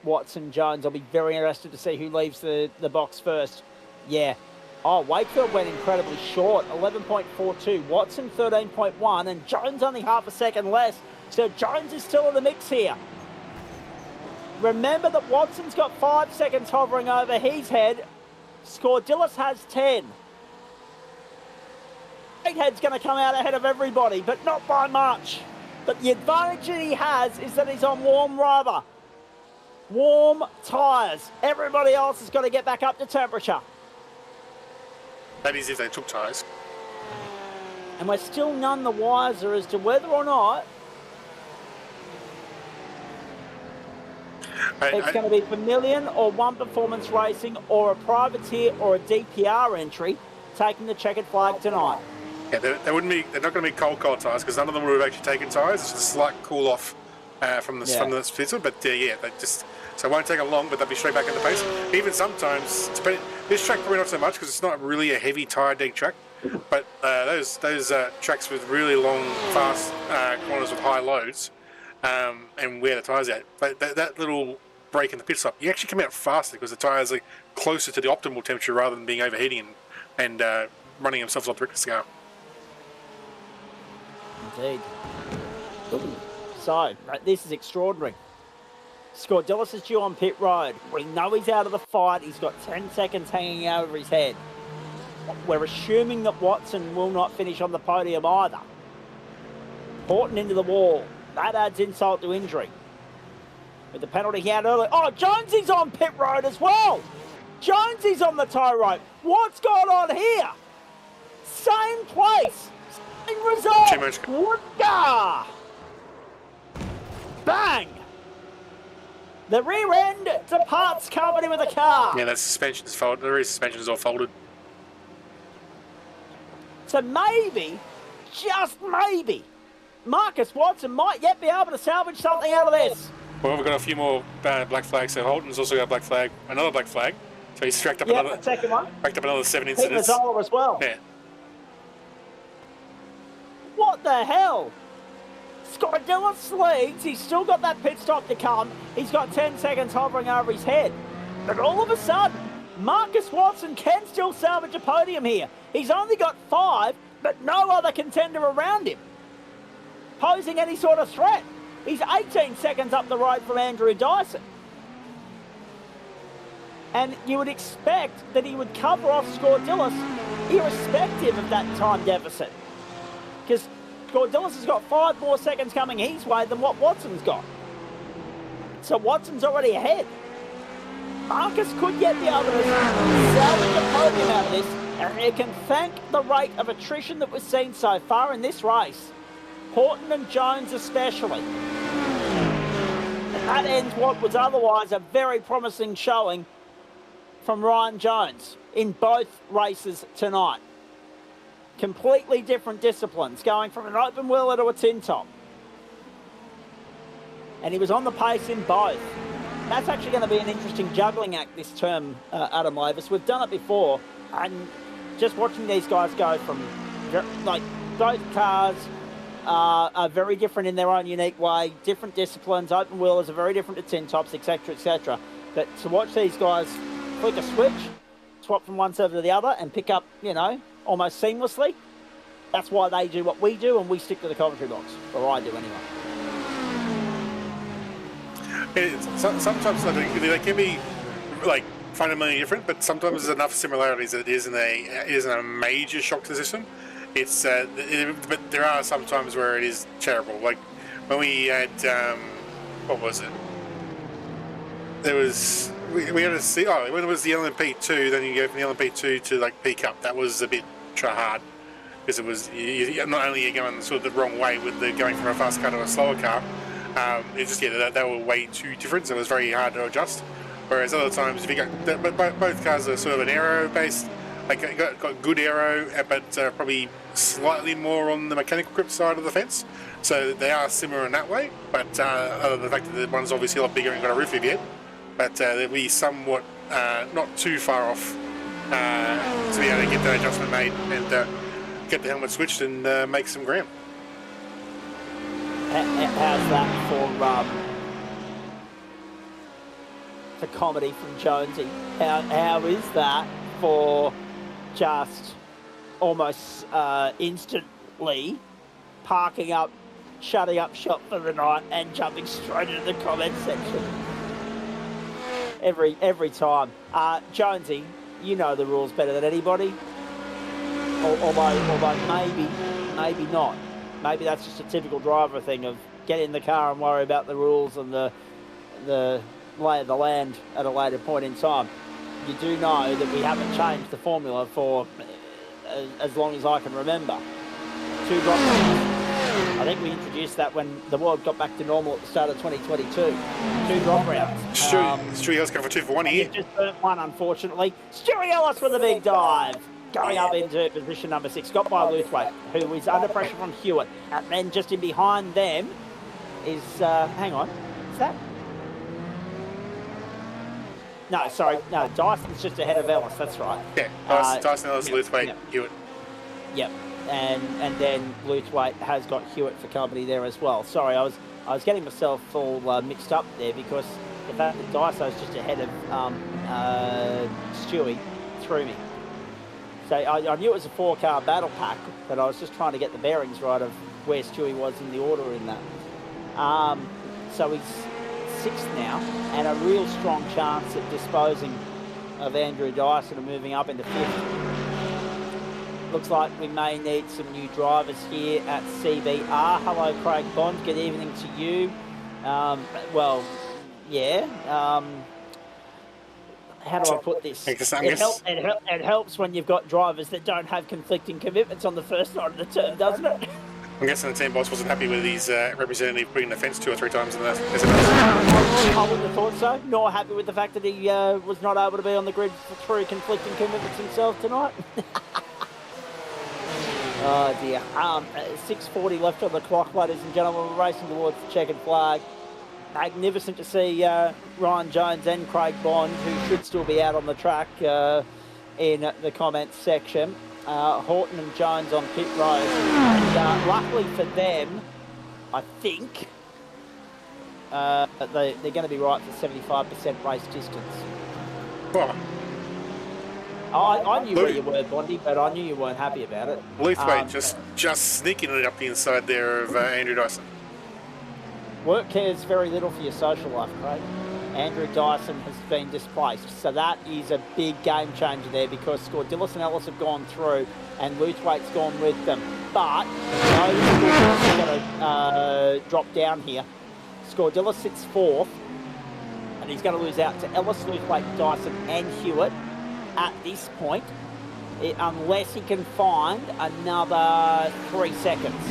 Speaker 1: Watson, Jones. I'll be very interested to see who leaves the box first. Yeah. Oh, Wakefield went incredibly short, 11.42. Watson, 13.1, and Jones only half a second less. So Jones is still in the mix here. Remember that Watson's got 5 seconds hovering over his head. Scordilis has 10. Whitehead's going to come out ahead of everybody, but not by much. But the advantage that he has is that he's on warm rubber. Warm tyres. Everybody else has got to get back up to temperature.
Speaker 2: That is if they took tyres.
Speaker 1: And we're still none the wiser as to whether or not it's going to be Vermilion or One Performance Racing or a privateer or a DPR entry taking the checkered flag tonight.
Speaker 2: Yeah, they're not going to be cold tyres because none of them would have actually taken tyres. It's just a slight cool off from the fizzle. But they just so it won't take them long, but they'll be straight back in the pace. Even sometimes, this track probably not so much because it's not really a heavy tyre deck track. But those tracks with really long, fast corners with high loads and wear the tyres out. But that little break in the pit stop, you actually come out faster because the tyres are closer to the optimal temperature rather than being overheating and running themselves off the Richter scale.
Speaker 1: Indeed. So, this is extraordinary. Scordilis is due on pit road. We know he's out of the fight. He's got 10 seconds hanging over his head. We're assuming that Watson will not finish on the podium either. Horton into the wall. That adds insult to injury. With the penalty he had earlier. Oh, Jonesy's on pit road as well. Jonesy's on the tow rope. What's going on here? Same place. Same result. Whoopah! Bang! The rear end departs company with a car.
Speaker 2: Yeah, that suspension's folded. The rear suspension is all folded.
Speaker 1: So maybe, just maybe, Marcus Watson might yet be able to salvage something out of this.
Speaker 2: Well, we've got a few more black flags. So Holton's also got a black flag, another black flag. So he's racked up
Speaker 1: the second one.
Speaker 2: Racked up another 7
Speaker 1: Pete
Speaker 2: incidents.
Speaker 1: Mazzola as well.
Speaker 2: Yeah.
Speaker 1: What the hell? Scordilis leads. He's still got that pit stop to come. He's got 10 seconds hovering over his head. But all of a sudden, Marcus Watson can still salvage a podium here. He's only got 5, but no other contender around him posing any sort of threat. He's 18 seconds up the road from Andrew Dyson. And you would expect that he would cover off Scordilis irrespective of that time deficit. Because Scordilis has got 5 more seconds coming his way than what Watson's got. So Watson's already ahead. Marcus could yet be able to salvage a podium out of this, and you can thank the rate of attrition that we've seen so far in this race. Horton and Jones especially. And that ends what was otherwise a very promising showing from Ryan Jones in both races tonight. Completely different disciplines, going from an open wheeler to a tin top. And he was on the pace in both. That's actually going to be an interesting juggling act this term, Adam Lavis. We've done it before, and just watching these guys go from, like, both cars are very different in their own unique way, different disciplines, open wheelers are very different to tin tops, etc., etc. But to watch these guys flick a switch, swap from one server to the other, and pick up, you know, almost seamlessly, that's why they do what we do, and we stick to the commentary box, or I do anyway.
Speaker 2: Sometimes they can be like fundamentally different, but sometimes there's enough similarities that it isn't a major shock to the system. It's but there are some times where it is terrible. Like when we had what was it? There was we had to see when it was the LMP2, then you go from the LMP2 to like P Cup. That was a bit hard because it was not only you're going sort of the wrong way with the going from a fast car to a slower car. It's just they were way too different, so it was very hard to adjust. Whereas other times, if you got both cars are sort of an aero based, like got good aero, but probably slightly more on the mechanical grip side of the fence. So they are similar in that way. But other than the fact that the one's obviously a lot bigger and got a roof yet, but they'll be somewhat not too far off to be able to get that adjustment made and get the helmet switched and make some ground.
Speaker 1: How's that for comedy from Jonesy? How is that for just almost instantly parking up, shutting up shop for the night and jumping straight into the comment section? Every time. Jonesy, you know the rules better than anybody. Although maybe not. Maybe that's just a typical driver thing of get in the car and worry about the rules and the lay of the land at a later point in time. You do know that we haven't changed the formula for as long as I can remember. 2 drop rounds. I think we introduced that when the world got back to normal at the start of 2022. 2 drop rounds.
Speaker 2: Stewie Ellis going for 2 for 1 here.
Speaker 1: Just burnt one, unfortunately. Stewie Ellis with a big dive. Going up into position number 6, got by Luthwaite, who is under pressure from Hewitt. And then just in behind them is, hang on, is that? No, sorry, no, Dyson's just ahead of Ellis, that's right.
Speaker 2: Yeah, Dyson Ellis, Luthwaite, Hewitt. Yep,
Speaker 1: and then Luthwaite has got Hewitt for company there as well. Sorry, I was getting myself all mixed up there because the fact that Dyson's just ahead of Stewie threw me. So I knew it was a 4-car battle pack, but I was just trying to get the bearings right of where Stewie was in the order in that. So he's 6th now, and a real strong chance at disposing of Andrew Dyson and moving up into 5th. Looks like we may need some new drivers here at CBR. Hello, Craig Bond. Good evening to you. Well, yeah. How do I put this? It helps when you've got drivers that don't have conflicting commitments on the first night of the term, doesn't it?
Speaker 2: I'm guessing the team boss wasn't happy with his representative putting the fence 2 or 3 times in the SFL.
Speaker 1: I wouldn't have thought so. Nor happy with the fact that he was not able to be on the grid through conflicting commitments himself tonight. Oh dear. 6:40 left on the clock, ladies and gentlemen. We're racing towards the checkered flag. Magnificent to see Ryan Jones and Craig Bond, who should still be out on the track, in the comments section. Horton and Jones on pit road. And luckily for them, I think they're going to be right for 75% race distance.
Speaker 2: Oh.
Speaker 1: I knew where you were, Bondy, but I knew you weren't happy about it.
Speaker 2: Luthwaite just sneaking it up the inside there of Andrew Dyson.
Speaker 1: Work cares very little for your social life, Craig. Andrew Dyson has been displaced. So that is a big game changer there because Scordilis and Ellis have gone through and Luthwaite's gone with them. But Scordilis is going to drop down here. Scordilis sits fourth and he's going to lose out to Ellis, Luthwaite, Dyson and Hewitt at this point, unless he can find another 3 seconds.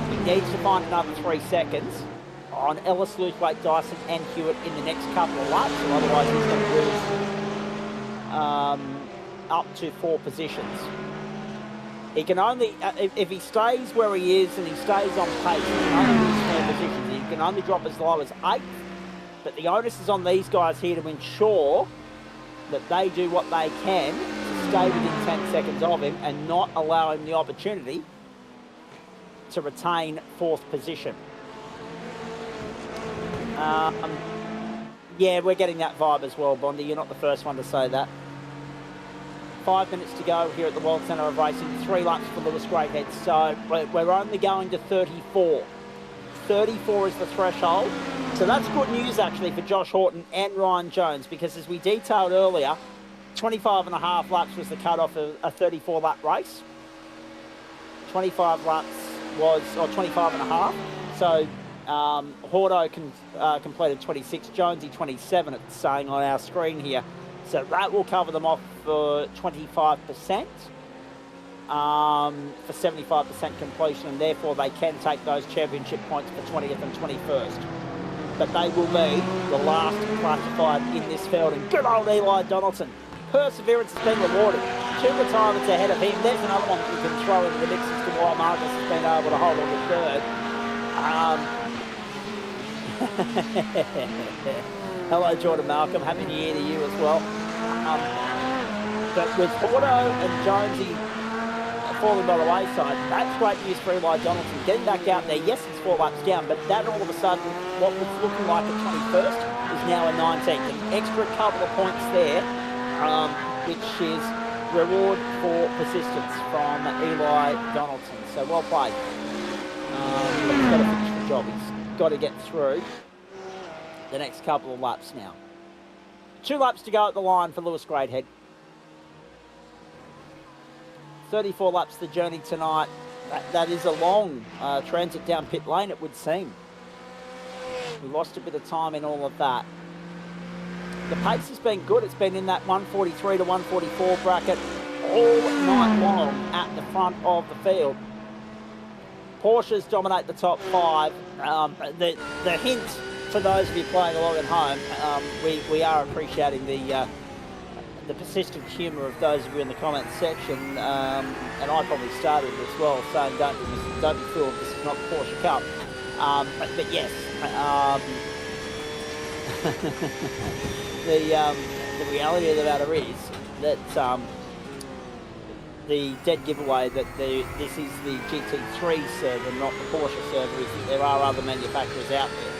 Speaker 1: He needs to find another 3 seconds on Ellis, Luthwaite, Dyson and Hewitt in the next couple of laps, or otherwise he's going to lose up to 4 positions. He can only, if he stays where he is and he stays on pace, he can only lose 4 positions. He can only drop as low as 8th, but the onus is on these guys here to ensure that they do what they can to stay within 10 seconds of him and not allow him the opportunity to retain 4th position. Yeah, we're getting that vibe as well, Bondi. You're not the first one to say that. 5 minutes to go here at the World Centre of Racing. 3 laps for Lewis Greathead. So we're only going to 34. 34 is the threshold. So that's good news, actually, for Josh Horton and Ryan Jones, because as we detailed earlier, 25 and a half laps was the cut-off of a 34-lap race. 25 laps was, or 25 and a half. So Horto completed 26, Jonesy 27, it's saying on our screen here. So that will cover them off for 25%, for 75% completion, and therefore they can take those championship points for 20th and 21st. But they will be the last classified in this field, and good old Eli Donaldson. Perseverance has been rewarded. 2 retirements ahead of him. There's another one that we can throw into the mix as to why Marcus has been able to hold on to third. Hello, Jordan Malcolm. Happy New Year to you as well. But with Auto and Jonesy falling by the wayside, that's great news for Eli Donaldson. Getting back out there, yes, it's 4 laps down, but that all of a sudden, what was looking like a 21st is now a 19th. An extra couple of points there, which is reward for persistence from Eli Donaldson. So well played. But he's got to finish the job. He's got to get through the next couple of laps now. 2 laps to go at the line for Lewis Greathead. 34 laps the journey tonight. That is a long transit down pit lane, it would seem. We lost a bit of time in all of that. The pace has been good. It's been in that 143 to 144 bracket all night long at the front of the field. Porsches dominate the top 5. The hint for those of you playing along at home, we are appreciating the persistent humour of those of you in the comments section, and I probably started as well, saying don't be fooled, this is not the Porsche Cup. But yes, the reality of the matter is that the dead giveaway that this is the GT3 server, not the Porsche server, is that there are other manufacturers out there,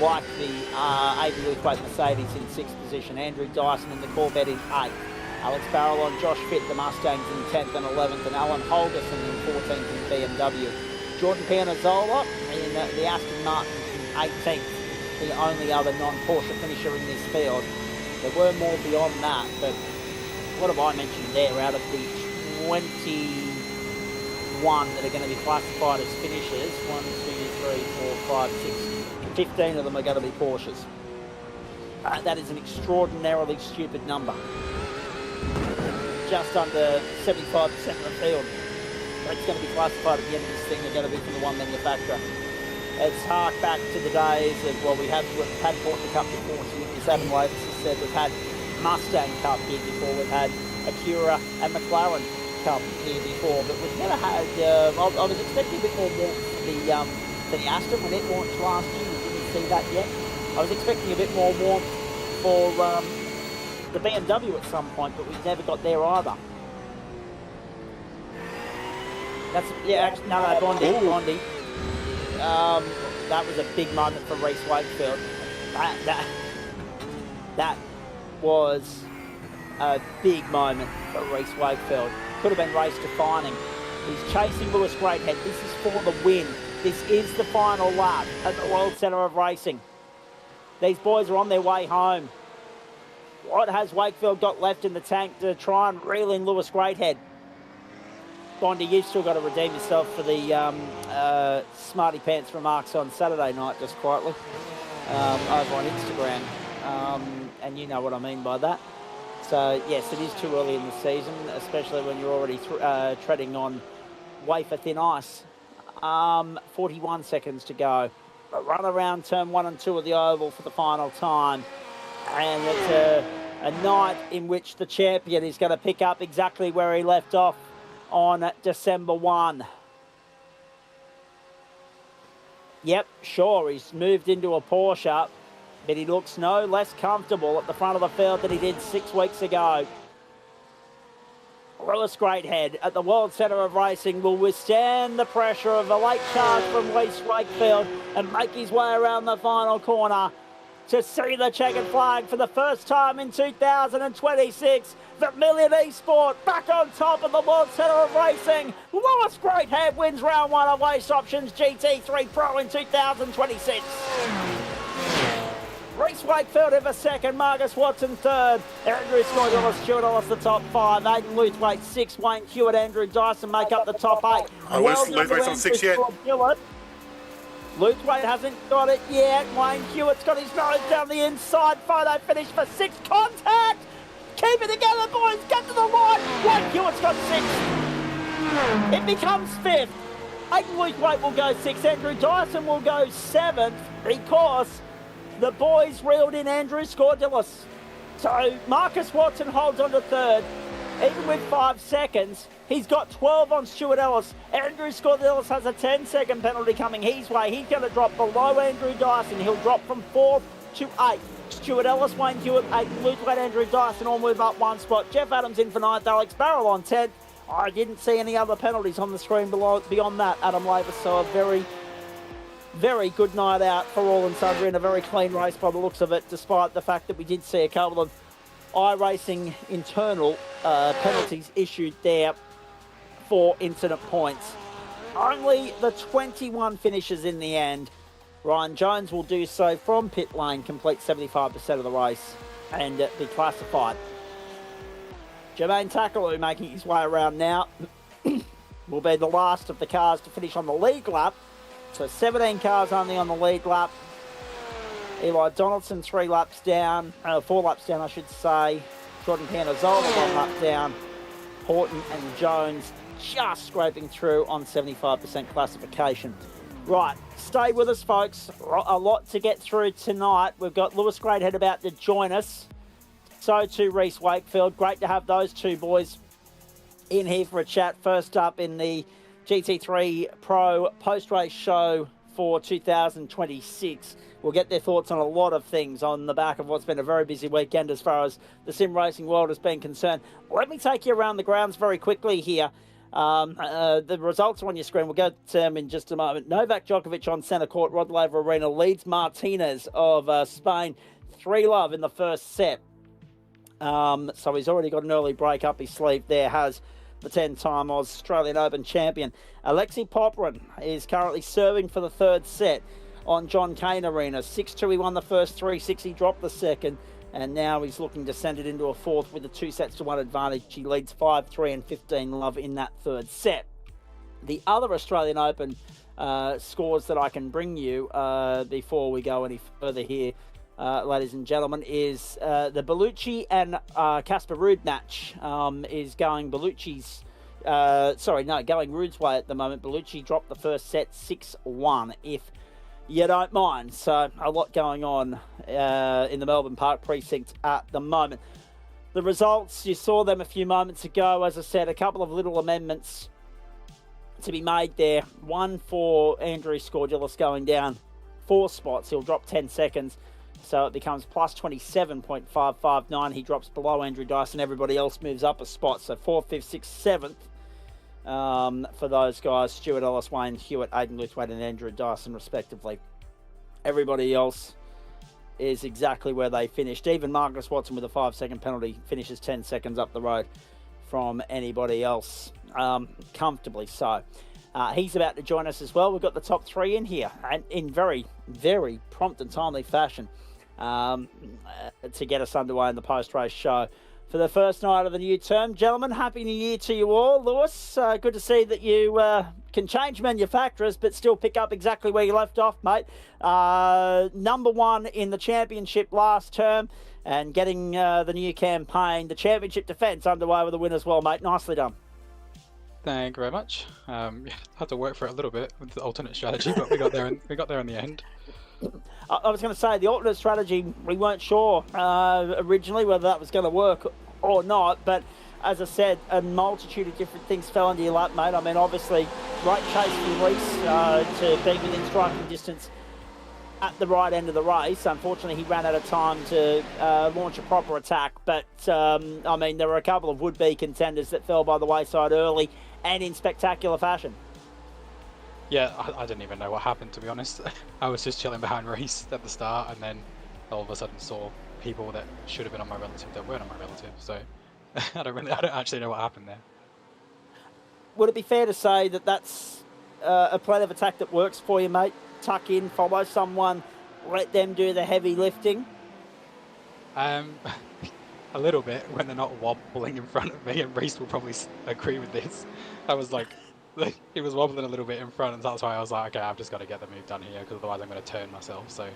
Speaker 1: like the AB Luthwaite Mercedes in 6th position, Andrew Dyson in the Corvette in 8th, Alex Barrel and Josh Fitt, the Mustangs in 10th and 11th, and Alan Holgerson in 14th in BMW. Jordan Pianazzola in the Aston Martin in 18th, the only other non-Porsche finisher in this field. There were more beyond that, but what have I mentioned there? Out of the 21 that are going to be classified as finishers, 1, 2, 3, 4, 5, 6, 15 of them are going to be Porsches. That is an extraordinarily stupid number. Just under 75% of the field that's going to be classified at the end of this thing are going to be from the one manufacturer. It's hark back to the days of, well, we've had Porsche Cup before, as Adam Lavis has said, we've had Mustang Cup here before, we've had Acura and McLaren Cup here before, but we've never had, I was expecting a bit more warmth for the Aston when it launched last year. We didn't see that yet. I was expecting a bit more warmth for the BMW at some point, but we've never got there either. That's, yeah, actually, no, Bondi. That was a big moment for Reece Wakefield. That was a big moment for Reece Wakefield. Could have been race defining. He's chasing Lewis Greathead. This is for the win. This is the final lap at the World Centre of Racing. These boys are on their way home. What has Wakefield got left in the tank to try and reel in Lewis Greathead? Bondi, you've still got to redeem yourself for the smarty pants remarks on Saturday night, just quietly, over on Instagram. And you know what I mean by that. So, yes, it is too early in the season, especially when you're already treading on wafer-thin ice. 41 seconds to go. A run around turn 1 and 2 of the oval for the final time. And it's a night in which the champion is going to pick up exactly where he left off on December 1. Yep, sure, he's moved into a Porsche, but he looks no less comfortable at the front of the field than he did 6 weeks ago. Lewis Greathead at the World Centre of Racing will withstand the pressure of a late charge from West Wakefield and make his way around the final corner to see the checkered flag for the first time in 2026. Vermilion Esport back on top of the World Centre of Racing. Lewis Greathead wins round 1 of Waste Options GT3 Pro in 2026. Reese Wakefield in for second, Marcus Watson third, Andrew Scott, Stuart Ellis the top 5, Aiden Luthwaite 6, Wayne Hewitt, Andrew Dyson make up the top 8.
Speaker 2: Luthwaite's on 6 yet.
Speaker 1: Luthwaite hasn't got it yet. Wayne Hewitt's got his nose down the inside. Photo finish for 6. Contact! Keep it together, boys. Get to the line. Wayne Hewitt's got 6. It becomes 5th. Aiden Luthwaite will go 6th. Andrew Dyson will go 7th because the boys reeled in Andrew Scordilis. So Marcus Watson holds on to 3rd. Even with 5 seconds, he's got 12 on Stuart Ellis. Andrew Scordilis has a 10-second penalty coming his way. He's going to drop below Andrew Dyson. He'll drop from 4th to 8th. Stuart Ellis, Wayne Hewitt, 8th, Luthwaite, Andrew Dyson all move up 1 spot. Jeff Adams in for 9th, Alex Barrell on 10th. I didn't see any other penalties on the screen beyond that, Adam Lavis. So a very, very good night out for all and sundry and a very clean race by the looks of it, despite the fact that we did see a couple of iRacing internal penalties issued there for incident points. Only the 21 finishes in the end. Ryan Jones will do so from pit lane, complete 75% of the race and be classified. Jermaine Takaloo making his way around now will be the last of the cars to finish on the lead lap. So 17 cars only on the lead lap. Eli Donaldson 3 laps down, 4 laps down I should say. Jordan Canazola 1 lap down. Horton and Jones just scraping through on 75% classification. Right, stay with us folks. A lot to get through tonight. We've got Lewis Greathead about to join us. So too Reese Wakefield. Great to have those two boys in here for a chat. First up in the GT3 Pro post-race show for 2026. We'll get their thoughts on a lot of things on the back of what's been a very busy weekend as far as the sim racing world has been concerned. Let me take you around the grounds very quickly here. The results are on your screen. We'll go to them in just a moment. Novak Djokovic on centre court. Rod Laver Arena leads Martinez of Spain 3-love in the first set. So he's already got an early break up his sleeve there, has the 10-time Australian Open champion. Alexei Popyrin is currently serving for the third set on John Cain Arena. 6-2, he won the first 3-6, he dropped the second, and now he's looking to send it into a fourth with a 2-1 advantage. He leads 5-3 and 15-love in that third set. The other Australian Open scores that I can bring you before we go any further here, ladies and gentlemen, is the Bellucci and Casper Ruud match is going Bellucci's going Ruud's way at the moment. Bellucci dropped the first set 6-1, if you don't mind. So a lot going on in the Melbourne Park precinct at the moment. The results, you saw them a few moments ago. As I said, a couple of little amendments to be made there. One for Andrew Scordilis going down 4 spots. He'll drop 10 seconds. So it becomes plus 27.559. He drops below Andrew Dyson. Everybody else moves up a spot. So 4th, 5th, 6th, 7th for those guys. Stuart Ellis, Wayne Hewitt, Aiden Luthwaite and Andrew Dyson respectively. Everybody else is exactly where they finished. Even Marcus Watson with a 5-second penalty finishes 10 seconds up the road from anybody else. Comfortably so. He's about to join us as well. We've got the top 3 in here, and in very, very prompt and timely fashion to get us underway in the post-race show. For the first night of the new term, gentlemen, Happy New Year to you all. Lewis, good to see that you can change manufacturers but still pick up exactly where you left off, mate. Number 1 in the championship last term and getting the new campaign, the championship defence, underway with a win as well, mate. Nicely done.
Speaker 4: Thank you very much. Had to work for it a little bit with the alternate strategy, but we got there. We got there in the end.
Speaker 1: I was going to say the alternate strategy. We weren't sure originally whether that was going to work or not, but as I said, a multitude of different things fell into your lap, mate. I mean, obviously, great chase from Reese to being within striking distance at the right end of the race. Unfortunately, he ran out of time to launch a proper attack, but I mean, there were a couple of would-be contenders that fell by the wayside early and in spectacular fashion.
Speaker 4: Yeah, I didn't even know what happened, to be honest. I was just chilling behind Reese at the start, and then all of a sudden saw people that should have been on my relative that weren't on my relative. So I don't actually know what happened there.
Speaker 1: Would it be fair to say that that's a plan of attack that works for you, mate? Tuck in, follow someone, let them do the heavy lifting?
Speaker 4: A little bit, when they're not wobbling in front of me, and Reese will probably agree with this. I was like, he was wobbling a little bit in front, and that's why I was like, okay, I've just got to get the move done here, because otherwise I'm going to turn myself. So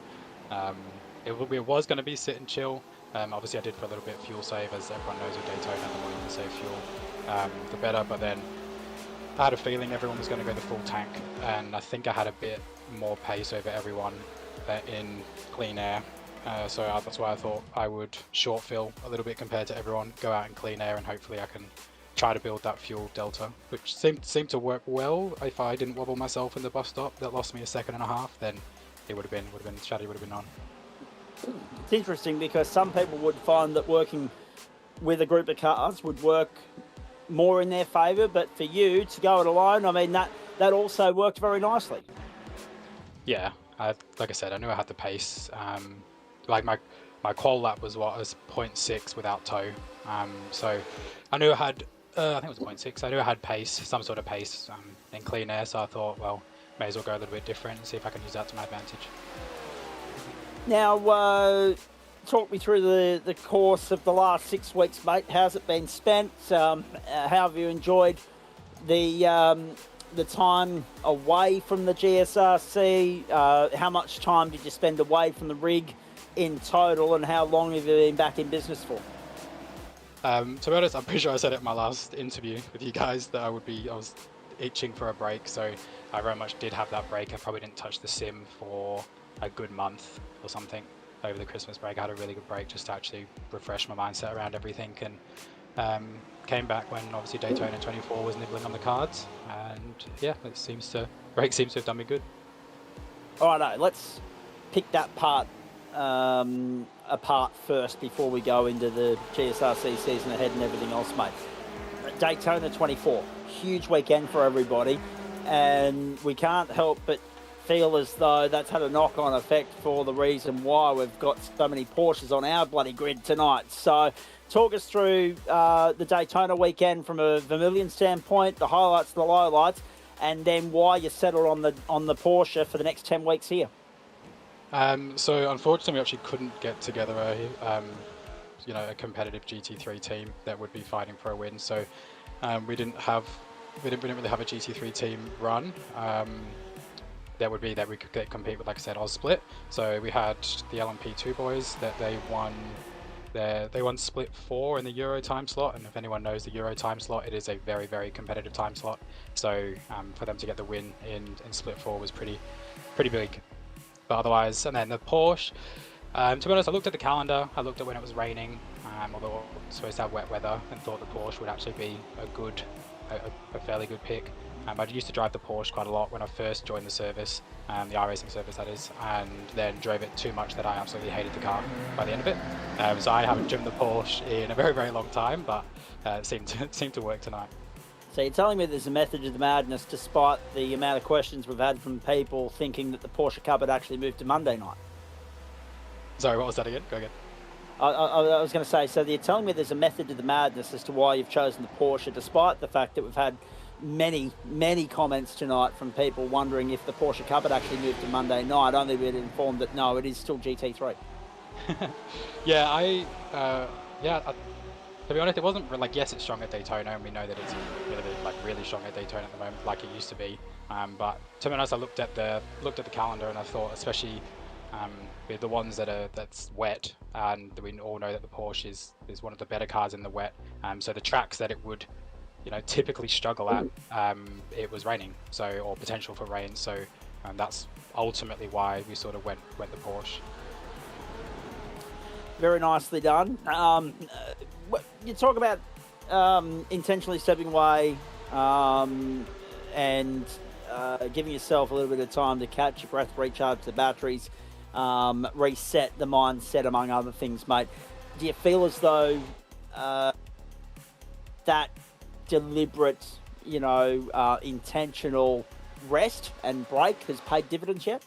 Speaker 4: it was going to be sit and chill. Obviously I did for a little bit of fuel save, as everyone knows with Daytona, the more you can save fuel, the better. But then I had a feeling everyone was going to go the full tank, and I think I had a bit more pace over everyone in clean air. So that's why I thought I would short fill a little bit compared to everyone, go out in clean air, and hopefully I can try to build that fuel delta, which seemed to work well. If I didn't wobble myself in the bus stop that lost me a second and a half, then it would have been the strategy would have been on.
Speaker 1: It's interesting because some people would find that working with a group of cars would work more in their favour, but for you to go it alone, I mean, that also worked very nicely.
Speaker 4: Yeah, like I said, I knew I had the pace. Like my qual lap was 0.6 without tow. So I knew I had, I think it was 0.6. I knew I had pace, some sort of pace in clean air. So I thought, well, may as well go a little bit different and see if I can use that to my advantage.
Speaker 1: Now, talk me through the course of the last 6 weeks, mate. How's it been spent? How have you enjoyed the time away from the GSRC? How much time did you spend away from the rig in total, and how long have you been back in business for?
Speaker 4: To be honest, I'm pretty sure I said it in my last interview with you guys that I was itching for a break, so I very much did have that break. I probably didn't touch the sim for a good month or something over the Christmas break. I had a really good break just to actually refresh my mindset around everything, and came back when obviously Daytona 24 was nibbling on the cards, and yeah, break seems to have done me good.
Speaker 1: All right, let's pick that part apart first before we go into the GSRC season ahead and everything else, mate. Daytona 24, huge weekend for everybody, and we can't help but feel as though that's had a knock-on effect for the reason why we've got so many Porsches on our bloody grid tonight. So talk us through the Daytona weekend from a Vermilion standpoint, the highlights, the lowlights, and then why you settled on the Porsche for the next 10 weeks here.
Speaker 4: So unfortunately, we actually couldn't get together a competitive GT3 team that would be fighting for a win. So we didn't really have a GT3 team run. That we could compete with, like I said, Split. So we had the LMP2 boys that they won Split 4 in the Euro time slot, and if anyone knows the Euro time slot, it is a very, very competitive time slot. So for them to get the win in Split 4 was pretty big. But otherwise, and then the Porsche, to be honest, I looked at the calendar, I looked at when it was raining, although it was supposed to have wet weather, and thought the Porsche would actually be a fairly good pick. I used to drive the Porsche quite a lot when I first joined the service, the iRacing service that is, and then drove it too much that I absolutely hated the car by the end of it. So I haven't driven the Porsche in a very, very long time, but it seemed to work tonight.
Speaker 1: So you're telling me there's a method to the madness despite the amount of questions we've had from people thinking that the Porsche Cup had actually moved to Monday night?
Speaker 4: Sorry, what was that again? Go again.
Speaker 1: I was going to say, so you're telling me there's a method to the madness as to why you've chosen the Porsche despite the fact that we've had many comments tonight from people wondering if the Porsche Cup had actually moved to Monday night, only been informed that no, it is still GT3.
Speaker 4: Yeah, to be honest, it wasn't like, yes, it's strong at Daytona, and we know that it's really strong at Daytona at the moment, like it used to be. But to be honest, I looked at the calendar, and I thought, especially with the ones that's wet, and we all know that the Porsche is one of the better cars in the wet. So the tracks that it would, typically struggle at, it was raining, or potential for rain. So that's ultimately why we sort of went the Porsche.
Speaker 1: Very nicely done. You talk about intentionally stepping away and giving yourself a little bit of time to catch your breath, recharge the batteries, reset the mindset, among other things, mate. Do you feel as though that deliberate, intentional rest and break has paid dividends yet?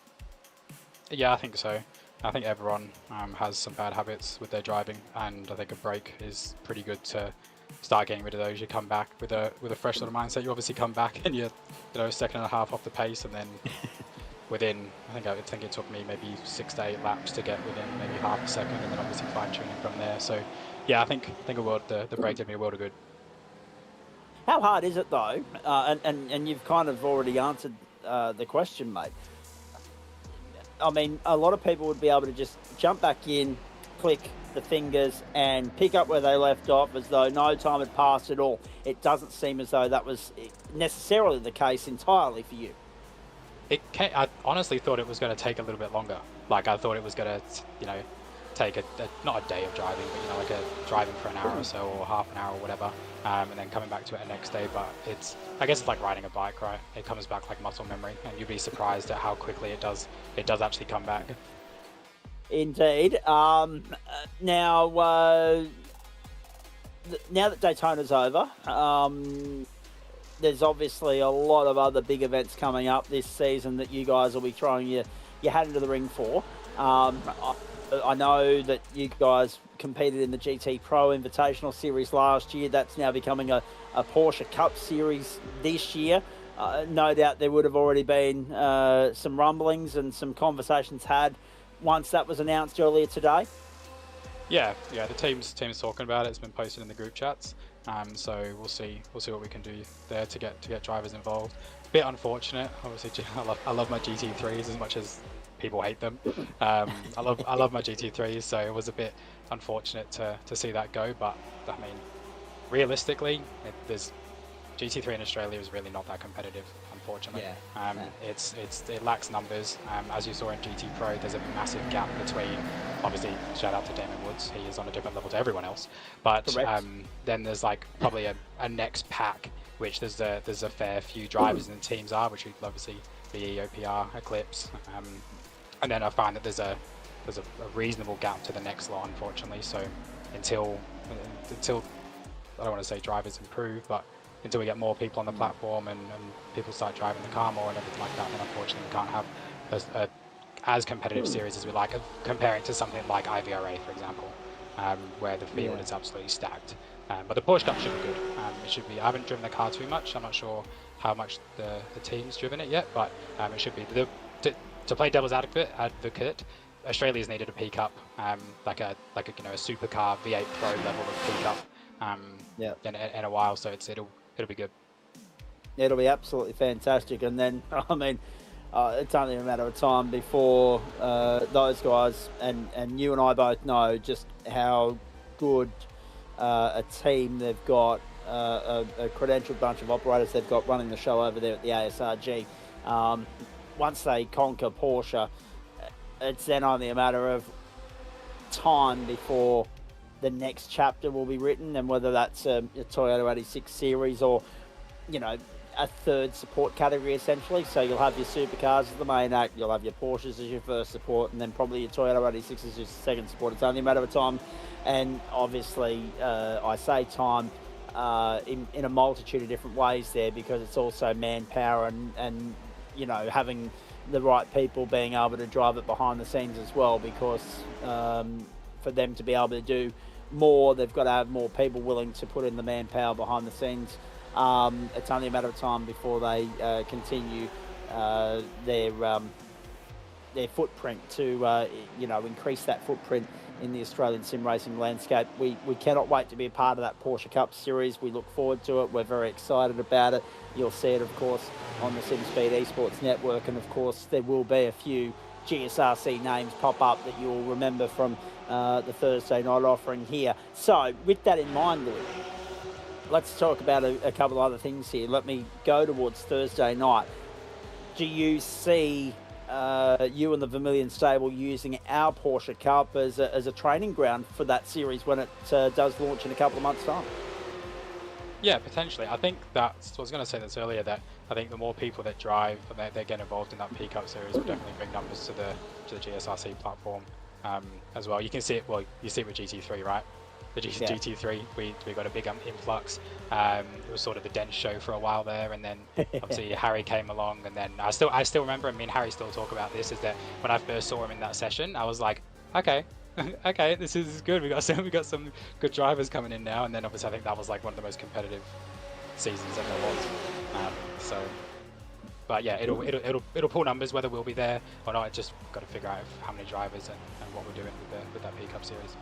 Speaker 4: Yeah, I think so. I think everyone has some bad habits with their driving, and I think a break is pretty good to start getting rid of those. You come back with a fresh sort of mindset. You obviously come back and you're a second and a half off the pace, and then within I think it took me maybe 6 to 8 laps to get within maybe half a second, and then obviously fine tuning from there. So yeah, I think the break did me a world of good.
Speaker 1: How hard is it though? And you've kind of already answered the question, mate. I mean, a lot of people would be able to just jump back in, click the fingers, and pick up where they left off as though no time had passed at all. It doesn't seem as though that was necessarily the case entirely for you.
Speaker 4: I honestly thought it was going to take a little bit longer. Like, I thought it was going to, take not a day of driving, but like a driving for an hour or so, or half an hour or whatever, and then coming back to it the next day. But I guess it's like riding a bike, right? It comes back like muscle memory, and you'd be surprised at how quickly it does actually come back.
Speaker 1: Indeed. Now that Daytona's over, there's obviously a lot of other big events coming up this season that you guys will be throwing your hat into the ring for. I know that you guys competed in the GT Pro Invitational Series last year. That's now becoming a Porsche Cup Series this year. No doubt there would have already been some rumblings and some conversations had once that was announced earlier today. Yeah,
Speaker 4: the team's talking about it. It's been posted in the group chats. So we'll see what we can do there to get drivers involved. A bit unfortunate, obviously. I love my GT3s as much as people hate them. I love my GT3s, so it was a bit unfortunate to see that go. But I mean, realistically, there's GT3 in Australia is really not that competitive, unfortunately. It lacks numbers. As you saw in GT Pro, there's a massive gap between. Obviously, shout out to Damon Woods. He is on a different level to everyone else. But then there's like probably a next pack, which there's a fair few drivers in the teams are, which would obviously be OPR, Eclipse, and then I find that there's a reasonable gap to the next lot, unfortunately. So until I don't want to say drivers improve, but until we get more people on the platform and people start driving the car more and everything like that, then unfortunately we can't have a as competitive series as we like, comparing to something like IVRA, for example, where the field is absolutely stacked. But the Porsche Cup should be good. It should be. I haven't driven the car too much. I'm not sure how much the team's driven it yet, but it should be. To play devil's advocate, Australia's needed a peak up, like a supercar V8 Pro level of peak up in a while. So it'll be good.
Speaker 1: It'll be absolutely fantastic. And then I mean, it's only a matter of time before those guys and you and I both know just how good a team they've got, a credentialed bunch of operators they've got running the show over there at the ASRG. Once they conquer Porsche, it's then only a matter of time before the next chapter will be written, and whether that's a Toyota 86 series or, a third support category essentially. So you'll have your supercars as the main act, you'll have your Porsches as your first support, and then probably your Toyota 86 as your second support. It's only a matter of time, and obviously I say time in a multitude of different ways there, because it's also manpower and having the right people being able to drive it behind the scenes as well, because for them to be able to do more, they've got to have more people willing to put in the manpower behind the scenes It's only a matter of time before they continue their footprint to increase that footprint in the Australian sim racing landscape. We cannot wait to be a part of that Porsche Cup series. We look forward to it. We're very excited about it. You'll see it, of course, on the SimSpeed Esports Network, and of course there will be a few GSRC names pop up that you'll remember from the Thursday night offering here. So with that in mind, Louis, let's talk about a couple of other things here. Let me go towards Thursday night. Do you see you and the Vermilion stable using our Porsche Cup as a training ground for that series when it does launch in a couple of months' time?
Speaker 4: Yeah, potentially. I think I was going to say this earlier, that I think the more people that drive and they get involved in that P Cup series will definitely bring numbers to the GSRC platform as well. You can see it. Well, you see it with GT3, right? The GT3, we got a big influx. It was sort of the dense show for a while there, and then obviously Harry came along, and then I still remember. I mean, Harry still talk about this. Is that when I first saw him in that session, I was like, okay. Okay, this is good. We got some good drivers coming in now, and then obviously I think that was like one of the most competitive seasons that there was. But yeah, it'll pull numbers whether we'll be there or not. Just got to figure out how many drivers and what we're doing with that P Cup series.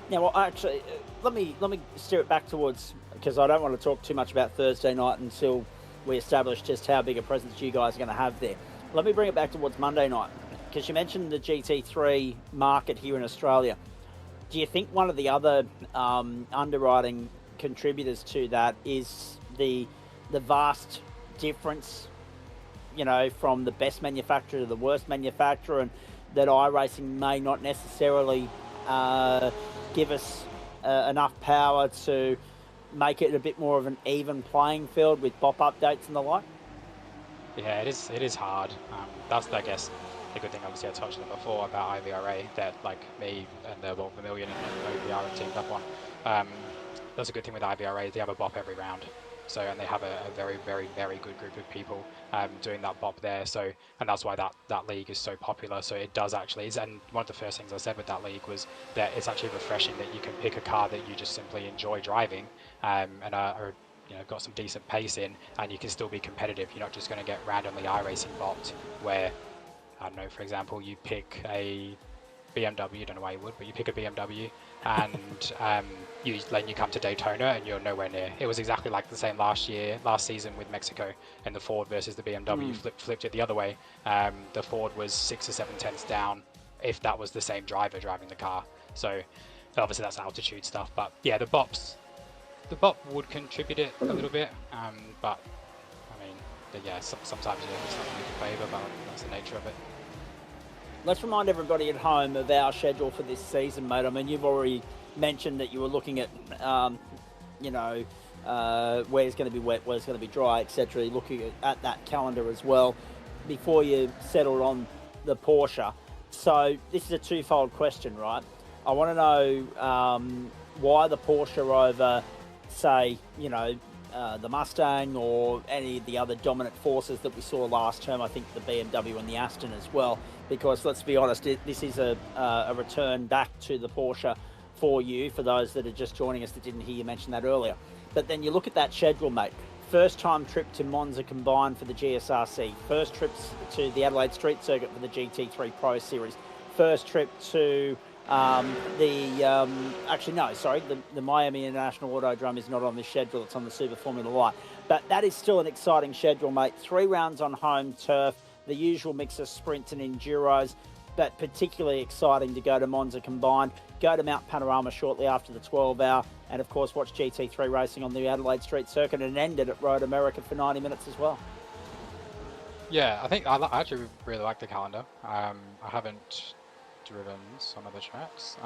Speaker 1: Now, well, actually, let me steer it back towards, because I don't want to talk too much about Thursday night until we establish just how big a presence you guys are going to have there. Let me bring it back towards Monday night, because you mentioned the GT3 market here in Australia. Do you think one of the other underwriting contributors to that is the vast difference, from the best manufacturer to the worst manufacturer, and that iRacing may not necessarily give us enough power to make it a bit more of an even playing field with BOP updates and the like?
Speaker 4: Yeah, it is hard. That's, I guess, the good thing. Obviously, I touched on it before about IVRA, that like me and the Vermilion and OVR have teamed up on. That's a good thing with IVRA. They have a BOP every round. So, and they have a very, very, very good group of people doing that BOP there. So, and that's why that league is so popular. So it does actually, and one of the first things I said with that league was that it's actually refreshing that you can pick a car that you just simply enjoy driving and are got some decent pace in, and you can still be competitive. You're not just going to get randomly iRacing bopped where, I don't know, for example, you pick a BMW, I don't know why you would, but you pick a BMW and you come to Daytona and you're nowhere near. It was exactly like the same last season with Mexico and the Ford versus the BMW. Flipped it the other way. The Ford was 6 or 7 tenths down if that was the same driver driving the car. So obviously that's altitude stuff, but yeah, the BOP would contribute it a little bit, but I mean, yeah, sometimes it's not in your favour, but that's the nature of it.
Speaker 1: Let's remind everybody at home of our schedule for this season, mate. I mean, you've already mentioned that you were looking at, where's going to be wet, where's going to be dry, etc. You're looking at that calendar as well before you settled on the Porsche. So this is a twofold question, right? I want to know why the Porsche over, say, the Mustang or any of the other dominant forces that we saw last term. I think the BMW and the Aston as well, because let's be honest, this is a return back to the Porsche for you, for those that are just joining us that didn't hear you mention that earlier. But then you look at that schedule, mate. First time trip to Monza combined for the GSRC, first trips to the Adelaide Street Circuit for the GT3 Pro Series, first trip to the Miami International Autodrome is not on this schedule. It's on the Super Formula Light. But that is still an exciting schedule, mate. 3 rounds on home turf, the usual mix of sprints and enduros, but particularly exciting to go to Monza combined, go to Mount Panorama shortly after the 12-hour, and of course watch GT3 racing on the Adelaide Street Circuit and end it at Road America for 90 minutes as well.
Speaker 4: Yeah, I think I actually really like the calendar. I haven't driven some of the tracks,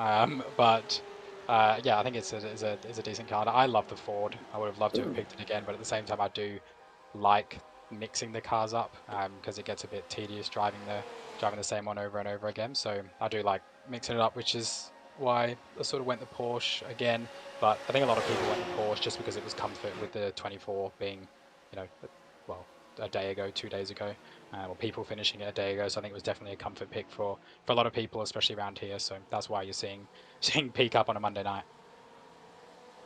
Speaker 4: but yeah, I think it's a decent calendar. I love the Ford. I would have loved to have picked it again, but at the same time I do like mixing the cars up because it gets a bit tedious driving the same one over and over again. So I do like mixing it up, which is why I sort of went the Porsche again. But I think a lot of people went the Porsche just because it was comfort, with the 24 being, a day ago, 2 days ago, or people finishing it a day ago. So I think it was definitely a comfort pick for a lot of people, especially around here. So that's why you're seeing peak up on a Monday night.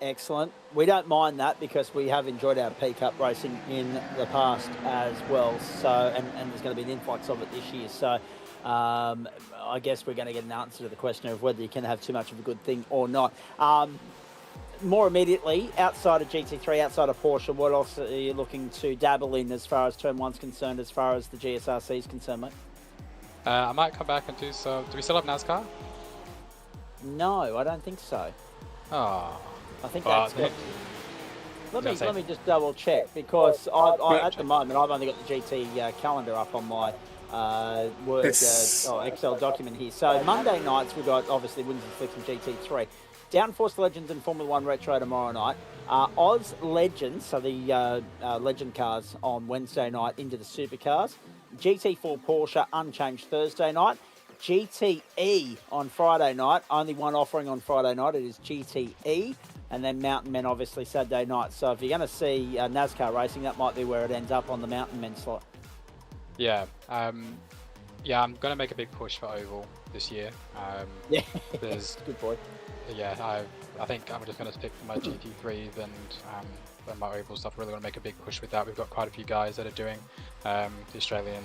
Speaker 1: Excellent. We don't mind that because we have enjoyed our P-Cup racing in the past as well. So, and there's going to be an influx of it this year. So, I guess we're going to get an answer to the question of whether you can have too much of a good thing or not. More immediately, outside of GT3, outside of Porsche, what else are you looking to dabble in as far as Turn 1's concerned, as far as the GSRC is concerned, mate?
Speaker 4: I might come back and do some. Do we still have NASCAR?
Speaker 1: No, I don't think so.
Speaker 4: Oh.
Speaker 1: I think that's got... Let me just double check, because at the moment I've only got the GT calendar up on my Word Excel document here. So Monday nights we've got obviously Wins and Flicks and GT3. Downforce Legends and Formula 1 Retro tomorrow night. Oz Legends, so the Legend cars on Wednesday night into the Supercars. GT4 Porsche Unchanged Thursday night. GTE on Friday night. Only one offering on Friday night. It is GTE. And then Mountain Men, obviously, Saturday night. So if you're going to see NASCAR racing, that might be where it ends up on the Mountain Men slot.
Speaker 4: Yeah. I'm going to make a big push for Oval this year.
Speaker 1: Yeah,
Speaker 4: there's
Speaker 1: good point.
Speaker 4: Yeah, I think I'm just going to stick to my GT3s and my Oval stuff. Really want to make a big push with that. We've got quite a few guys that are doing the Australian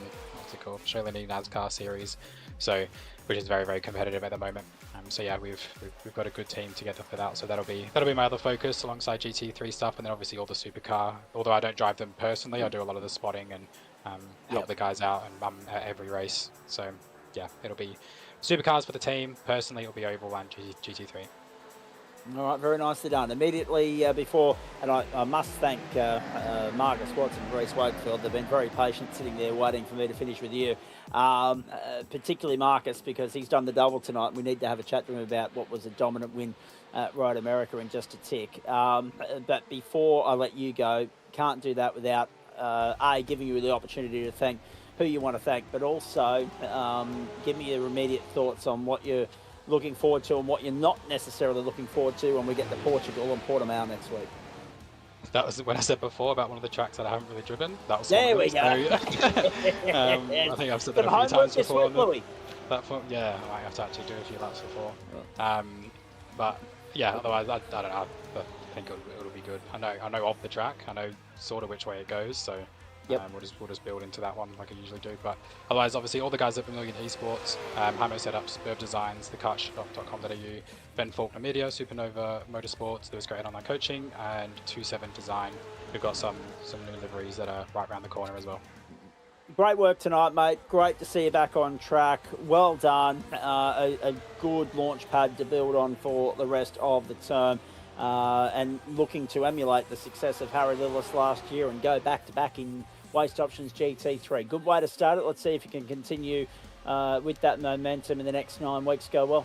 Speaker 4: NASCAR series, so which is very, very competitive at the moment. So yeah, we've got a good team together for that. So that'll be my other focus alongside GT3 stuff, and then obviously all the supercar. Although I don't drive them personally, I do a lot of the spotting and help the guys out and at every race. So yeah, it'll be supercars for the team. Personally, it'll be Oval and GT3.
Speaker 1: All right, very nicely done. Immediately before, and I must thank Marcus Watson and Reece Wakefield. They've been very patient sitting there waiting for me to finish with you. Particularly Marcus, because he's done the double tonight. We need to have a chat to him about what was a dominant win at Road America in just a tick. But before I let you go, can't do that without giving you the opportunity to thank who you want to thank, but also give me your immediate thoughts on what you're looking forward to and what you're not necessarily looking forward to when we get to Portugal and Portimao next week.
Speaker 4: That was when I said before about one of the tracks that I haven't really driven. That was
Speaker 1: there we go.
Speaker 4: I think I've said that a few times before. Yeah, I might have to actually do a few laps before. But yeah, otherwise I don't know. I think it'll be good. I know of the track. I know sort of which way it goes. So we'll just build into that one like I usually do. But otherwise, obviously, all the guys that are familiar in esports, Hamo Setups, Burb Designs, thekartshop.com.au, Ben Faulkner Media, Supernova Motorsports, Lewis Great Online Coaching, and 27 Design. We've got some new liveries that are right around the corner as well.
Speaker 1: Great work tonight, mate. Great to see you back on track. Well done. A good launch pad to build on for the rest of the term. And looking to emulate the success of Harry Lillis last year and go back-to-back in Waste Options GT3. Good way to start it. Let's see if you can continue with that momentum in the next 9 weeks. Go well.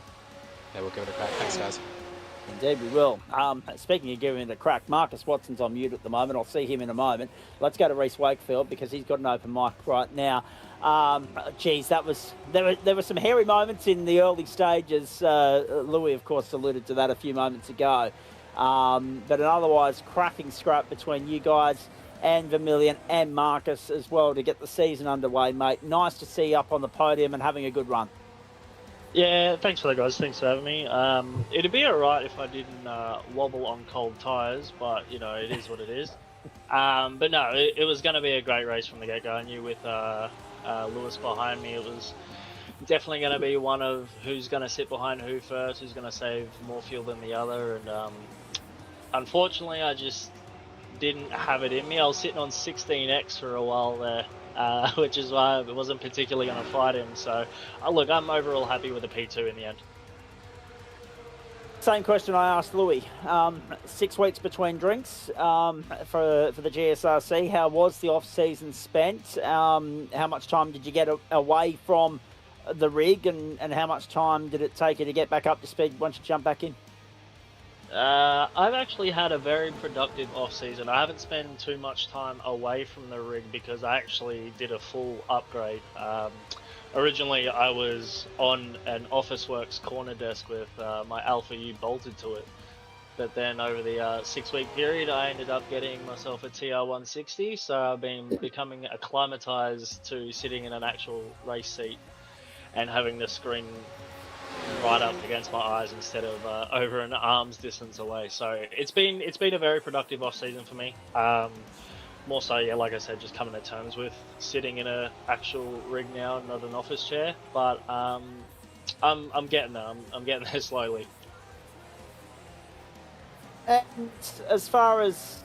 Speaker 4: Yeah, we'll give it a crack. Thanks, guys.
Speaker 1: Indeed, we will. Speaking of giving it a crack, Marcus Watson's on mute at the moment. I'll see him in a moment. Let's go to Reece Wakefield because he's got an open mic right now. Geez, there were some hairy moments in the early stages. Louis, of course, alluded to that a few moments ago. But an otherwise cracking scrap between you guys and Vermillion and Marcus as well to get the season underway, mate. Nice to see you up on the podium and having a good run.
Speaker 5: Yeah, thanks for that, guys. Thanks for having me. It'd be alright if I didn't wobble on cold tyres, but, you know, it is what it is. But no, it was going to be a great race from the get-go. I knew with Lewis behind me, it was definitely going to be one of who's going to sit behind who first, who's going to save more fuel than the other. And unfortunately, I just didn't have it in me. I was sitting on 16X for a while there, which is why I wasn't particularly going to fight him. So, look, I'm overall happy with the P2 in the end.
Speaker 1: Same question I asked Louis. 6 weeks between drinks for the GSRC. How was the off-season spent? How much time did you get away from the rig, and how much time did it take you to get back up to speed once you jump back in?
Speaker 5: I've actually had a very productive off-season. I haven't spent too much time away from the rig because I actually did a full upgrade. Originally, I was on an Officeworks corner desk with my Alpha U bolted to it. But then over the 6-week period, I ended up getting myself a TR160. So I've been becoming acclimatized to sitting in an actual race seat and having the screen right up against my eyes instead of over an arm's distance away. So it's been a very productive off season for me. More so, yeah, like I said, just coming to terms with sitting in a actual rig now, not an office chair. But I'm getting there. I'm getting there slowly.
Speaker 1: And as far as,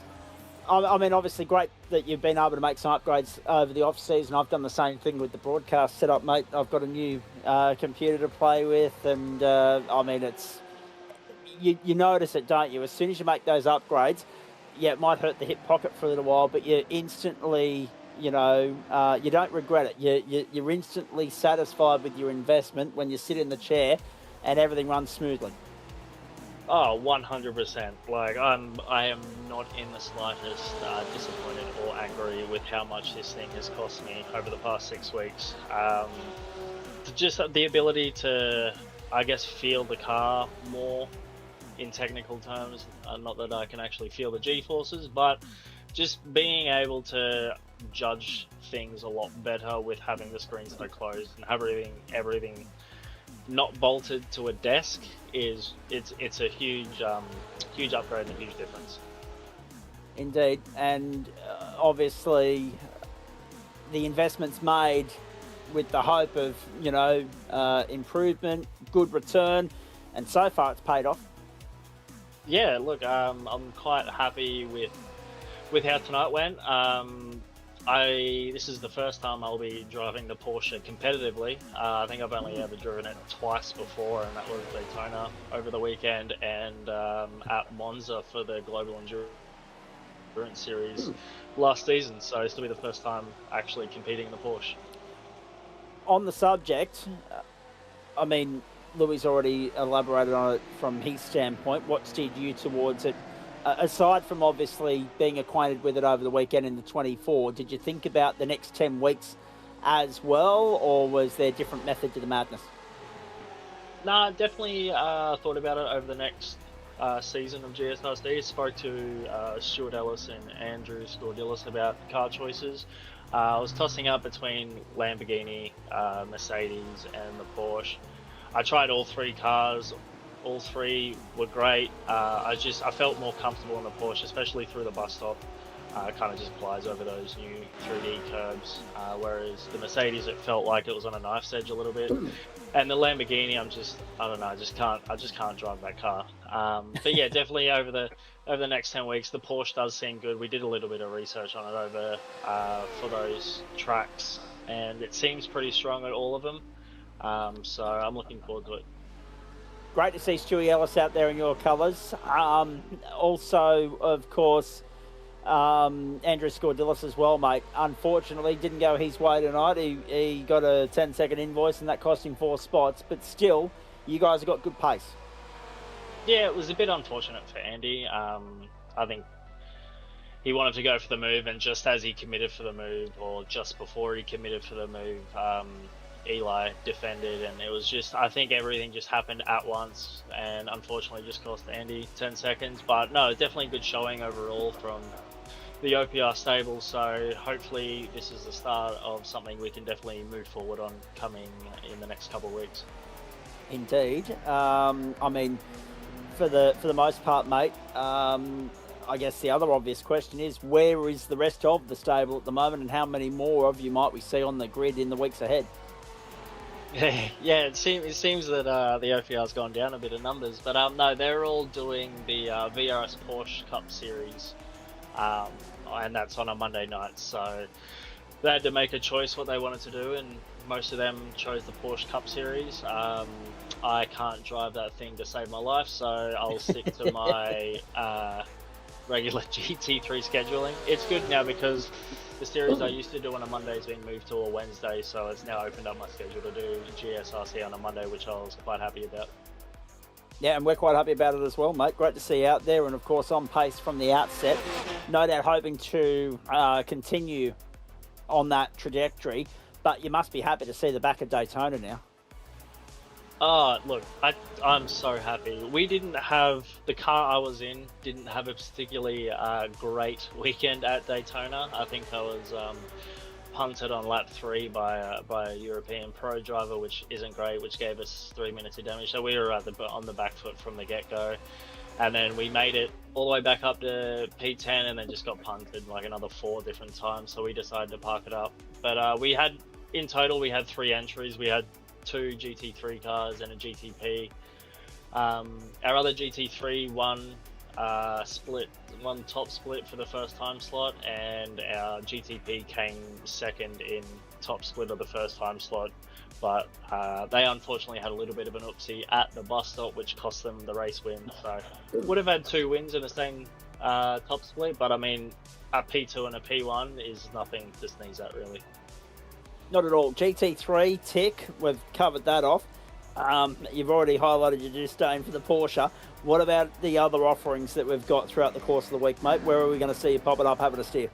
Speaker 1: I mean, obviously great that you've been able to make some upgrades over the off season. I've done the same thing with the broadcast setup, mate. I've got a new computer to play with, and I mean, it's you notice it, don't you? As soon as you make those upgrades, yeah, it might hurt the hip pocket for a little while, but you instantly, you know, you don't regret it. You're instantly satisfied with your investment when you sit in the chair and everything runs smoothly.
Speaker 5: Oh, 100%. Like, I am not in the slightest disappointed or angry with how much this thing has cost me over the past 6 weeks. Just the ability to, I guess, feel the car more in technical terms. Not that I can actually feel the G-forces, but just being able to judge things a lot better with having the screens that are closed and everything not bolted to a desk it's a huge upgrade and a huge difference.
Speaker 1: Indeed, and obviously the investments made with the hope of, you know, improvement, good return, and so far it's paid off.
Speaker 5: Yeah, look, I'm quite happy with how tonight went. This is the first time I'll be driving the Porsche competitively. I think I've only ever driven it twice before, and that was Daytona over the weekend and at Monza for the Global Endurance Series last season. So this will be the first time actually competing in the Porsche.
Speaker 1: On the subject, I mean, Louis already elaborated on it from his standpoint. What steered you towards it? Aside from obviously being acquainted with it over the weekend in the 24, did you think about the next 10 weeks as well, or was there a different method to the madness?
Speaker 5: Nah, definitely thought about it over the next season of GSRC. Spoke to Stuart Ellis and Andrew Scordilis about car choices. I was tossing up between Lamborghini, Mercedes and the Porsche. I tried all three cars. All three were great. I felt more comfortable in the Porsche, especially through the bus stop. Kind of just glides over those new 3D curbs, whereas the Mercedes, it felt like it was on a knife's edge a little bit. And the Lamborghini, I don't know, I just can't drive that car. But yeah, definitely over the next 10 weeks, the Porsche does seem good. We did a little bit of research on it over for those tracks, and it seems pretty strong at all of them. So I'm looking forward to it.
Speaker 1: Great to see Stewie Ellis out there in your colours. Also, of course, Andrew Scordilis as well, mate. Unfortunately, didn't go his way tonight. He got a 10-second invoice, and that cost him 4 spots. But still, you guys have got good pace.
Speaker 5: Yeah, it was a bit unfortunate for Andy. I think he wanted to go for the move, and just as he committed for the move, or just before he committed for the move, Eli defended, and it was just, I think everything just happened at once, and unfortunately just cost Andy 10 seconds. But no, definitely good showing overall from the OPR stable, so hopefully this is the start of something we can definitely move forward on coming in the next couple of weeks.
Speaker 1: Indeed. I mean, for the most part, mate, I guess the other obvious question is, where is the rest of the stable at the moment, and how many more of you might we see on the grid in the weeks ahead?
Speaker 5: Yeah, it seems that the OPR's gone down a bit of numbers, but no, they're all doing the VRS Porsche Cup Series, and that's on a Monday night, so they had to make a choice what they wanted to do, and most of them chose the Porsche Cup Series. I can't drive that thing to save my life, so I'll stick to my regular GT3 scheduling. It's good now because the series I used to do on a Monday has been moved to a Wednesday, so it's now opened up my schedule to do GSRC on a Monday, which I was quite happy about.
Speaker 1: Yeah, and we're quite happy about it as well, mate. Great to see you out there, and of course on pace from the outset. No doubt hoping to continue on that trajectory, but you must be happy to see the back of Daytona now.
Speaker 5: Oh, look, I'm so happy. We didn't have, the car I was in didn't have a particularly great weekend at Daytona. I think I was punted on lap 3 by a European pro driver, which isn't great, which gave us 3 minutes of damage. So we were on the back foot from the get-go. And then we made it all the way back up to P10 and then just got punted like another 4 different times. So we decided to park it up. But in total, we had 3 entries. We had 2 GT3 cars and a GTP. Our other GT3 won top split for the first time slot, and our GTP came second in top split of the first time slot. But they unfortunately had a little bit of an oopsie at the bus stop, which cost them the race win. So would have had 2 wins in the same top split, but I mean, a P2 and a P1 is nothing to sneeze at, really.
Speaker 1: Not at all. GT3, tick. We've covered that off. You've already highlighted your disdain for the Porsche. What about the other offerings that we've got throughout the course of the week, mate? Where are we going to see you popping up having a steer?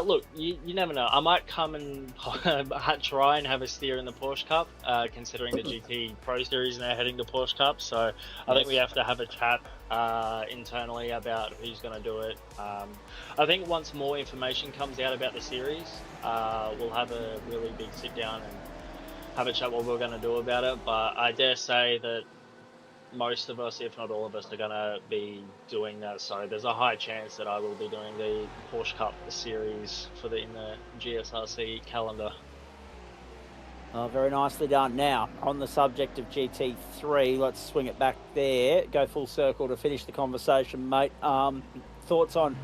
Speaker 5: Look, you never know. I might come and try and have a steer in the Porsche Cup, considering the GT Pro Series now heading to Porsche Cup. So I think we have to have a chat internally about who's going to do it. I think once more information comes out about the series, we'll have a really big sit down and have a chat what we're going to do about it. But I dare say that most of us, if not all of us, are going to be doing that. So there's a high chance that I will be doing the Porsche Cup series in the GSRC calendar.
Speaker 1: Oh, very nicely done. Now, on the subject of GT3, let's swing it back there. Go full circle to finish the conversation, mate. Thoughts on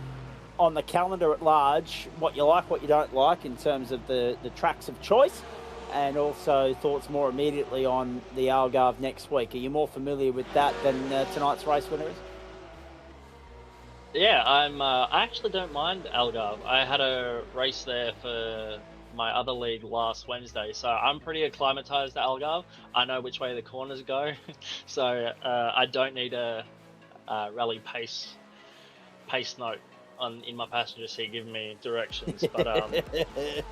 Speaker 1: the calendar at large, what you like, what you don't like in terms of the tracks of choice, and also thoughts more immediately on the Algarve next week. Are you more familiar with that than tonight's race winner is?
Speaker 5: Yeah, I actually don't mind Algarve. I had a race there for my other league last Wednesday, so I'm pretty acclimatized to Algarve. I know which way the corners go, so I don't need a rally pace note in my passenger seat giving me directions. But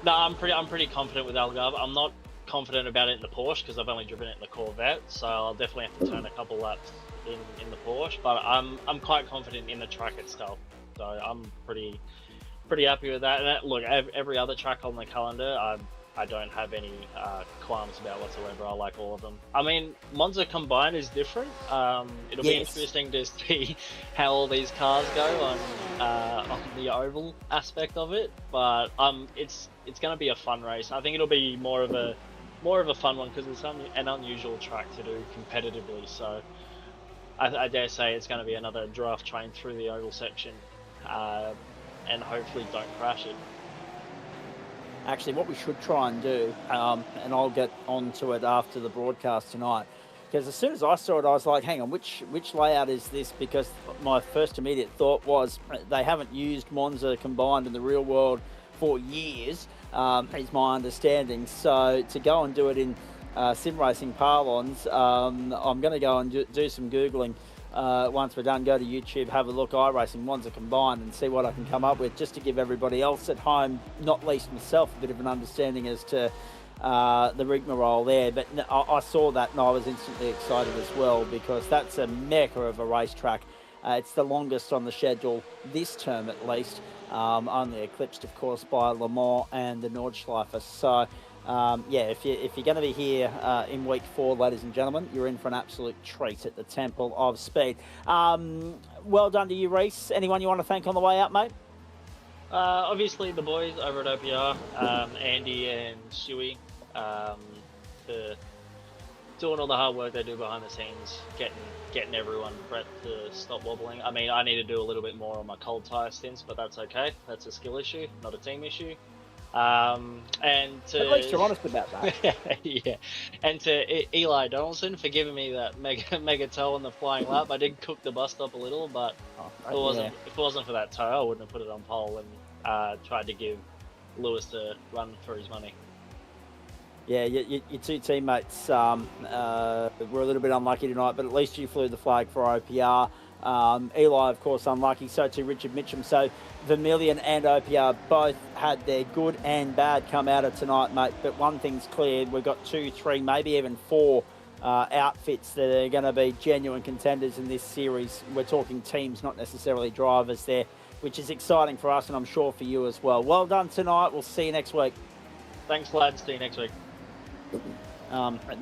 Speaker 5: no, I'm pretty confident with Algarve. I'm not confident about it in the Porsche because I've only driven it in the Corvette, so I'll definitely have to turn a couple laps in the Porsche. But I'm quite confident in the track itself, so I'm pretty happy with that. And look, every other track on the calendar, I don't have any qualms about whatsoever. I like all of them. I mean, Monza Combined is different. It'll be interesting to see how all these cars go on the oval aspect of it. But it's going to be a fun race. I think it'll be more of a fun one because it's an unusual track to do competitively. So I dare say it's going to be another draft train through the oval section, and hopefully don't crash it.
Speaker 1: Actually, what we should try and do, and I'll get onto it after the broadcast tonight, because as soon as I saw it, I was like, hang on, which layout is this? Because my first immediate thought was they haven't used Monza Combined in the real world for years, is my understanding. So to go and do it in sim racing parlance, I'm going to go and do some Googling. Once we're done, go to YouTube, have a look, iRacing Monza Combined, and see what I can come up with, just to give everybody else at home, not least myself, a bit of an understanding as to the rigmarole there. But I saw that and I was instantly excited as well, because that's a mecca of a racetrack. It's the longest on the schedule this term at least, only eclipsed of course by Le Mans and the Nordschleife. So if you're going to be here in week 4, ladies and gentlemen, you're in for an absolute treat at the Temple of Speed. Well done to you, Reese. Anyone you want to thank on the way out, mate?
Speaker 5: Obviously the boys over at OPR, Andy and Stewie, for doing all the hard work they do behind the scenes, getting everyone prepped to stop wobbling. I mean, I need to do a little bit more on my cold tyre stints, but that's okay. That's a skill issue, not a team issue. And to,
Speaker 1: at least you're honest about that.
Speaker 5: yeah, and to Eli Donaldson for giving me that mega toe on the flying lap. I did cook the bus stop a little, but if it wasn't for that toe, I wouldn't have put it on pole and tried to give Lewis a run for his money.
Speaker 1: Yeah, your two teammates were a little bit unlucky tonight, but at least you flew the flag for OPR. Eli, of course, unlucky. So too Richard Mitchum. So Vermilion and OPR both had their good and bad come out of tonight, mate. But one thing's clear: we've got 2, 3, maybe even 4 outfits that are going to be genuine contenders in this series. We're talking teams, not necessarily drivers. They're which is exciting for us and I'm sure for you as well. Well done tonight. We'll see you next week.
Speaker 5: Thanks, lads. See you next week.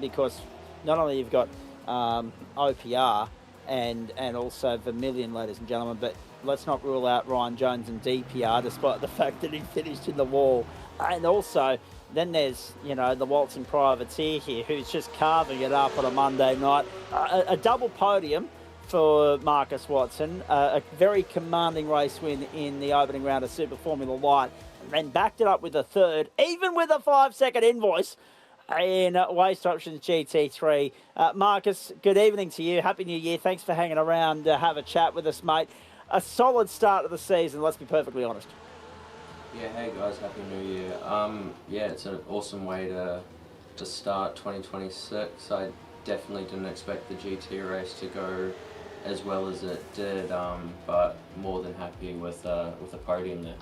Speaker 1: Because not only you've got OPR and also Vermilion, ladies and gentlemen, but let's not rule out Ryan Jones and DPR, despite the fact that he finished in the wall. And also, then there's, you know, the waltzing privateer here, who's just carving it up on a Monday night. A double podium for Marcus Watson, a very commanding race win in the opening round of Super Formula Light, and then backed it up with a third, even with a 5-second invoice in Waste Options GT3. Marcus, good evening to you. Happy New Year. Thanks for hanging around to have a chat with us, mate. A solid start of the season, let's be perfectly honest.
Speaker 6: Yeah, hey guys, Happy New Year. Yeah, it's an awesome way to start 2026. I definitely didn't expect the GT race to go as well as it did, but more than happy with a podium there.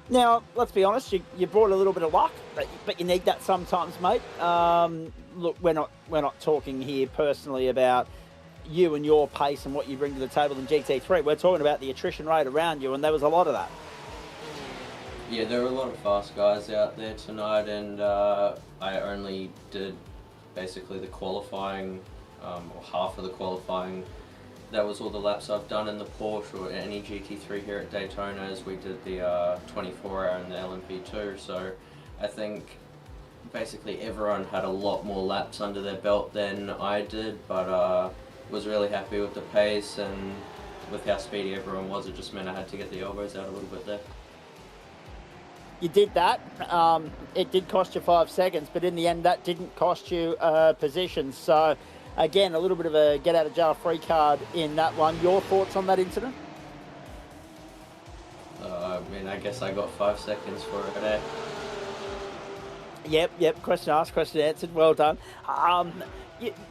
Speaker 1: Now, let's be honest, you brought a little bit of luck, but you need that sometimes, mate. Look, we're not talking here personally about you and your pace and what you bring to the table in GT3. We're talking about the attrition rate around you, and there was a lot of that.
Speaker 6: Yeah, there were a lot of fast guys out there tonight, and I only did basically the qualifying, or half of the qualifying. That was all the laps I've done in the Porsche or any GT3 here at Daytona, as we did the 24-hour and the LMP2. So I think basically everyone had a lot more laps under their belt than I did, but was really happy with the pace, and with how speedy everyone was, it just meant I had to get the elbows out a little bit there.
Speaker 1: You did that. It did cost you 5 seconds, but in the end, that didn't cost you position. So, again, a little bit of a get-out-of-jail-free card in that one. Your thoughts on that incident?
Speaker 6: I mean, I guess I got 5 seconds for it there.
Speaker 1: Yep. Question asked, question answered. Well done.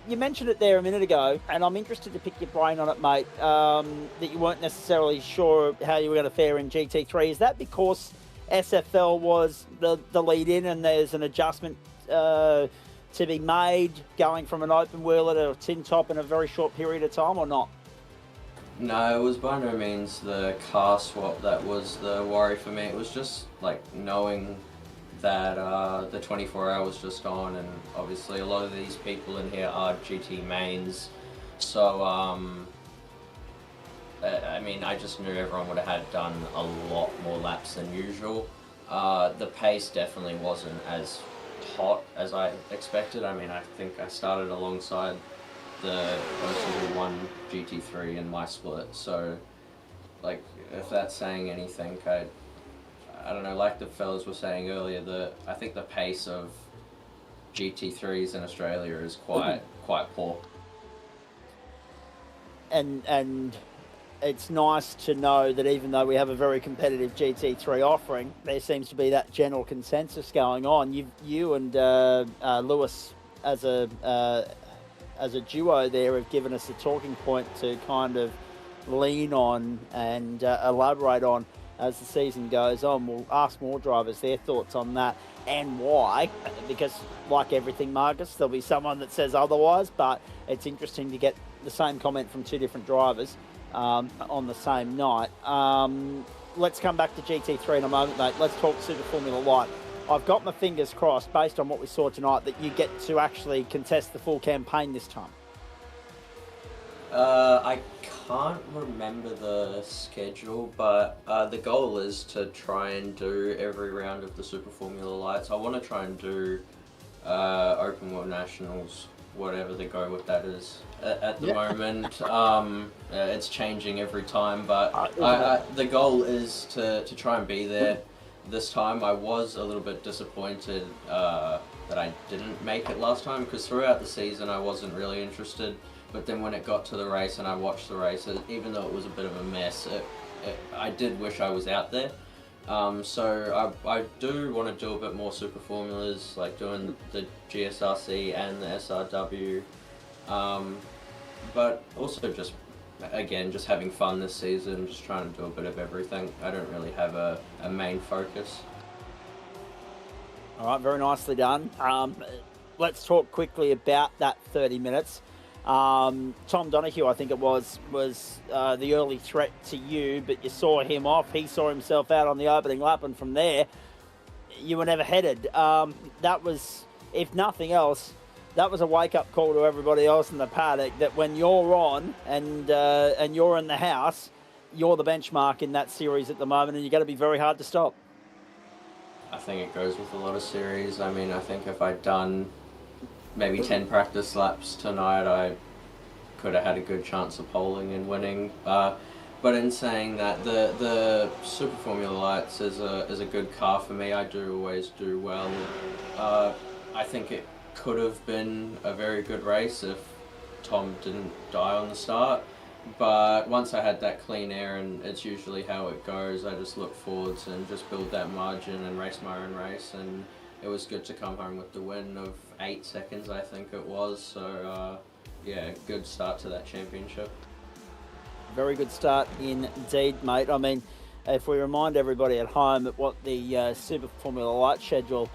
Speaker 1: You mentioned it there a minute ago, and I'm interested to pick your brain on it, mate, that you weren't necessarily sure how you were going to fare in GT3. Is that because SFL was the lead-in and there's an adjustment to be made going from an open wheeler to a tin top in a very short period of time, or not?
Speaker 6: No, it was by no means the car swap that was the worry for me. It was just like knowing that the 24-hour was just on, and obviously a lot of these people in here are GT mains, so I mean, I just knew everyone would have had done a lot more laps than usual. The pace definitely wasn't as hot as I expected. I mean, I think I started alongside the person who won GT3 in my split, so like, if that's saying anything, I don't know, like the fellas were saying earlier, I think the pace of GT3s in Australia is quite poor.
Speaker 1: And it's nice to know that even though we have a very competitive GT3 offering, there seems to be that general consensus going on. You and Lewis as a duo there have given us a talking point to kind of lean on and elaborate on as the season goes on. We'll ask more drivers their thoughts on that and why, because like everything, Marcus, there'll be someone that says otherwise, but it's interesting to get the same comment from two different drivers on the same night. Let's come back to GT3 in a moment, mate. Let's talk Super Formula Light. I've got my fingers crossed, based on what we saw tonight, that you get to actually contest the full campaign this time.
Speaker 6: I can't remember the schedule, but the goal is to try and do every round of the Super Formula Lights. I want to try and do Open World Nationals, whatever the go with that is at the moment. It's changing every time, but the goal is to try and be there. This time I was a little bit disappointed that I didn't make it last time, because throughout the season I wasn't really interested. But then when it got to the race and I watched the race, even though it was a bit of a mess, I did wish I was out there. So I do want to do a bit more Super Formulas, like doing the GSRC and the SRW. But also just having fun this season, just trying to do a bit of everything. I don't really have a main focus. All
Speaker 1: right, very nicely done. Let's talk quickly about that 30 minutes. Tom Donahue, I think it was the early threat to you, but you saw him off. He saw himself out on the opening lap, and from there, you were never headed. That was, if nothing else, that was a wake-up call to everybody else in the paddock that when you're on and you're in the house, you're the benchmark in that series at the moment, and you're going to be very hard to stop.
Speaker 6: I think it goes with a lot of series. I mean, I think if I'd done maybe 10 practice laps tonight, I could have had a good chance of polling and winning. But in saying that, the Super Formula Lights is a good car for me. I do always do well. I think it could have been a very good race if Tom didn't die on the start. But once I had that clean air, and it's usually how it goes, I just look forwards and just build that margin and race my own race. And it was good to come home with the win of 8 seconds, I think it was. So, yeah, good start to that championship.
Speaker 1: Very good start indeed, mate. I mean, if we remind everybody at home that what the Super Formula Light schedule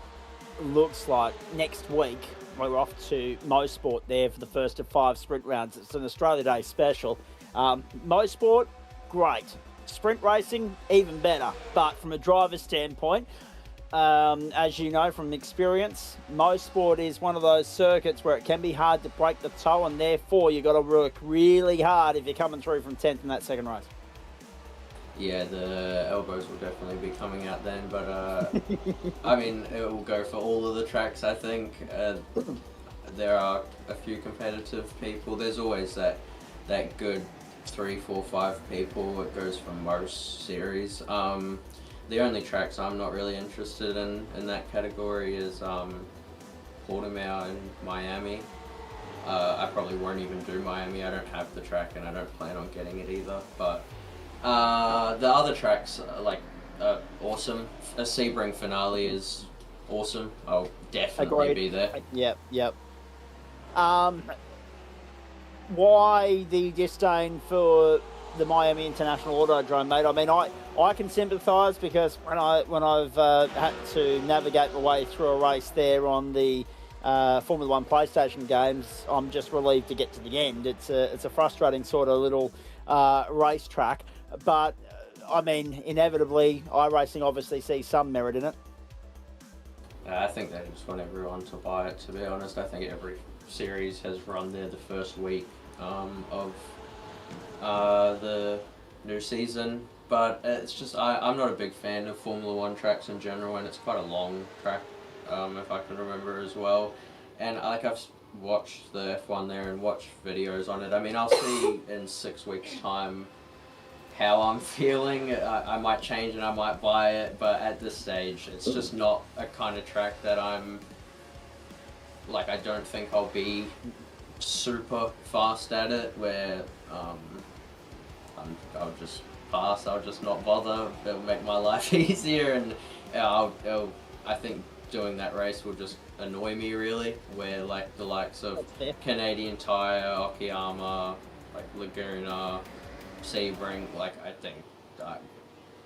Speaker 1: looks like next week, we're off to Motorsport there for the first of 5 sprint rounds. It's an Australia Day special. Motorsport, great. Sprint racing, even better. But from a driver's standpoint, as you know from experience, Motorsport is one of those circuits where it can be hard to break the toe, and therefore you've got to work really hard if you're coming through from 10th in that second race.
Speaker 6: Yeah, the elbows will definitely be coming out then, but I mean, it will go for all of the tracks, I think. There are a few competitive people. There's always that good 3, 4, 5 people. It goes for most series. The only tracks I'm not really interested in that category is Portimao and Miami. I probably won't even do Miami. I don't have the track and I don't plan on getting it either. But the other tracks are awesome. A Sebring finale is awesome. I'll definitely be there.
Speaker 1: Yep. Why the disdain for the Miami International Autodrome, mate? I mean, I can sympathise because when I've had to navigate my way through a race there on the Formula One PlayStation games, I'm just relieved to get to the end. It's a frustrating sort of little racetrack, but I mean, inevitably, iRacing obviously sees some merit in it.
Speaker 6: I think they just want everyone to buy it, to be honest. I think every series has run there the first week of the new season, but it's just I'm not a big fan of Formula One tracks in general, and it's quite a long track, if I can remember as well. And I've watched the F1 there and watched videos on it. I mean, I'll see in 6 weeks' time how I'm feeling. I might change and I might buy it, but at this stage, it's just not a kind of track that I'm like. I don't think I'll be super fast at it. Where I'll just pass. I'll just not bother. It'll make my life easier, and I think doing that race will just annoy me really. Where like the likes of Canadian Tire, Okayama, like Laguna, Sebring, like I think I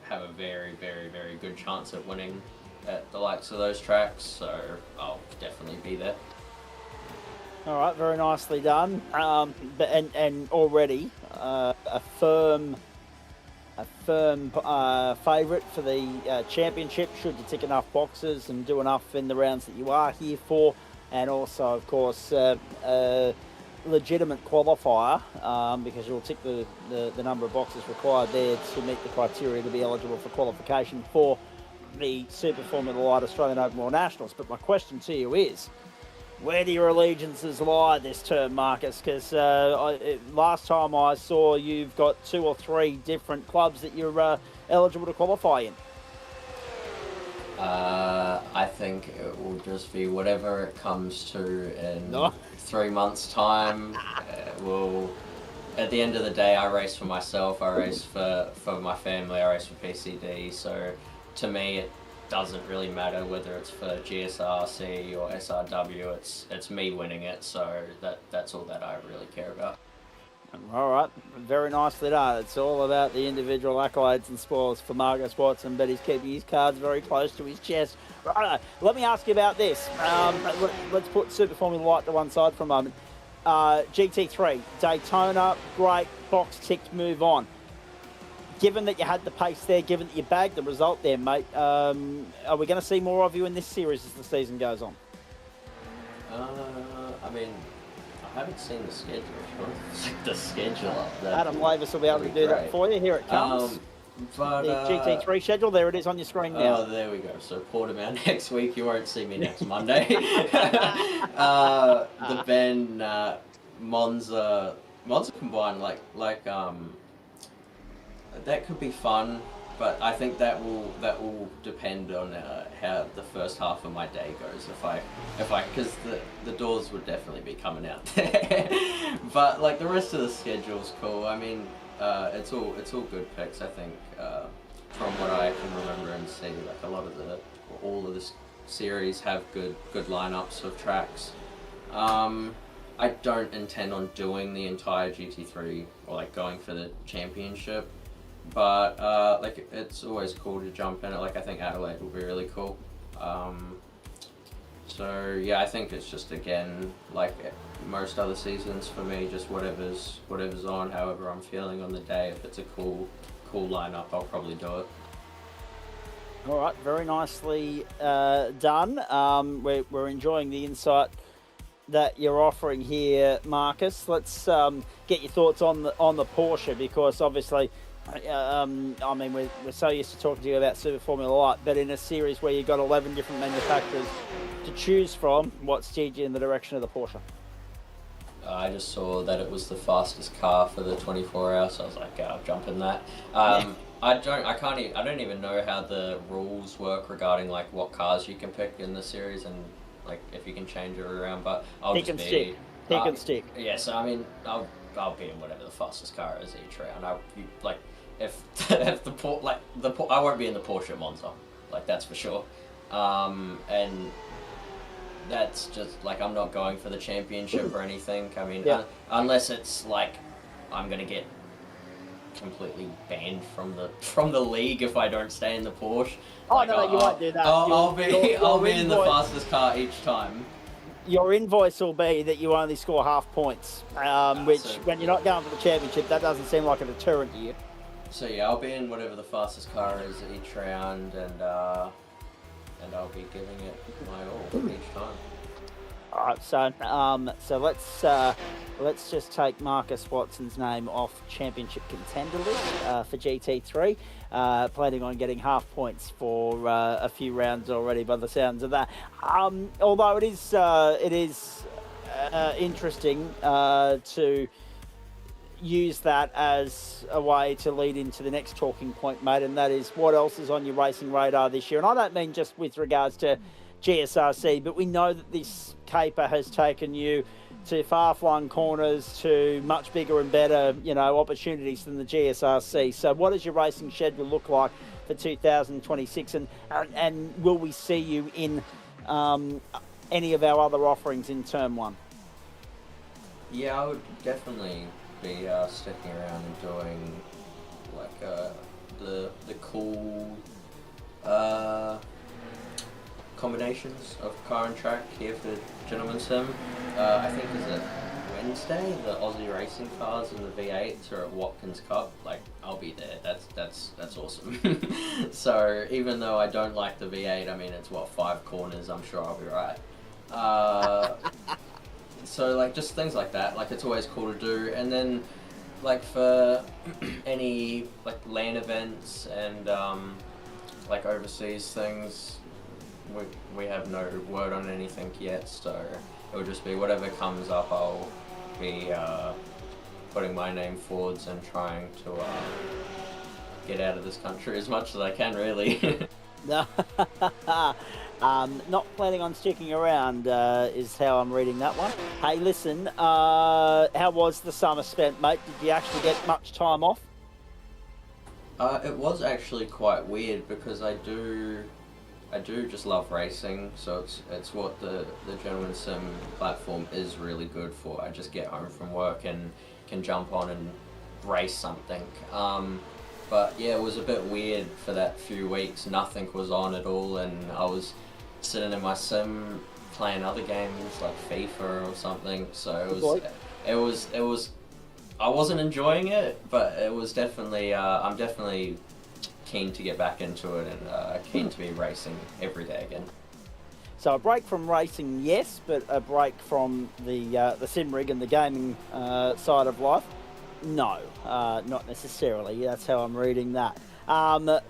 Speaker 6: have a very, very, very good chance at winning at the likes of those tracks, so I'll definitely be there.
Speaker 1: All right, very nicely done. And already a firm favourite for the championship, should you tick enough boxes and do enough in the rounds that you are here for, and also, of course, legitimate qualifier, because you'll tick the number of boxes required there to meet the criteria to be eligible for qualification for the Super Formula Light Australian Open World Nationals. But my question to you is, where do your allegiances lie this term, Marcus? Because last time I saw you've got 2 or 3 different clubs that you're eligible to qualify in.
Speaker 6: I think it will just be whatever it comes to in 3 months' time. At the end of the day, I race for myself, I race for my family, I race for PCD, so to me it doesn't really matter whether it's for GSRC or SRW, it's me winning it, so that's all that I really care about.
Speaker 1: All right, very nicely done. It's all about the individual accolades and spoils for Marcus Watson, but he's keeping his cards very close to his chest. Right, let me ask you about this. Let's put Super Formula Light to one side for a moment. GT3, Daytona, great, box ticked, move on. Given that you had the pace there, given that you bagged the result there, mate, are we going to see more of you in this series as the season goes on?
Speaker 6: I mean, I haven't seen the schedule. If you want to check the schedule up,
Speaker 1: Adam Lavis will be able to do that for you. Here it comes.
Speaker 6: But,
Speaker 1: the GT3 schedule, there it is on your screen now.
Speaker 6: Oh, there we go. So Portimao next week. You won't see me next Monday. The Ben, Monza combined, that could be fun, but I think that will depend on how the first half of my day goes. Because the doors would definitely be coming out there. But like the rest of the schedule's cool. I mean, it's all good picks. I think from what I can remember and see, like all of the series have good lineups of tracks. I don't intend on doing the entire GT3 or like going for the championship. But like it's always cool to jump in it. Like I think Adelaide will be really cool. So yeah, I think it's just again like most other seasons for me, just whatever's on, however I'm feeling on the day. If it's a cool lineup, I'll probably do it.
Speaker 1: All right, very nicely done. We're enjoying the insight that you're offering here, Marcus. Let's get your thoughts on the Porsche, because obviously. I mean, we're so used to talking to you about Super Formula Light, but in a series where you've got 11 different manufacturers to choose from, what's steered you in the direction of the Porsche?
Speaker 6: I just saw that it was the fastest car for the 24 hours, so I was like, I'll jump in that. I don't even know how the rules work regarding like what cars you can pick in the series and like if you can change it around, but I'll
Speaker 1: Pick and stick.
Speaker 6: Yeah, so I mean, I'll be in whatever the fastest car is each round. If I won't be in the Porsche at Monza, like that's for sure. And that's just like I'm not going for the championship or anything. I mean, unless it's like I'm gonna get completely banned from the league if I don't stay in the Porsche.
Speaker 1: Oh
Speaker 6: like,
Speaker 1: no, you won't do that.
Speaker 6: I'll be in the fastest car each time.
Speaker 1: Your invoice will be that you only score half points, which when you're not going for the championship, that doesn't seem like a deterrent to you.
Speaker 6: So yeah, I'll be in whatever the fastest car is each round, and I'll be giving it my all each time.
Speaker 1: All right, so let's just take Marcus Watson's name off championship contender list for GT3. Planning on getting half points for a few rounds already, by the sounds of that. Although it is interesting to use that as a way to lead into the next talking point, mate, and that is what else is on your racing radar this year. And I don't mean just with regards to GSRC, but we know that this caper has taken you to far-flung corners, to much bigger and better, opportunities than the GSRC. So what does your racing schedule look like for 2026, and will we see you in any of our other offerings in Term 1?
Speaker 6: Yeah, I would definitely be sticking around and doing like the cool combinations of car and track here for Gentleman Sim. I think is it Wednesday, the Aussie racing cars and the V8s are at Watkins Cup. Like I'll be there. That's awesome. So even though I don't like the V8, I mean it's 5 corners. I'm sure I'll be right. So like just things like that. Like it's always cool to do. And then like for any like LAN events and like overseas things, we have no word on anything yet, so it'll just be whatever comes up. I'll be putting my name forwards and trying to get out of this country as much as I can, really.
Speaker 1: Not planning on sticking around is how I'm reading that one. Hey, listen, how was the summer spent, mate? Did you actually get much time off?
Speaker 6: It was actually quite weird because I do just love racing, so it's what the Gentleman Sim platform is really good for. I just get home from work and can jump on and race something. But yeah, it was a bit weird for that few weeks. Nothing was on at all, and I was sitting in my sim playing other games like FIFA or something. So it was I wasn't enjoying it, but it was definitely I'm definitely keen to get back into it and keen to be racing every day again.
Speaker 1: So a break from racing, yes, but a break from the sim rig and the gaming side of life, no, not necessarily. That's how I'm reading that.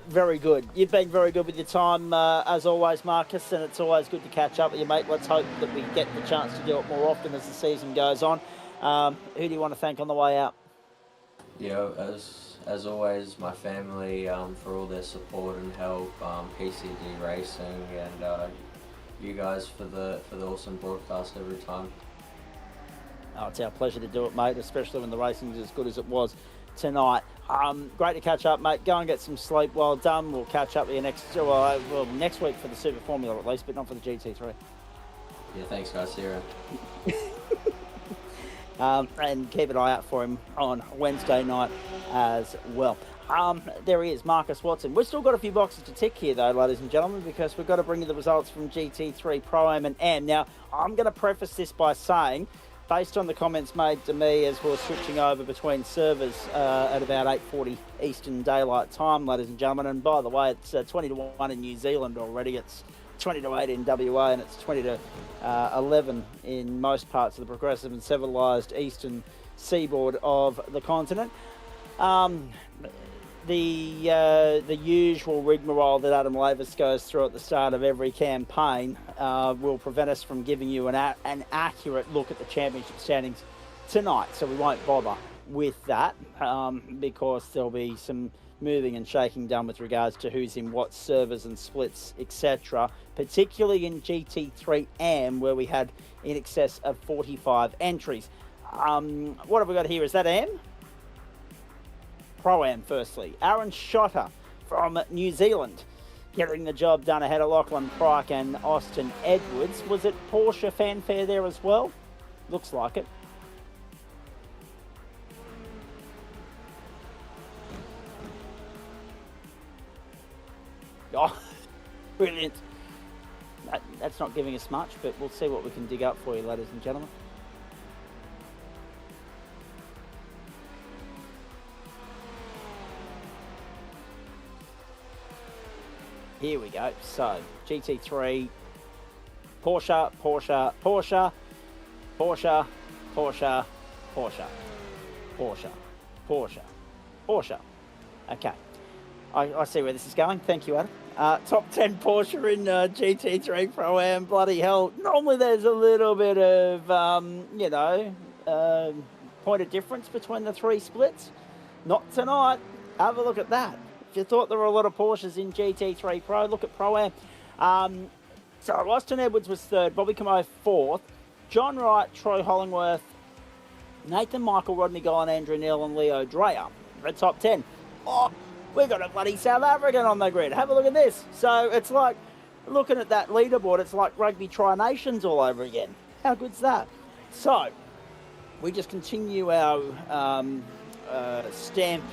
Speaker 1: Very good. You've been very good with your time, as always, Marcus, and it's always good to catch up with you, mate. Let's hope that we get the chance to do it more often as the season goes on. Who do you want to thank on the way out?
Speaker 6: Yeah, as always, my family for all their support and help, PCD Racing, and you guys for the awesome broadcast every time.
Speaker 1: Oh, it's our pleasure to do it, mate, especially when the racing is as good as it was tonight. Great to catch up, mate. Go and get some sleep. Well done. We'll catch up with you next week for the Super Formula at least, but not for the GT3.
Speaker 6: Yeah, thanks, guys. See you around.
Speaker 1: And keep an eye out for him on Wednesday night as well. There he is, Marcus Watson. We've still got a few boxes to tick here, though, ladies and gentlemen, because we've got to bring you the results from GT3 Pro-Am and Am. Now, I'm going to preface this by saying, based on the comments made to me as we're switching over between servers at about 8:40 Eastern Daylight Time, ladies and gentlemen, and by the way, it's 20-1 in New Zealand already. It's 20-8 in WA, and it's 20-11 in most parts of the progressive and civilised eastern seaboard of the continent. The usual rigmarole that Adam Lavis goes through at the start of every campaign will prevent us from giving you an accurate look at the championship standings tonight, so we won't bother with that because there'll be some moving and shaking done with regards to who's in what servers and splits, etc., particularly in GT3 Am, where we had in excess of 45 entries. What have we got here? Is that Am? Pro-Am, firstly. Aaron Schotter from New Zealand getting the job done ahead of Lachlan Pryke and Austin Edwards. Was it Porsche fanfare there as well? Looks like it. Oh, brilliant. That's not giving us much, but we'll see what we can dig up for you, ladies and gentlemen. Here we go. So, GT3, Porsche, Porsche, Porsche, Porsche, Porsche, Porsche, Porsche, Porsche, Porsche. Okay. I see where this is going. Thank you, Adam. Top 10 Porsche in GT3 Pro-Am. Bloody hell. Normally there's a little bit of, point of difference between the three splits. Not tonight. Have a look at that. If you thought there were a lot of Porsches in GT3 Pro, look at Pro-Am. So Austin Edwards was third, Bobby Camo fourth, John Wright, Troy Hollingworth, Nathan Michael, Rodney Gullin, Andrew Neal and Leo Dreyer. The top 10. Oh, we've got a bloody South African on the grid. Have a look at this. So it's like, looking at that leaderboard, it's like Rugby Tri-Nations all over again. How good's that? So, we just continue our stamp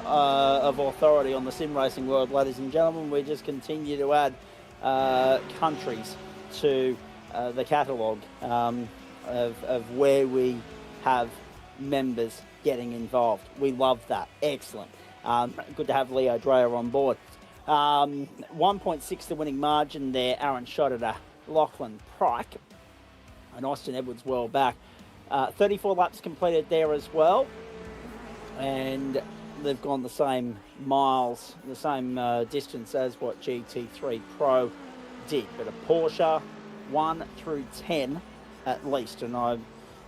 Speaker 1: of authority on the sim racing world, ladies and gentlemen. We just continue to add countries to the catalogue of where we have members getting involved. We love that. Excellent. Good to have Leo Dreyer on board. 1.6 the winning margin there. Aaron Schotter to Lachlan Pryke and Austin Edwards well back. 34 laps completed there as well. And they've gone the same miles, the same distance as what GT3 Pro did. But a Porsche 1 through 10 at least. And I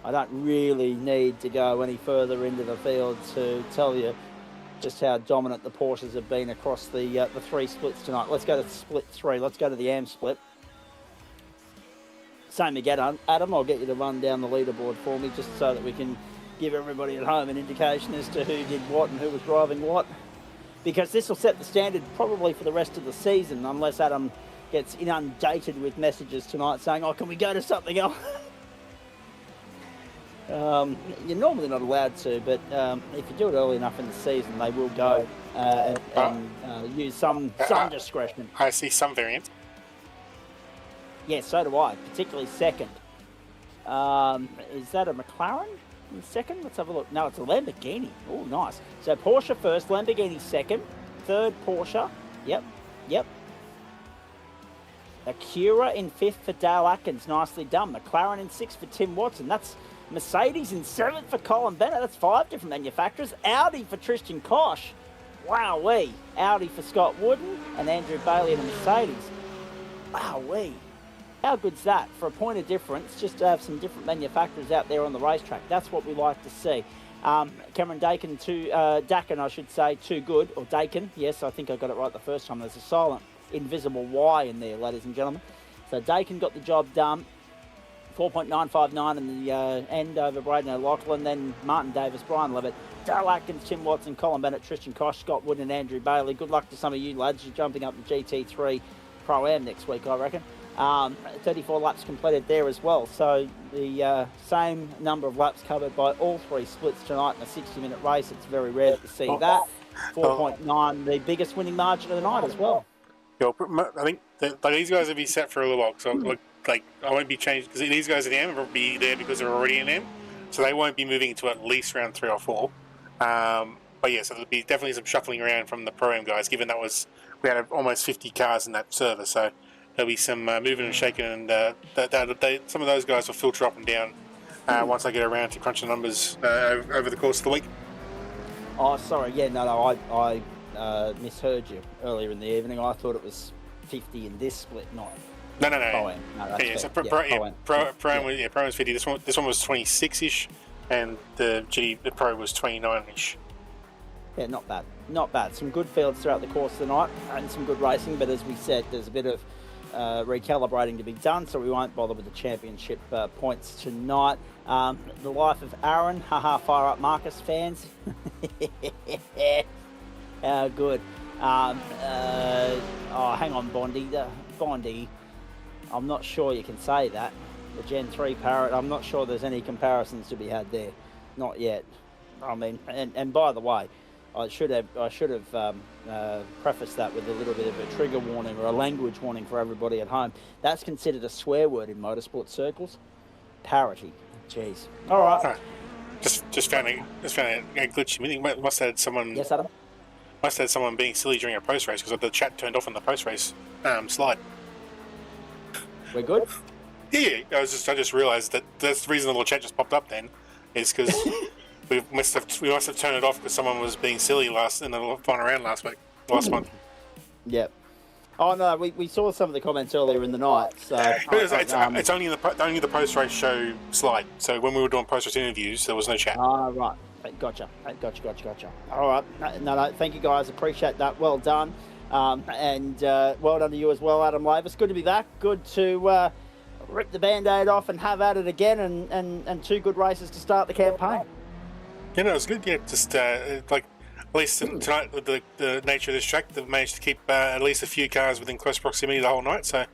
Speaker 1: don't really need to go any further into the field to tell you just how dominant the Porsches have been across the three splits tonight. Let's go to split 3. Let's go to the Am split. Same again, Adam. I'll get you to run down the leaderboard for me just so that we can give everybody at home an indication as to who did what and who was driving what. Because this will set the standard probably for the rest of the season, unless Adam gets inundated with messages tonight saying, oh, can we go to something else? You're normally not allowed to, but if you do it early enough in the season, they will go and use some discretion.
Speaker 2: I see some variants.
Speaker 1: Yeah, so do I, particularly second. Is that a McLaren in second? Let's have a look. No, it's a Lamborghini. Oh, nice. So Porsche first, Lamborghini second, third Porsche. Yep. Acura in fifth for Dale Atkins. Nicely done. McLaren in sixth for Tim Watson. That's Mercedes in seventh for Colin Bennett. That's 5 different manufacturers. Audi for Tristan Koch. Wowee. Audi for Scott Wooden and Andrew Bailey in a Mercedes. Wowee. How good's that? For a point of difference, just to have some different manufacturers out there on the racetrack. That's what we like to see. Cameron Dakin Dakin, I should say, too good. Or Dakin, yes, I think I got it right the first time. There's a silent, invisible Y in there, ladies and gentlemen. So Dakin got the job done. 4.959 in the end over Braden O'Loughlin. Then Martin Davis, Brian Levitt, Dale Atkins, Tim Watson, Colin Bennett, Tristan Koch, Scott Wood and Andrew Bailey. Good luck to some of you lads. You're jumping up to GT3 Pro-Am next week, I reckon. 34 laps completed there as well. So the same number of laps covered by all 3 splits tonight in a 60-minute race. It's very rare to see that. 4.9, the biggest winning margin of the night as well.
Speaker 2: Yeah, I think these guys will be set for a little while. So I won't be changed because these guys in M will be there because they're already in M, so they won't be moving to at least round 3 or 4. But yeah, so there'll be definitely some shuffling around from the Pro-Am guys, given we had almost 50 cars in that server. So there'll be some moving and shaking, and some of those guys will filter up and down once they get around to crunch the numbers over the course of the week.
Speaker 1: Oh, sorry. Yeah, no, I misheard you earlier in the evening. I thought it was 50 in this split, not.
Speaker 2: No.
Speaker 1: Pro-Am. No,
Speaker 2: Yeah, so Pro-Am was 50. This one was 26-ish, and the Pro was 29-ish.
Speaker 1: Yeah, not bad. Not bad. Some good fields throughout the course of the night and some good racing, but as we said, there's a bit of recalibrating to be done, so we won't bother with the championship points tonight. The life of Aaron, fire up Marcus fans. Good. Hang on, Bondi. I'm not sure you can say that. The Gen 3 Parrot, I'm not sure there's any comparisons to be had there. Not yet. I mean, and by the way, I should have prefaced that with a little bit of a trigger warning or a language warning for everybody at home. That's considered a swear word in motorsport circles. Parity. Jeez. All right.
Speaker 2: Just found a glitch. Must have had someone.
Speaker 1: Yes, Adam.
Speaker 2: Must have had someone being silly during a post race because the chat turned off on the post race slide.
Speaker 1: We're good.
Speaker 2: Yeah, I just realised that's the reason the little chat just popped up. Then is because we must have turned it off because someone was being silly in the final round last month.
Speaker 1: Yep. Oh no, we saw some of the comments earlier in the night. So
Speaker 2: it's only the post race show slide. So when we were doing post race interviews, there was no chat.
Speaker 1: Right. Gotcha. All right. No. Thank you guys. Appreciate that. Well done. And well done to you as well, Adam Lavis. Good to be back. Good to rip the Band-Aid off and have at it again, and 2 good races to start the campaign.
Speaker 2: Yeah, no, it was good. Yeah, just at least tonight with the nature of this track, they've managed to keep at least a few cars within close proximity the whole night. So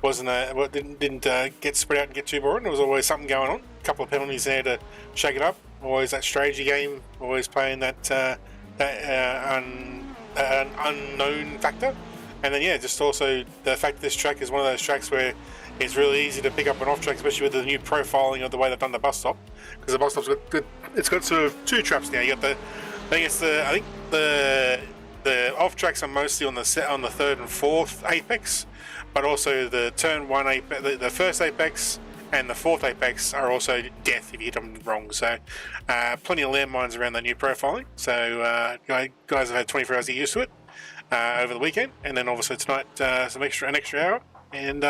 Speaker 2: it didn't get spread out and get too boring. There was always something going on. A couple of penalties there to shake it up. Always that strategy game. Always playing that unknown factor. And then just also the fact that this track is one of those tracks where it's really easy to pick up an off track, especially with the new profiling of the way they've done the bus stop, because the bus stop's got good. It's got sort of 2 traps now. You got I think the off tracks are mostly on the 3rd and 4th apex, but also the turn 1 apex, the first apex and the 4th apex are also death if you hit them wrong. So plenty of landmines around the new profiling. So guys have had 24 hours to get used to it over the weekend, and then obviously tonight an extra hour, and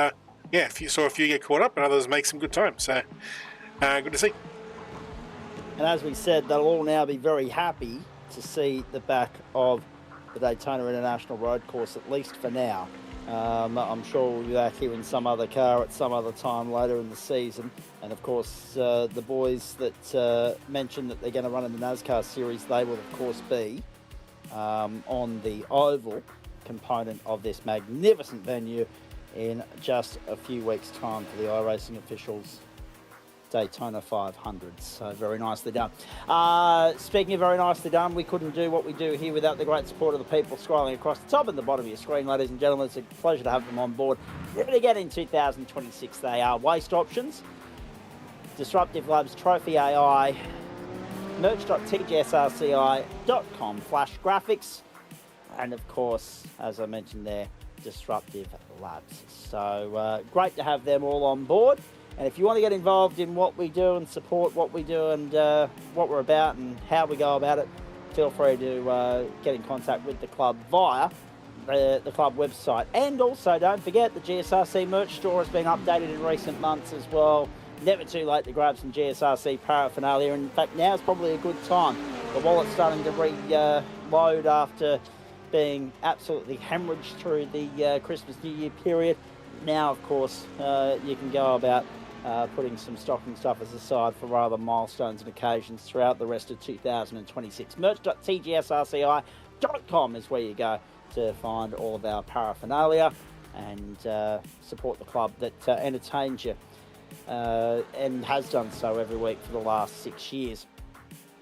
Speaker 2: if you saw a few get caught up and others make some good time. So good to see.
Speaker 1: And as we said, they'll all now be very happy to see the back of the Daytona International Road Course, at least for now. I'm sure we'll be back here in some other car at some other time later in the season. And of course, the boys that mentioned that they're going to run in the NASCAR series, they will of course be on the oval component of this magnificent venue in just a few weeks' time for the iRacing officials Daytona 500. So very nicely done. Speaking of very nicely done, we couldn't do what we do here without the great support of the people scrolling across the top and the bottom of your screen, ladies and gentlemen. It's a pleasure to have them on board. Yet again in 2026, they are Waste Options, Disruptive Labs, Trophy AI, merch.tgsrci.com, Flash Graphics, and of course, as I mentioned there, Disruptive Labs. So great to have them all on board. And if you want to get involved in what we do and support what we do and what we're about and how we go about it, feel free to get in contact with the club via the club website. And also, don't forget, the GSRC merch store has been updated in recent months as well. Never too late to grab some GSRC paraphernalia. In fact, now is probably a good time. The wallet's starting to reload after being absolutely hemorrhaged through the Christmas New Year period. Now, of course, you can go about putting some stocking stuffers aside for rather milestones and occasions throughout the rest of 2026. Merch.tgsrci.com is where you go to find all of our paraphernalia and support the club that entertains you and has done so every week for the last 6 years.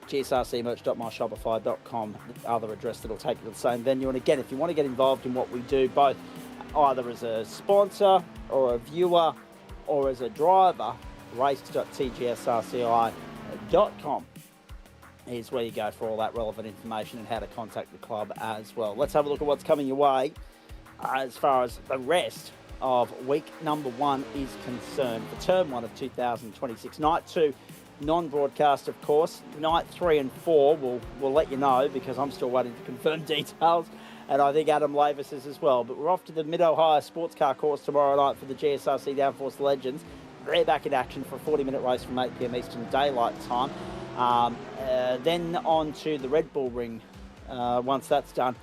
Speaker 1: GSRCmerch.myshopify.com, the other address that'll take you to the same venue. And again, if you want to get involved in what we do, both either as a sponsor or a viewer or as a driver, race.tgsrci.com is where you go for all that relevant information and how to contact the club as well. Let's have a look at what's coming your way as far as the rest of week number 1 is concerned for term 1 of 2026. Night 2, non-broadcast, of course. Night 3 and 4, we'll let you know because I'm still waiting to confirm details. And I think Adam Lavis is as well. But we're off to the Mid-Ohio Sports Car Course tomorrow night for the GSRC Downforce Legends. They're back in action for a 40-minute race from 8 p.m. Eastern Daylight Time. Then on to the Red Bull Ring once that's done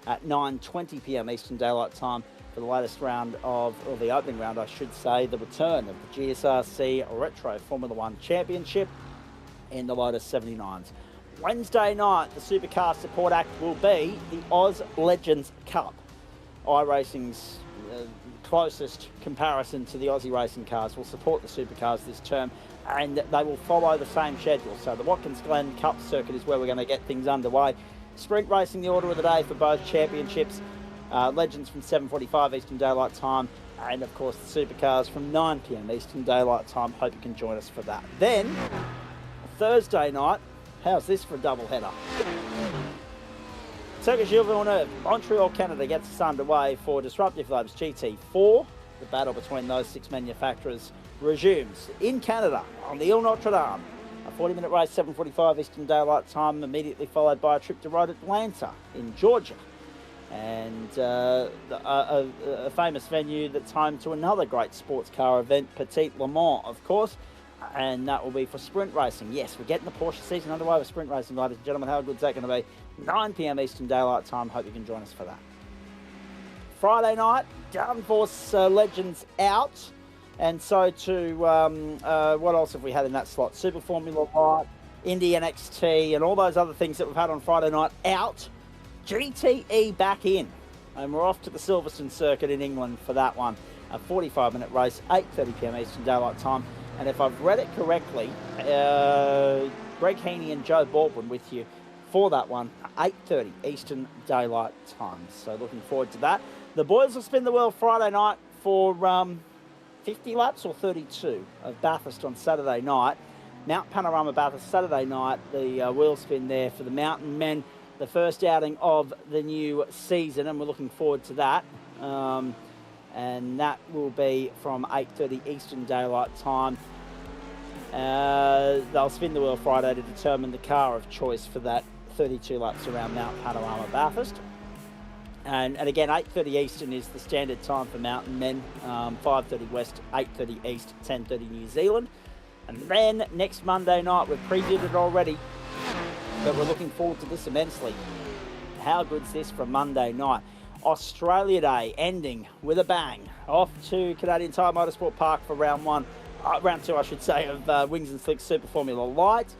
Speaker 1: at 9:20 p.m. Eastern Daylight Time for the latest round or the opening round, I should say, the return of the GSRC Retro Formula 1 Championship in the Lotus 79s. Wednesday night, the Supercar Support Act will be the Oz Legends Cup. iRacing's closest comparison to the Aussie racing cars will support the supercars this term, and they will follow the same schedule. So the Watkins Glen Cup circuit is where we're going to get things underway. Sprint racing, the order of the day for both championships. Legends from 7:45 Eastern Daylight Time, and of course the supercars from 9 p.m. Eastern Daylight Time. Hope you can join us for that. Then, Thursday night, how's this for a double header? Circuit Gilles Villeneuve, Montreal, Canada gets us underway for Disruptive Labs GT4. The battle between those 6 manufacturers resumes in Canada on the Ile Notre Dame. A 40-minute race, 7:45 Eastern Daylight Time, immediately followed by a trip to Road Atlanta in Georgia. And a famous venue that's home to another great sports car event, Petit Le Mans, of course. And that will be for sprint racing. Yes, we're getting the Porsche season underway with sprint racing, ladies and gentlemen. How good's that going to be? 9 p.m. Eastern Daylight Time. Hope you can join us for that. Friday night, Downforce Legends out. And so too, what else have we had in that slot? Super Formula Light, Indy NXT, and all those other things that we've had on Friday night out. GTE back in. And we're off to the Silverstone circuit in England for that one. A 45-minute race, 8:30 p.m. Eastern Daylight Time. And if I've read it correctly, Greg Heaney and Joe Baldwin with you for that one, 8:30 Eastern Daylight Time. So looking forward to that. The boys will spin the wheel Friday night for 50 laps or 32 of Bathurst on Saturday night. Mount Panorama Bathurst Saturday night, the wheel spin there for the Mountain Men, the first outing of the new season, and we're looking forward to that. And that will be from 8:30 Eastern Daylight Time. They'll spin the wheel Friday to determine the car of choice for that 32 laps around Mount Panorama Bathurst. And again, 8:30 Eastern is the standard time for Mountain Men, 5:30 West, 8:30 East, 10:30 New Zealand. And then next Monday night, we've previewed it already, but we're looking forward to this immensely. How good's this for Monday night? Australia Day ending with a bang. Off to Canadian Tire Motorsport Park for round 2, I should say, of Wings and Slicks Super Formula Light.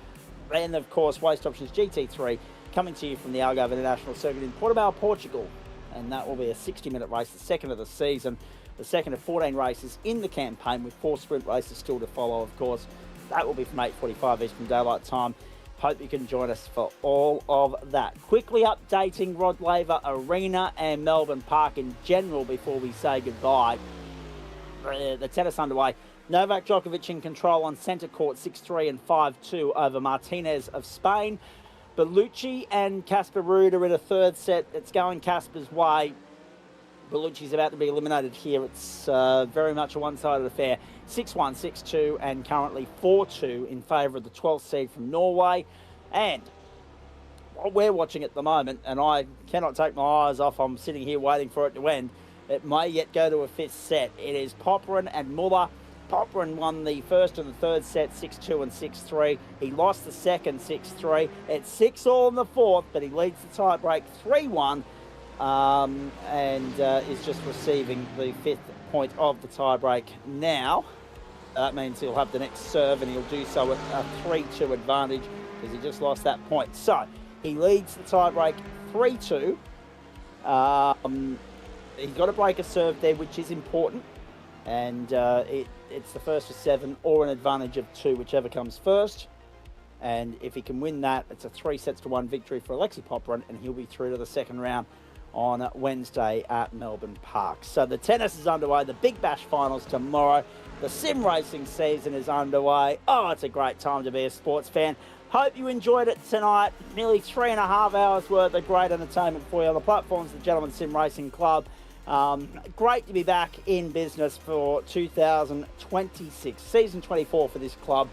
Speaker 1: And of course, Waste Options GT3 coming to you from the Algarve International Circuit in Portimao, Portugal. And that will be a 60-minute race, the second of the season, the second of 14 races in the campaign, with 4 sprint races still to follow, of course. That will be from 8:45 Eastern Daylight Time. Hope you can join us for all of that. Quickly updating Rod Laver Arena and Melbourne Park in general before we say goodbye. The tennis underway. Novak Djokovic in control on centre court, 6-3 and 5-2 over Martinez of Spain. Bellucci and Casper Ruud are in a third set. It's going Casper's way. Bellucci's about to be eliminated here. It's very much a one-sided affair. 6-1, 6-2, and currently 4-2 in favour of the 12th seed from Norway. And what we're watching at the moment, and I cannot take my eyes off, I'm sitting here waiting for it to end. It may yet go to a fifth set. It is Popyrin and Muller. Popyrin won the first and the third set, 6-2 and 6-3. He lost the second, 6-3. It's 6-all in the fourth, but he leads the tiebreak 3-1 and is just receiving the fifth point of the tiebreak now. That means he'll have the next serve, and he'll do so at a 3-2 advantage because he just lost that point. So he leads the tiebreak 3-2. He's got to break a serve there, which is important. And it's the first of 7 or an advantage of 2, whichever comes first. And if he can win that, it's a 3-1 victory for Alexei Popyrin, and he'll be through to the second round on Wednesday at Melbourne Park. So the tennis is underway. The Big Bash finals tomorrow. The sim racing season is underway. Oh, it's a great time to be a sports fan. Hope you enjoyed it tonight. Nearly 3.5 hours worth of great entertainment for you on the platforms of the Gentlemen Sim Racing Club. Great to be back in business for 2026, season 24 for this club.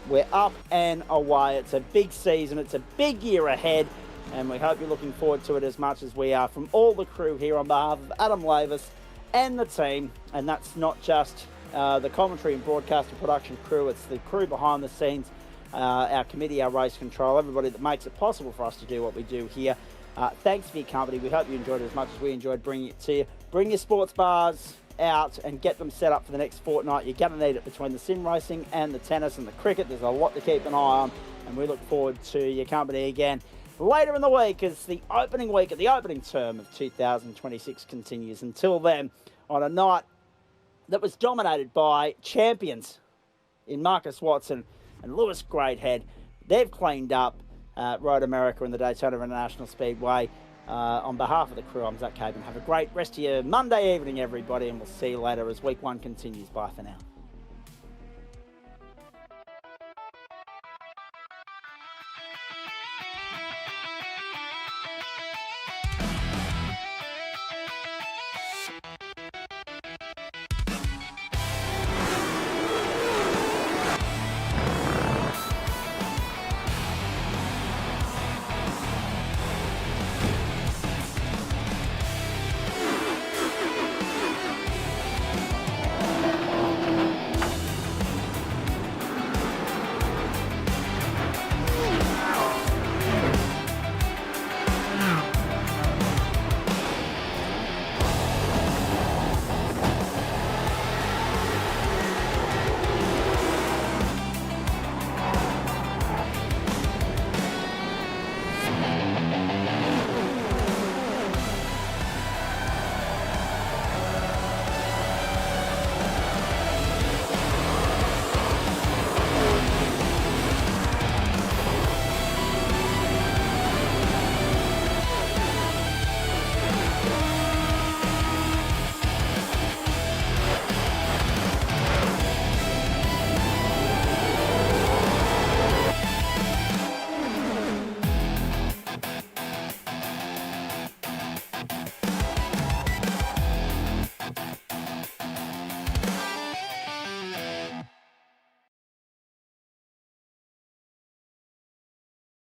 Speaker 1: We're up and away. It's a big season. It's a big year ahead, and we hope you're looking forward to it as much as we are. From all the crew here on behalf of Adam Lavis and the team, and that's not just the commentary and broadcast and production crew, it's the crew behind the scenes, our committee, our race control, everybody that makes it possible for us to do what we do here. Thanks for your company. We hope you enjoyed it as much as we enjoyed bringing it to you. Bring your sports bars out and get them set up for the next fortnight. You're going to need it between the sim racing and the tennis and the cricket. There's a lot to keep an eye on, and we look forward to your company again later in the week as the opening week of the opening term of 2026 continues. Until then, on a night that was dominated by champions in Marcus Watson and Lewis Greathead, they've cleaned up Road America and the Daytona International Speedway. On behalf of the crew, I'm Zach Caban. Have a great rest of your Monday evening, everybody, and we'll see you later as week 1 continues. Bye for now.